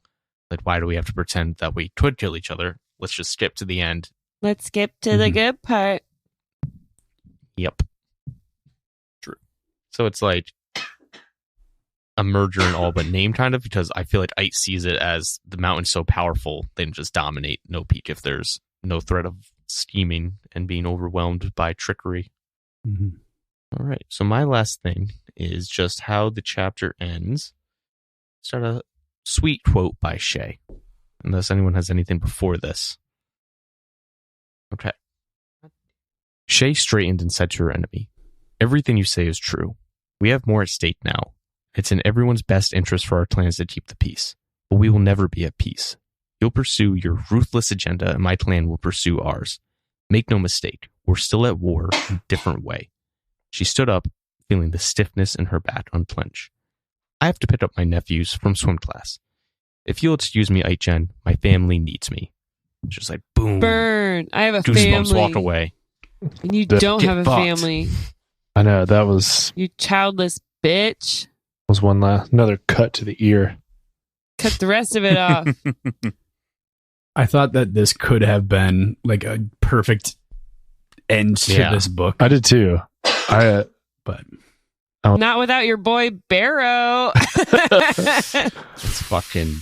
Like, why do we have to pretend that we could kill each other? Let's just skip to the end. Let's skip to the good part. Yep. True. So it's like a merger and all but name kind of, because I feel like Ite sees it as the mountain's so powerful, they can just dominate no peak if there's no threat of scheming and being overwhelmed by trickery. All right. So my last thing is just how the chapter ends. Start a sweet quote by Shay, unless anyone has anything before this. Okay. Shay straightened and said to her enemy, everything you say is true. We have more at stake now. It's in everyone's best interest for our clans to keep the peace, but we will never be at peace. You'll pursue your ruthless agenda and my clan will pursue ours. Make no mistake, we're still at war in a different way. She stood up, feeling the stiffness in her back unclench. I have to pick up my nephews from swim class. If you'll excuse me, Aichen, my family needs me. Just like, boom. Burn. I have a Goosebumps family. walk away. And you don't have a fucked. family. I know that was You childless bitch. another cut to the ear. Cut the rest of it off. I thought that this could have been like a perfect end to this book. I did too. But Not without your boy Barrow. It's fucking.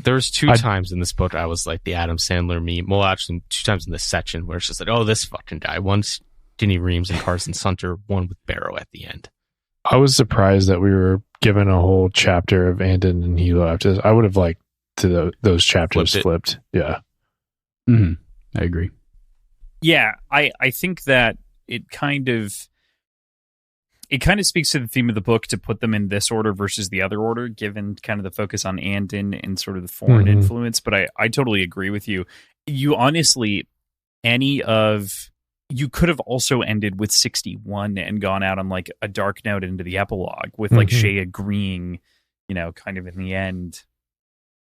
There's two times in this book I was like the Adam Sandler meme. Well, actually, 2 times in this section where it's just like, oh, this fucking guy. One's Denny Reams and Carson Sunter, one with Barrow at the end. I was surprised that we were given a whole chapter of Andon and Hilo after this. I would have liked those chapters flipped. Yeah. Mm-hmm. I agree. Yeah, I think that it kind of speaks to the theme of the book to put them in this order versus the other order, given kind of the focus on Andon and sort of the foreign influence. But I totally agree with you. You honestly, you could have also ended with 61 and gone out on like a dark note into the epilogue with like Shay agreeing, kind of in the end,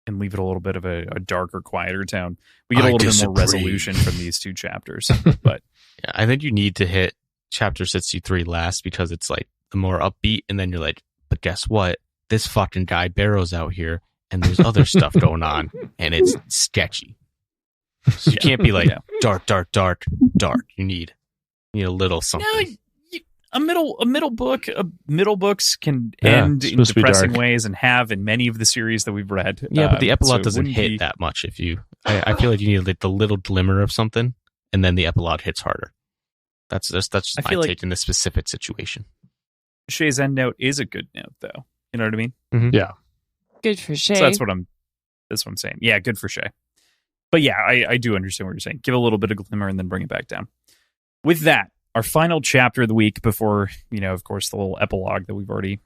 and leave it a little bit of a darker, quieter tone. We get a little bit more resolution from these 2 chapters. But yeah, I think you need to hit chapter 63 last because it's like the more upbeat, and then you're like, but guess what? This fucking guy Barrow's out here, and there's other stuff going on, and it's sketchy. So you can't be like dark, dark, dark, dark. You need a little something. No, middle books can end in depressing ways, and have in many of the series that we've read. Yeah, but the epilogue doesn't hit that much. I feel like you need like the little glimmer of something, and then the epilogue hits harder. That's just my take in this specific situation. Shay's end note is a good note, though. You know what I mean? Mm-hmm. Yeah. Good for Shay. So that's what I'm saying. Yeah, good for Shay. But yeah, I do understand what you're saying. Give a little bit of glimmer and then bring it back down. With that, our final chapter of the week before, of course, the little epilogue that we've already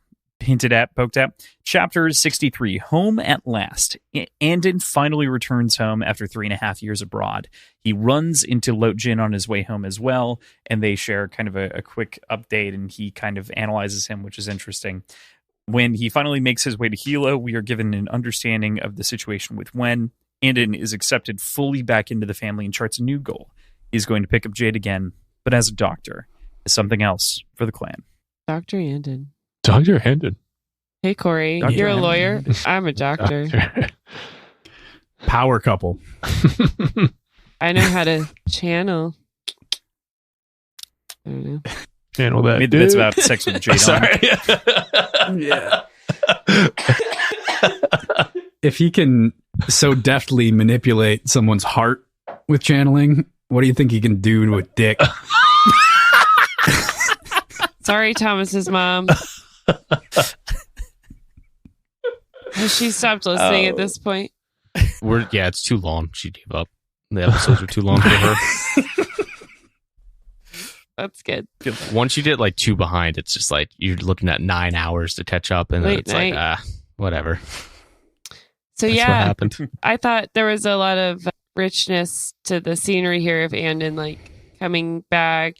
poked at. Chapter 63, Home at Last. Andon finally returns home after 3.5 years abroad. He runs into Lot Jin on his way home as well, and they share kind of a quick update, and he kind of analyzes him, which is interesting. When he finally makes his way to Hilo, we are given an understanding of the situation with Wen. Andon is accepted fully back into the family and charts a new goal. He's going to pick up Jade again, but as a doctor, as something else for the clan. Dr. Andon. Dr. Andon. Hey, Corey, you're a lawyer. I'm a doctor. Power couple. I know how to channel. I don't know. Channel that. Made the bits about sex with Jade. Sorry. Yeah. If he can so deftly manipulate someone's heart with channeling, what do you think he can do to a dick? Sorry, Thomas's mom. Has she stopped listening at this point? It's too long. She gave up. The episodes are too long for her. That's good. Once you get like 2 behind, it's just like you're looking at 9 hours to catch up, and then it's like, whatever. So That's what happened. I thought there was a lot of richness to the scenery here of Andon, like coming back.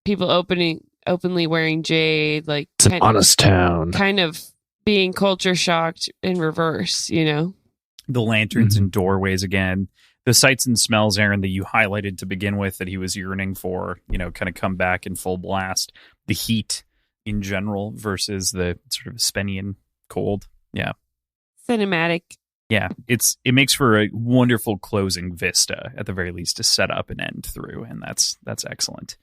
People openly wearing Jade, like it's an honest town. Kind of being culture shocked in reverse. The lanterns and doorways again. The sights and smells, Aaron, that you highlighted to begin with, that he was yearning for, kind of come back in full blast. The heat in general versus the sort of Spenian cold. Yeah. Cinematic. Yeah. It makes for a wonderful closing vista, at the very least, to set up and end through. And that's excellent.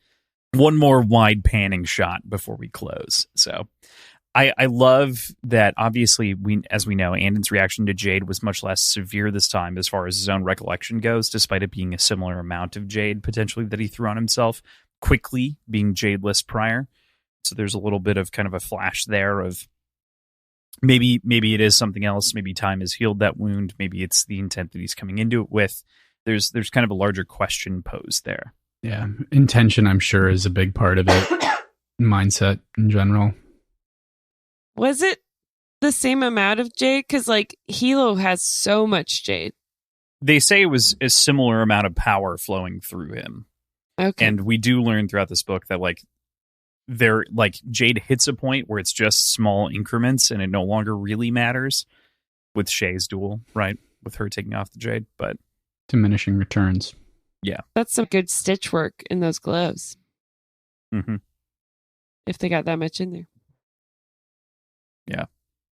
One more wide panning shot before we close. So I love that, obviously, as we know, Andon's reaction to Jade was much less severe this time as far as his own recollection goes, despite it being a similar amount of Jade, potentially, that he threw on himself, quickly being Jadeless prior. So there's a little bit of kind of a flash there of maybe it is something else. Maybe time has healed that wound. Maybe it's the intent that he's coming into it with. There's kind of a larger question posed there. Yeah. Intention, I'm sure, is a big part of it. Mindset in general. Was it the same amount of Jade? Because, Hilo has so much Jade. They say it was a similar amount of power flowing through him. Okay. And we do learn throughout this book that, Jade hits a point where it's just small increments and it no longer really matters with Shay's duel, right? With her taking off the Jade, but diminishing returns. Yeah. That's some good stitch work in those gloves. Mm-hmm. If they got that much in there. Yeah.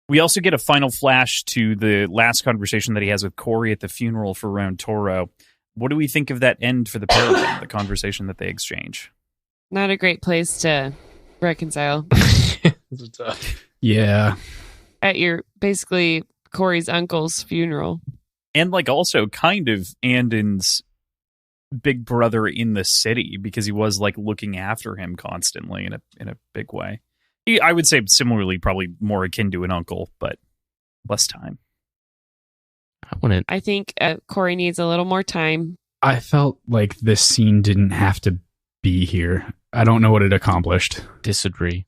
We also get a final flash to the last conversation that he has with Corey at the funeral for Round Toro. What do we think of that end for the pair of them, the conversation that they exchange? Not a great place to reconcile Yeah. at your basically Corey's uncle's funeral. And like also kind of Andon's big brother in the city, because he was like looking after him constantly in a big way. I would say similarly, probably more akin to an uncle, but less time. I think Corey needs a little more time. I felt like this scene didn't have to be here. I don't know what it accomplished. Disagree.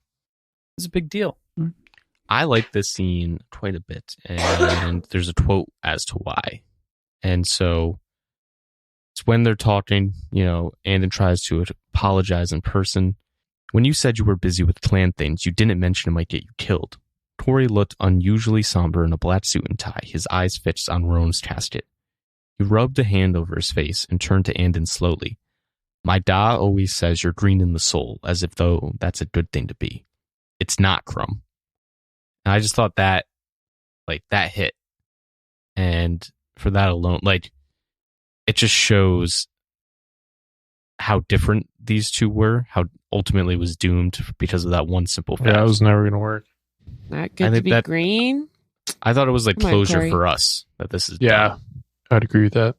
It's a big deal. I like this scene quite a bit, and there's a quote as to why. And so it's when they're talking, Andon tries to apologize in person. When you said you were busy with clan things, you didn't mention it might get you killed. Corey looked unusually somber in a black suit and tie, his eyes fixed on Roan's casket. He rubbed a hand over his face and turned to Andon slowly. My da always says you're green in the soul, as if though that's a good thing to be. It's not, Crumb. And I just thought that hit. And for that alone, it just shows how different these two were, how ultimately it was doomed because of that one simple fact. Yeah, it was never going to work. Not good to be green. I thought it was Come on, closure Corey. for us that this is Yeah, done. I'd agree with that.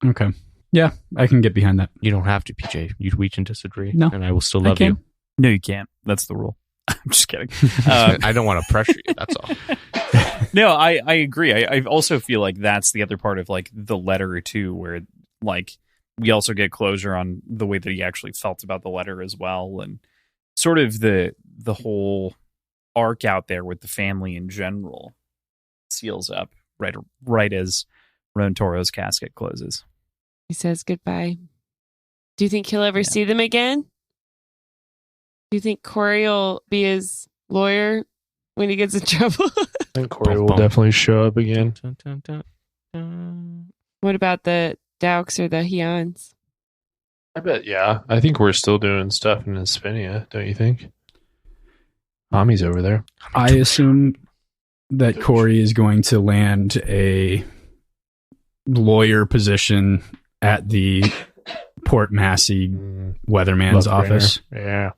Okay. Yeah, I can get behind that. You don't have to, PJ. We can disagree. No, and I will still love can. you. No, you can't. That's the rule. I'm just kidding. I don't want to pressure you. That's all. No, I agree. I also feel like that's the other part of like the letter too, where like we also get closure on the way that he actually felt about the letter as well, and sort of the whole arc out there with the family in general seals up right as Ron Toro's casket closes. He says goodbye. Do you think he'll ever see them again? Do you think Corey will be his lawyer when he gets in trouble? I think Corey will definitely show up again. Dun, dun, dun, dun. What about the Daux or the Hyans? I bet, yeah. I think we're still doing stuff in Espinia, don't you think? Mommy's over there. I assume that Corey is going to land a lawyer position at the Port Massey weatherman's Love office. Brainer. Yeah.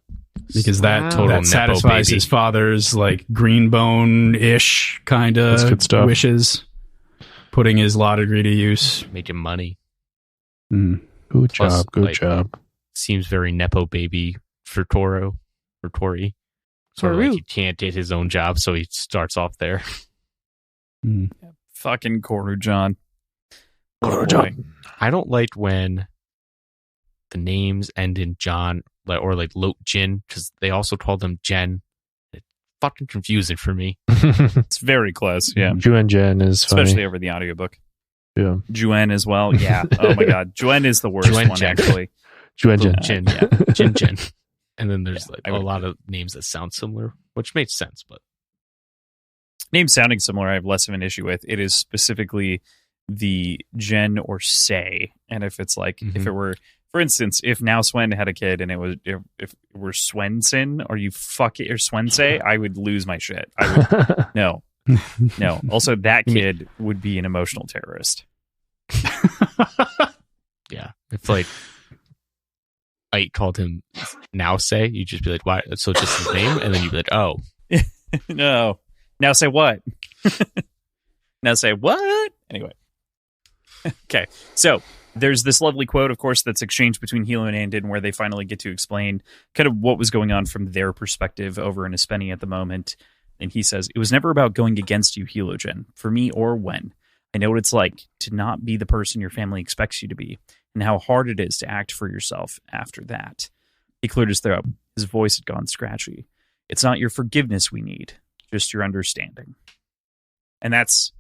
Because Wow. that Nepo satisfies baby. his father's green bone-ish kind That's good of stuff. wishes. Putting his law degree to use. Making money. Mm. Good Plus, job. Good job. Seems very Nepo baby for Toro, or Tori. Sort of like Toru. he can't get his own job, so he starts off there. Mm. Fucking Koru John. Koru Oh, John. boy. I don't like when the names end in John or Lot Jin, because they also call them Jen. It's fucking confusing for me. It's very close, yeah. Juan Jen is funny. Especially over the audiobook. Yeah. Juen as well. Yeah. Oh my god. Juen is the worst Juen one, Jen. actually. Juan Jen. Jin, yeah. Jin Jin. And then there's I a would- lot of names that sound similar, which makes sense, but Names sounding similar, I have less of an issue with. It is specifically the Jen or Say. And if it's like, if it were, for instance, if now Swen had a kid and it was, if it were Swenson or you fuck it or Swensay, I would lose my shit. I would, no. No. Also, that kid would be an emotional terrorist. yeah. If Ike called him Now Say, you'd just be like, why? So just his name? And then you'd be like, oh. No. Now say what? Now say what? Anyway. Okay. So there's this lovely quote, of course, that's exchanged between Hilo and Andon, where they finally get to explain kind of what was going on from their perspective over in Espeni at the moment. And he says, "It was never about going against you, Hilogen, for me or when. I know what it's like to not be the person your family expects you to be, and how hard it is to act for yourself after that." He cleared his throat. His voice had gone scratchy. "It's not your forgiveness we need, just your understanding." And that's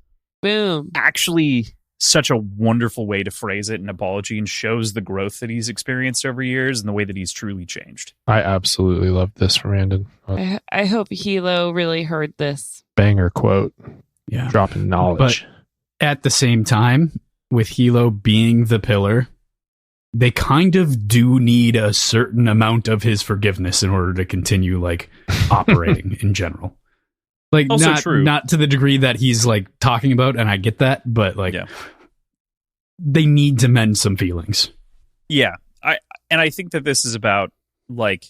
Boom. actually such a wonderful way to phrase it, an apology, and shows the growth that he's experienced over years and the way that he's truly changed. I absolutely love this from Andon. I hope Hilo really heard this. Banger quote. Yeah. Dropping knowledge. At the same time, with Hilo being the pillar, they kind of do need a certain amount of his forgiveness in order to continue operating in general. Also true. Not to the degree that he's talking about, and I get that, but Yeah. they need to mend some feelings. Yeah. I think that this is about like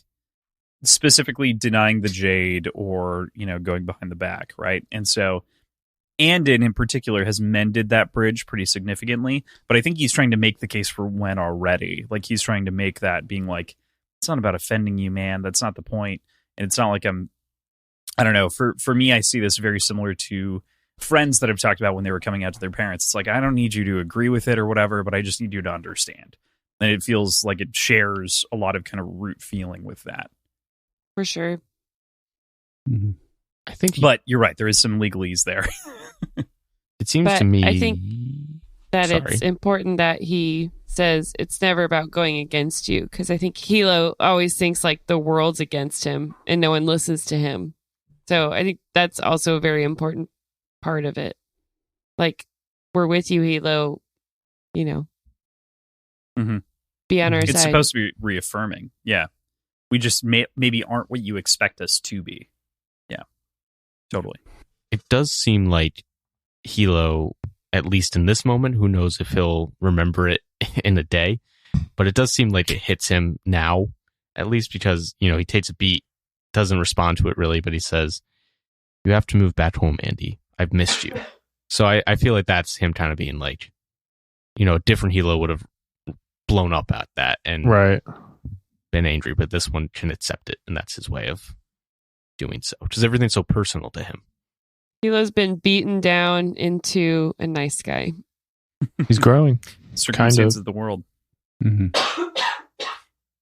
specifically denying the Jade or, going behind the back, right? And so Andin in particular has mended that bridge pretty significantly, but I think he's trying to make the case for Wen already. Like, he's trying to make that being like, it's not about offending you, man. That's not the point. And it's not like I don't know. For me, I see this very similar to friends that I've talked about when they were coming out to their parents. It's like, I don't need you to agree with it or whatever, but I just need you to understand. And it feels like it shares a lot of kind of root feeling with that. For sure. Mm-hmm. I think, but you're right. There is some legalese there. it seems to me. I think that Sorry. it's important that he says it's never about going against you, because I think Hilo always thinks like the world's against him and no one listens to him. So I think that's also a very important part of it. Like, we're with you, Hilo. Mm-hmm. Be on our side. It's supposed to be reaffirming. Yeah. We just maybe aren't what you expect us to be. Yeah. Totally. It does seem like Hilo, at least in this moment, who knows if he'll remember it in a day, but it does seem like it hits him now, at least because, he takes a beat, doesn't respond to it really, but he says, "You have to move back home, Andy. I've missed you." So I feel like that's him kind of being like, a different Hilo would have blown up at that and been angry, but this one can accept it, and that's his way of doing so, because everything's so personal to him. Hilo's been beaten down into a nice guy. He's growing. Circumstances of the world. Mm-hmm.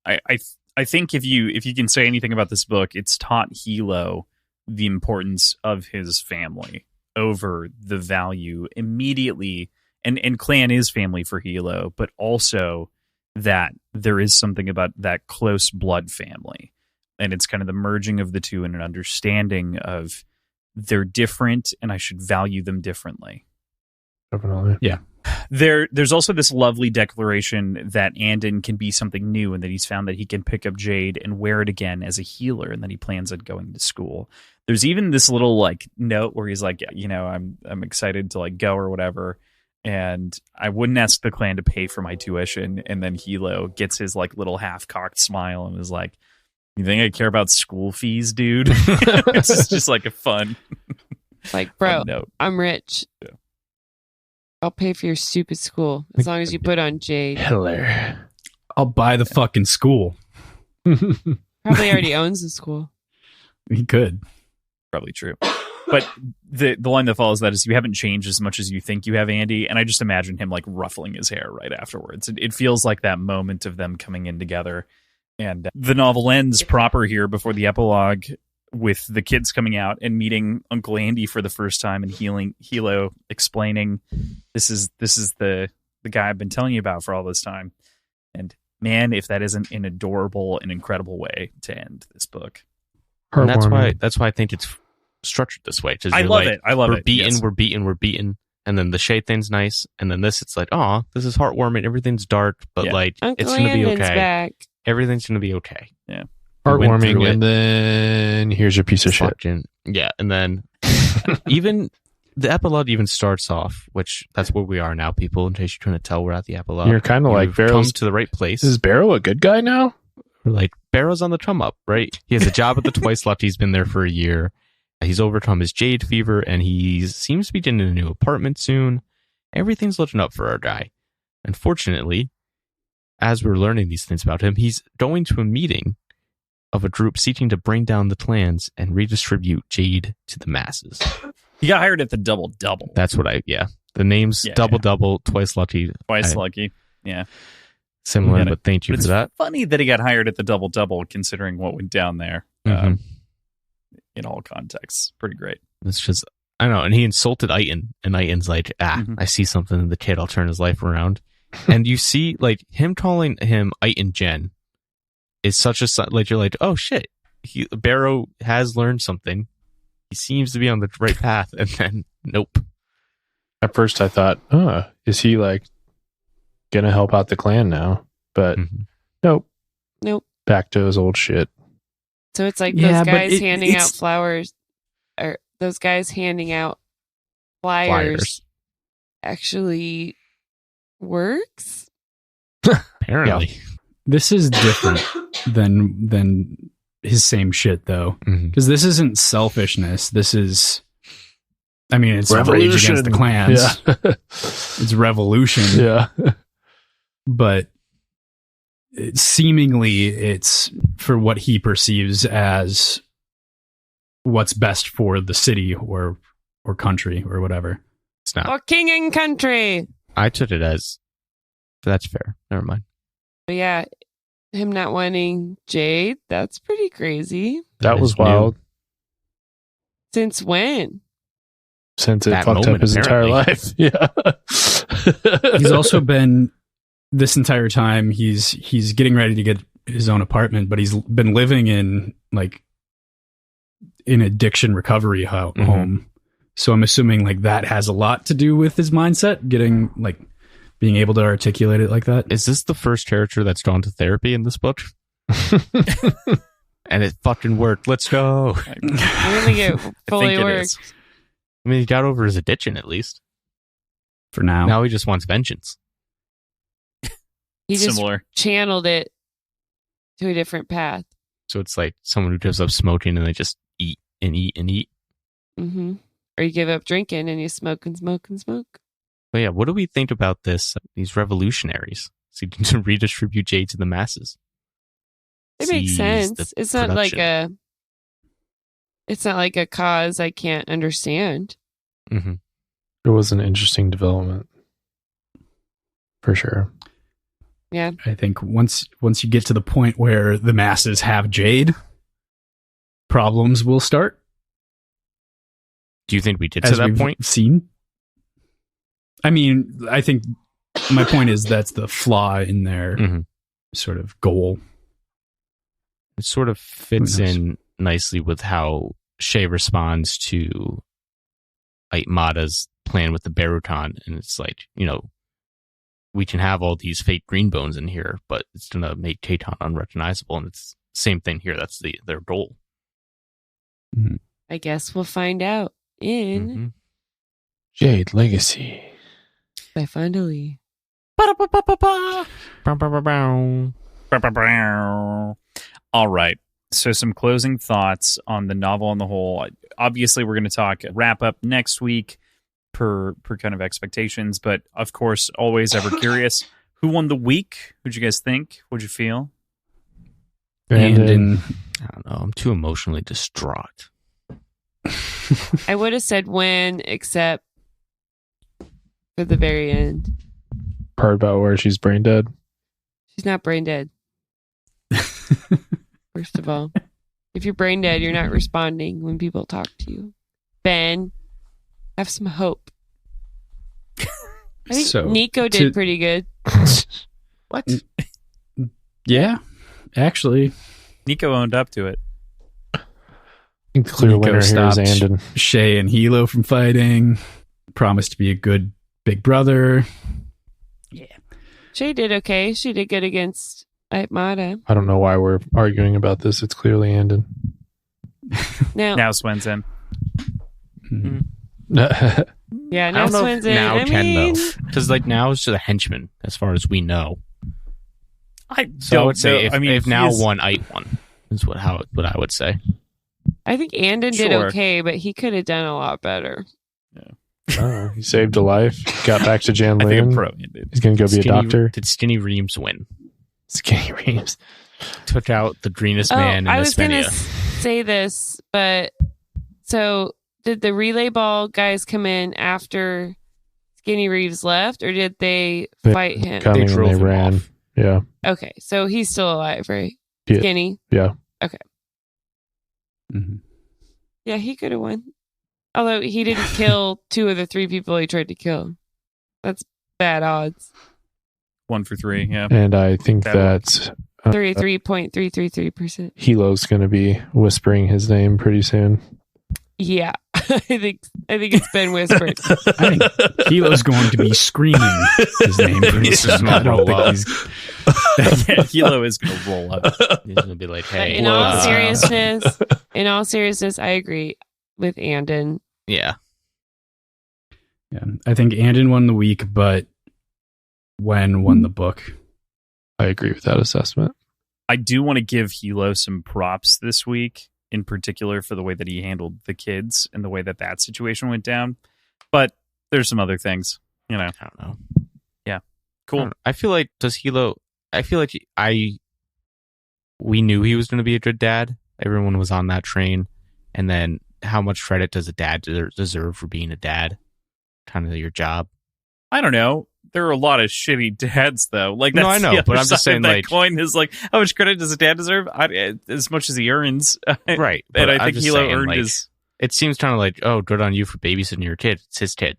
I think if you can say anything about this book, it's taught Hilo the importance of his family over the value immediately. And clan is family for Hilo, but also that there is something about that close blood family. And it's kind of the merging of the two and an understanding of they're different and I should value them differently. Definitely. Yeah. There's also this lovely declaration that Andin can be something new and that he's found that he can pick up Jade and wear it again as a healer and that he plans on going to school. There's even this little like note where he's like, I'm excited to like go or whatever. And I wouldn't ask the clan to pay for my tuition. And then Hilo gets his like little half-cocked smile and is like, "You think I care about school fees, dude?" It's just like a fun, like, bro, fun note. I'm rich. Yeah. I'll pay for your stupid school as long as you put on Jade. Hitler. I'll buy the fucking school. Probably already owns the school. He could. Probably true. But the line that follows that is, "You haven't changed as much as you think you have, Andy." And I just imagine him like ruffling his hair right afterwards. It feels like that moment of them coming in together. And the novel ends proper here before the epilogue with the kids coming out and meeting Uncle Andy for the first time and Hilo explaining, this is the guy I've been telling you about for all this time. And man, if that isn't an adorable and incredible way to end this book. And that's why I think it's structured this way. I love it. We're beaten, yes. we're beaten. And then the shade thing's nice. And then this, it's like, oh, this is heartwarming. Everything's dark, but like, Uncle it's going to be Andin's okay. back. Everything's going to be okay. Yeah. Heartwarming, and then here's your piece of shit. Yeah, and then even the epilogue even starts off, which that's where we are now, people, in case you're trying to tell we're at the epilogue. You're kind of like, Barrow's come to the right place. Is Barrow a good guy now? We're like, Barrow's on the come up, right? He has a job at the Twice Lucky. He's been there for a year. He's overcome his Jade fever, and he seems to be getting a new apartment soon. Everything's looking up for our guy. Unfortunately, as we're learning these things about him, he's going to a meeting of a group seeking to bring down the clans and redistribute Jade to the masses. He got hired at the Double. That's what the name's Double, Twice Lucky. Twice Lucky. Yeah. Similar, but thank you for that. It's funny that he got hired at the Double, considering what went down there. Mm-hmm. In all contexts. Pretty great. It's just, I don't know. And he insulted Iton, and Iton's like, I see something in the kid. I'll turn his life around. And you see, like, him calling him Iton Jen is such a, like, you're like, oh shit, Barrow has learned something. He seems to be on the right path. And then, nope. At first I thought, is he like gonna help out the clan now? But nope. Back to his old shit. So it's like those guys handing out flowers, or those guys handing out flyers. Actually works. Apparently. This is different than his same shit, though, because this isn't selfishness. This is, I mean, it's rage against the clans. Yeah. It's revolution. Yeah. But seemingly it's for what he perceives as what's best for the city or country or whatever. It's not. Or king and country. I took it as, that's fair. Never mind. But yeah, him not wanting Jade, that's pretty crazy. That was wild. Since when? Since it That fucked up moment, his entire apparently. life. Yeah. He's also been, this entire time, he's getting ready to get his own apartment, but he's been living in like an addiction recovery home. So I'm assuming like that has a lot to do with his mindset, getting like being able to articulate it like that. Is this the first character that's gone to therapy in this book? And it fucking worked. Let's go. I really get fully worked. I mean, he got over his addiction at least. For now. Now he just wants vengeance. He just Similar. channeled it to a different path. So it's like someone who gives up smoking and they just eat and eat and eat. Mm-hmm. Or you give up drinking and you smoke and smoke and smoke. But yeah, what do we think about this? These revolutionaries seeking to redistribute Jade to the masses. It makes Seize sense. the It's not like production. it's not like a cause I can't understand. Mm-hmm. It was an interesting development. For sure. Yeah. I think once you get to the point where the masses have Jade, problems will start. Do you think we get to As that we've point? seen. I mean, I think my point is that's the flaw in their Mhm. sort of goal. It sort of fits Who knows? in nicely with how Shay responds to Aitmada's plan with the Barutan. And it's like, we can have all these fake green bones in here, but it's going to make Tayton unrecognizable. And it's the same thing here. That's their goal. I guess we'll find out in Mhm. Jade Legacy. by Fondly. Ba-da-ba-ba-ba-ba. Bow-bow-bow-bow. All right. So some closing thoughts on the novel on the whole. Obviously, we're going to talk wrap up next week per kind of expectations. But of course, always ever curious. Who won the week? What'd you guys think? What'd you feel? And in I don't know. I'm too emotionally distraught. I would have said when, except for the very end. Part about where she's brain dead. She's not brain dead. First of all, if you're brain dead, you're not responding when people talk to you. Ben, have some hope. I think So, Nico did pretty good. What? yeah, actually, Nico owned up to it. I think the clear Nico winner here is stopped Andon. Shay and Hilo from fighting. Promised to be a good big brother. She did okay. She did good against Aitmada. I don't know why we're arguing about this. It's clearly Andon. Now Swen's in. Mhm. Yeah, I now don't know Swen's if in. now I can, mean, though. Because, now it's just a henchman, as far as we know. I So I don't would say know. if now he is- won, Ait won. Is what I would say. I think Andon did Sure. okay, but he could have done a lot better. He saved a life. Got back to Jan I think I'm Lynn. pro. Andon. He's going to go be a doctor. Did Skinny Reams win? Skinny Reams. Took out the greenest man in I was going to Espenia. say this, but so did the relay ball guys come in after Skinny Reeves left, or did they fight him? Coming They drove and they him ran. off. Yeah. Okay, so he's still alive, right? Yeah. Skinny. Yeah. Mhm. Yeah, he could have won. Although he didn't kill 2 of the 3 people he tried to kill. That's bad odds. 1 for 3. Yeah. And I think That that 33.333%. Hilo's going to be whispering his name pretty soon. Yeah. I think it's been whispered. I think Hilo's going to be screaming his name pretty He's soon. just gonna I don't roll think up. he's. Yeah, Hilo is going to roll up. He's going to be like, But hey. in all seriousness, I agree with Andon. Yeah. Yeah, I think Andon won the week, but Wen won the book. I agree with that assessment. I do want to give Hilo some props this week, in particular for the way that he handled the kids and the way that that situation went down. But there's some other things, you know. I don't know. Yeah. Cool. I feel like we knew he was going to be a good dad. Everyone was on that train. And then how much credit does a dad deserve for being a dad? Kind of your job. I don't know. There are a lot of shitty dads, though. Like, that's no, I know, the but other I'm just side of saying, that like, coin is like, how much credit does a dad deserve? As much as he earns, right? And I think Hilo earned like, his. It seems kind of like, oh, good on you for babysitting your kid. It's his kid.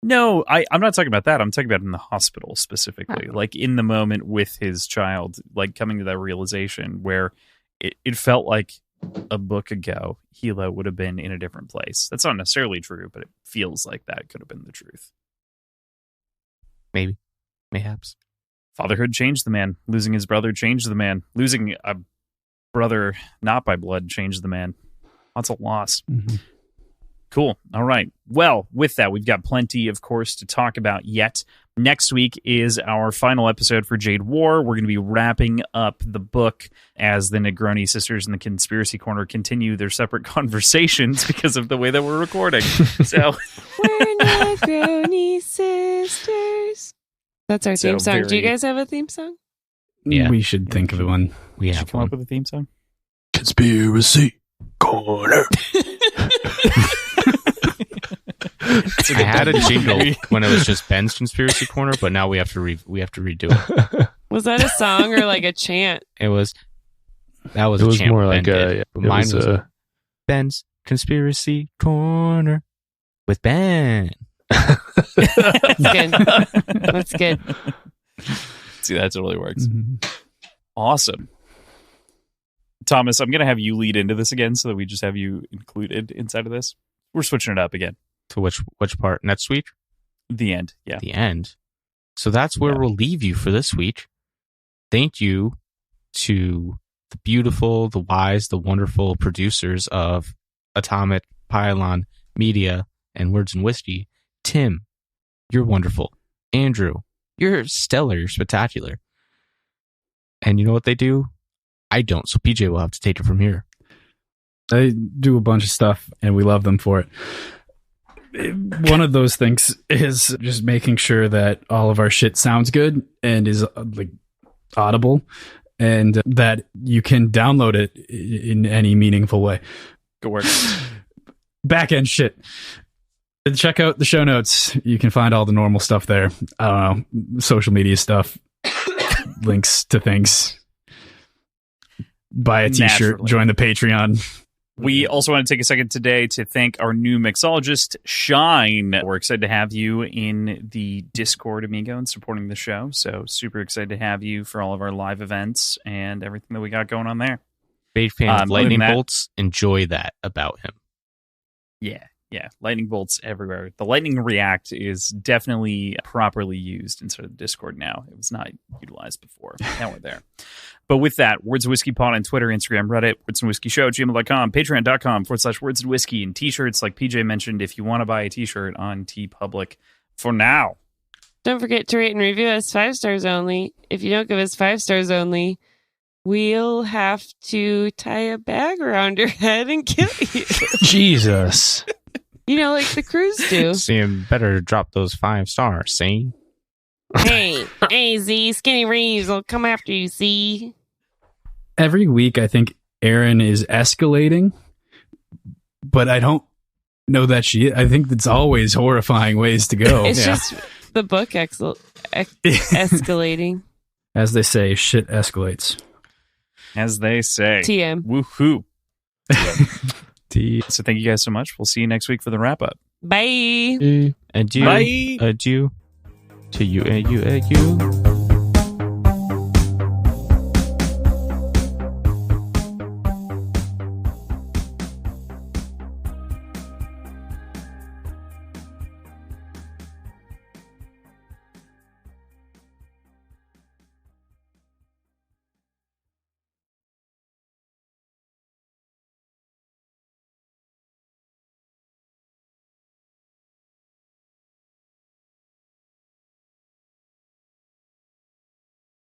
No, I'm not talking about that. I'm talking about in the hospital specifically, like in the moment with his child, like coming to that realization where it felt like a book ago, Hilo would have been in a different place. That's not necessarily true, but it feels like that could have been the truth. Maybe. Mayhaps. Fatherhood changed the man. Losing his brother changed the man. Losing a brother not by blood changed the man. That's a loss. Mm-hmm. Cool. All right. Well, with that, we've got plenty, of course, to talk about yet. Next week is our final episode for Jade War. We're going to be wrapping up the book as the Negroni sisters in the Conspiracy Corner continue their separate conversations because of the way that we're recording. So we're Negroni sisters. That's our theme song. Do you guys have a theme song? Yeah. We should think of one. We Did you have come one. up with a theme song? Conspiracy Corner. I had a jingle when it was just Ben's Conspiracy Corner, but now we have to redo it. Was that a song or like a chant? It was It was more like a. it Mine was was Ben's Conspiracy Corner with Ben. That's good. That's good. See, that totally works. Mm-hmm. Awesome. Thomas, I'm going to have you lead into this again so that we just have you included inside of this. We're switching it up again. To which part? Next week? The end. Yeah. The end. So that's where we'll leave you for this week. Thank you to the beautiful, the wise, the wonderful producers of Atomic Pylon Media and Words and Whiskey. Tim, you're wonderful. Andrew, you're stellar. You're spectacular. And you know what they do? I don't. So PJ will have to take it from here. They do a bunch of stuff, and we love them for it. One of those things is just making sure that all of our shit sounds good and is like audible, and that you can download it in any meaningful way. Good work. Back end shit. Check out the show notes. You can find all the normal stuff there. I don't know, social media stuff, links to things. Buy a t-shirt, Naturally. join the Patreon. We also want to take a second today to thank our new mixologist, Shine. We're excited to have you in the Discord, amigo, and supporting the show. So super excited to have you for all of our live events and everything that we got going on there. Big fan of other lightning than that- bolts. Enjoy that about him. Yeah, lightning bolts everywhere. The lightning react is definitely properly used inside of the Discord now. It was not utilized before. Now we're there. But with that, Words of Whiskey Pod on Twitter, Instagram, Reddit, Words and Whiskey Show, gmail.com, patreon.com/Words and Whiskey, and t-shirts like PJ mentioned if you want to buy a t-shirt on TeePublic for now. Don't forget to rate and review us 5 stars only. If you don't give us 5 stars only, we'll have to tie a bag around your head and kill you. Jesus. You know, like the crews do. So you better drop those 5 stars, see? Hey, Z, Skinny Reeves will come after you, see? Every week, I think Erin is escalating, but I don't know that she. I think it's always horrifying ways to go. It's just the book escalating. As they say, shit escalates. As they say. TM. Woohoo. T. So thank you guys so much. We'll see you next week for the wrap-up. Bye. E. Adieu. Bye. Adieu. To you and you and you.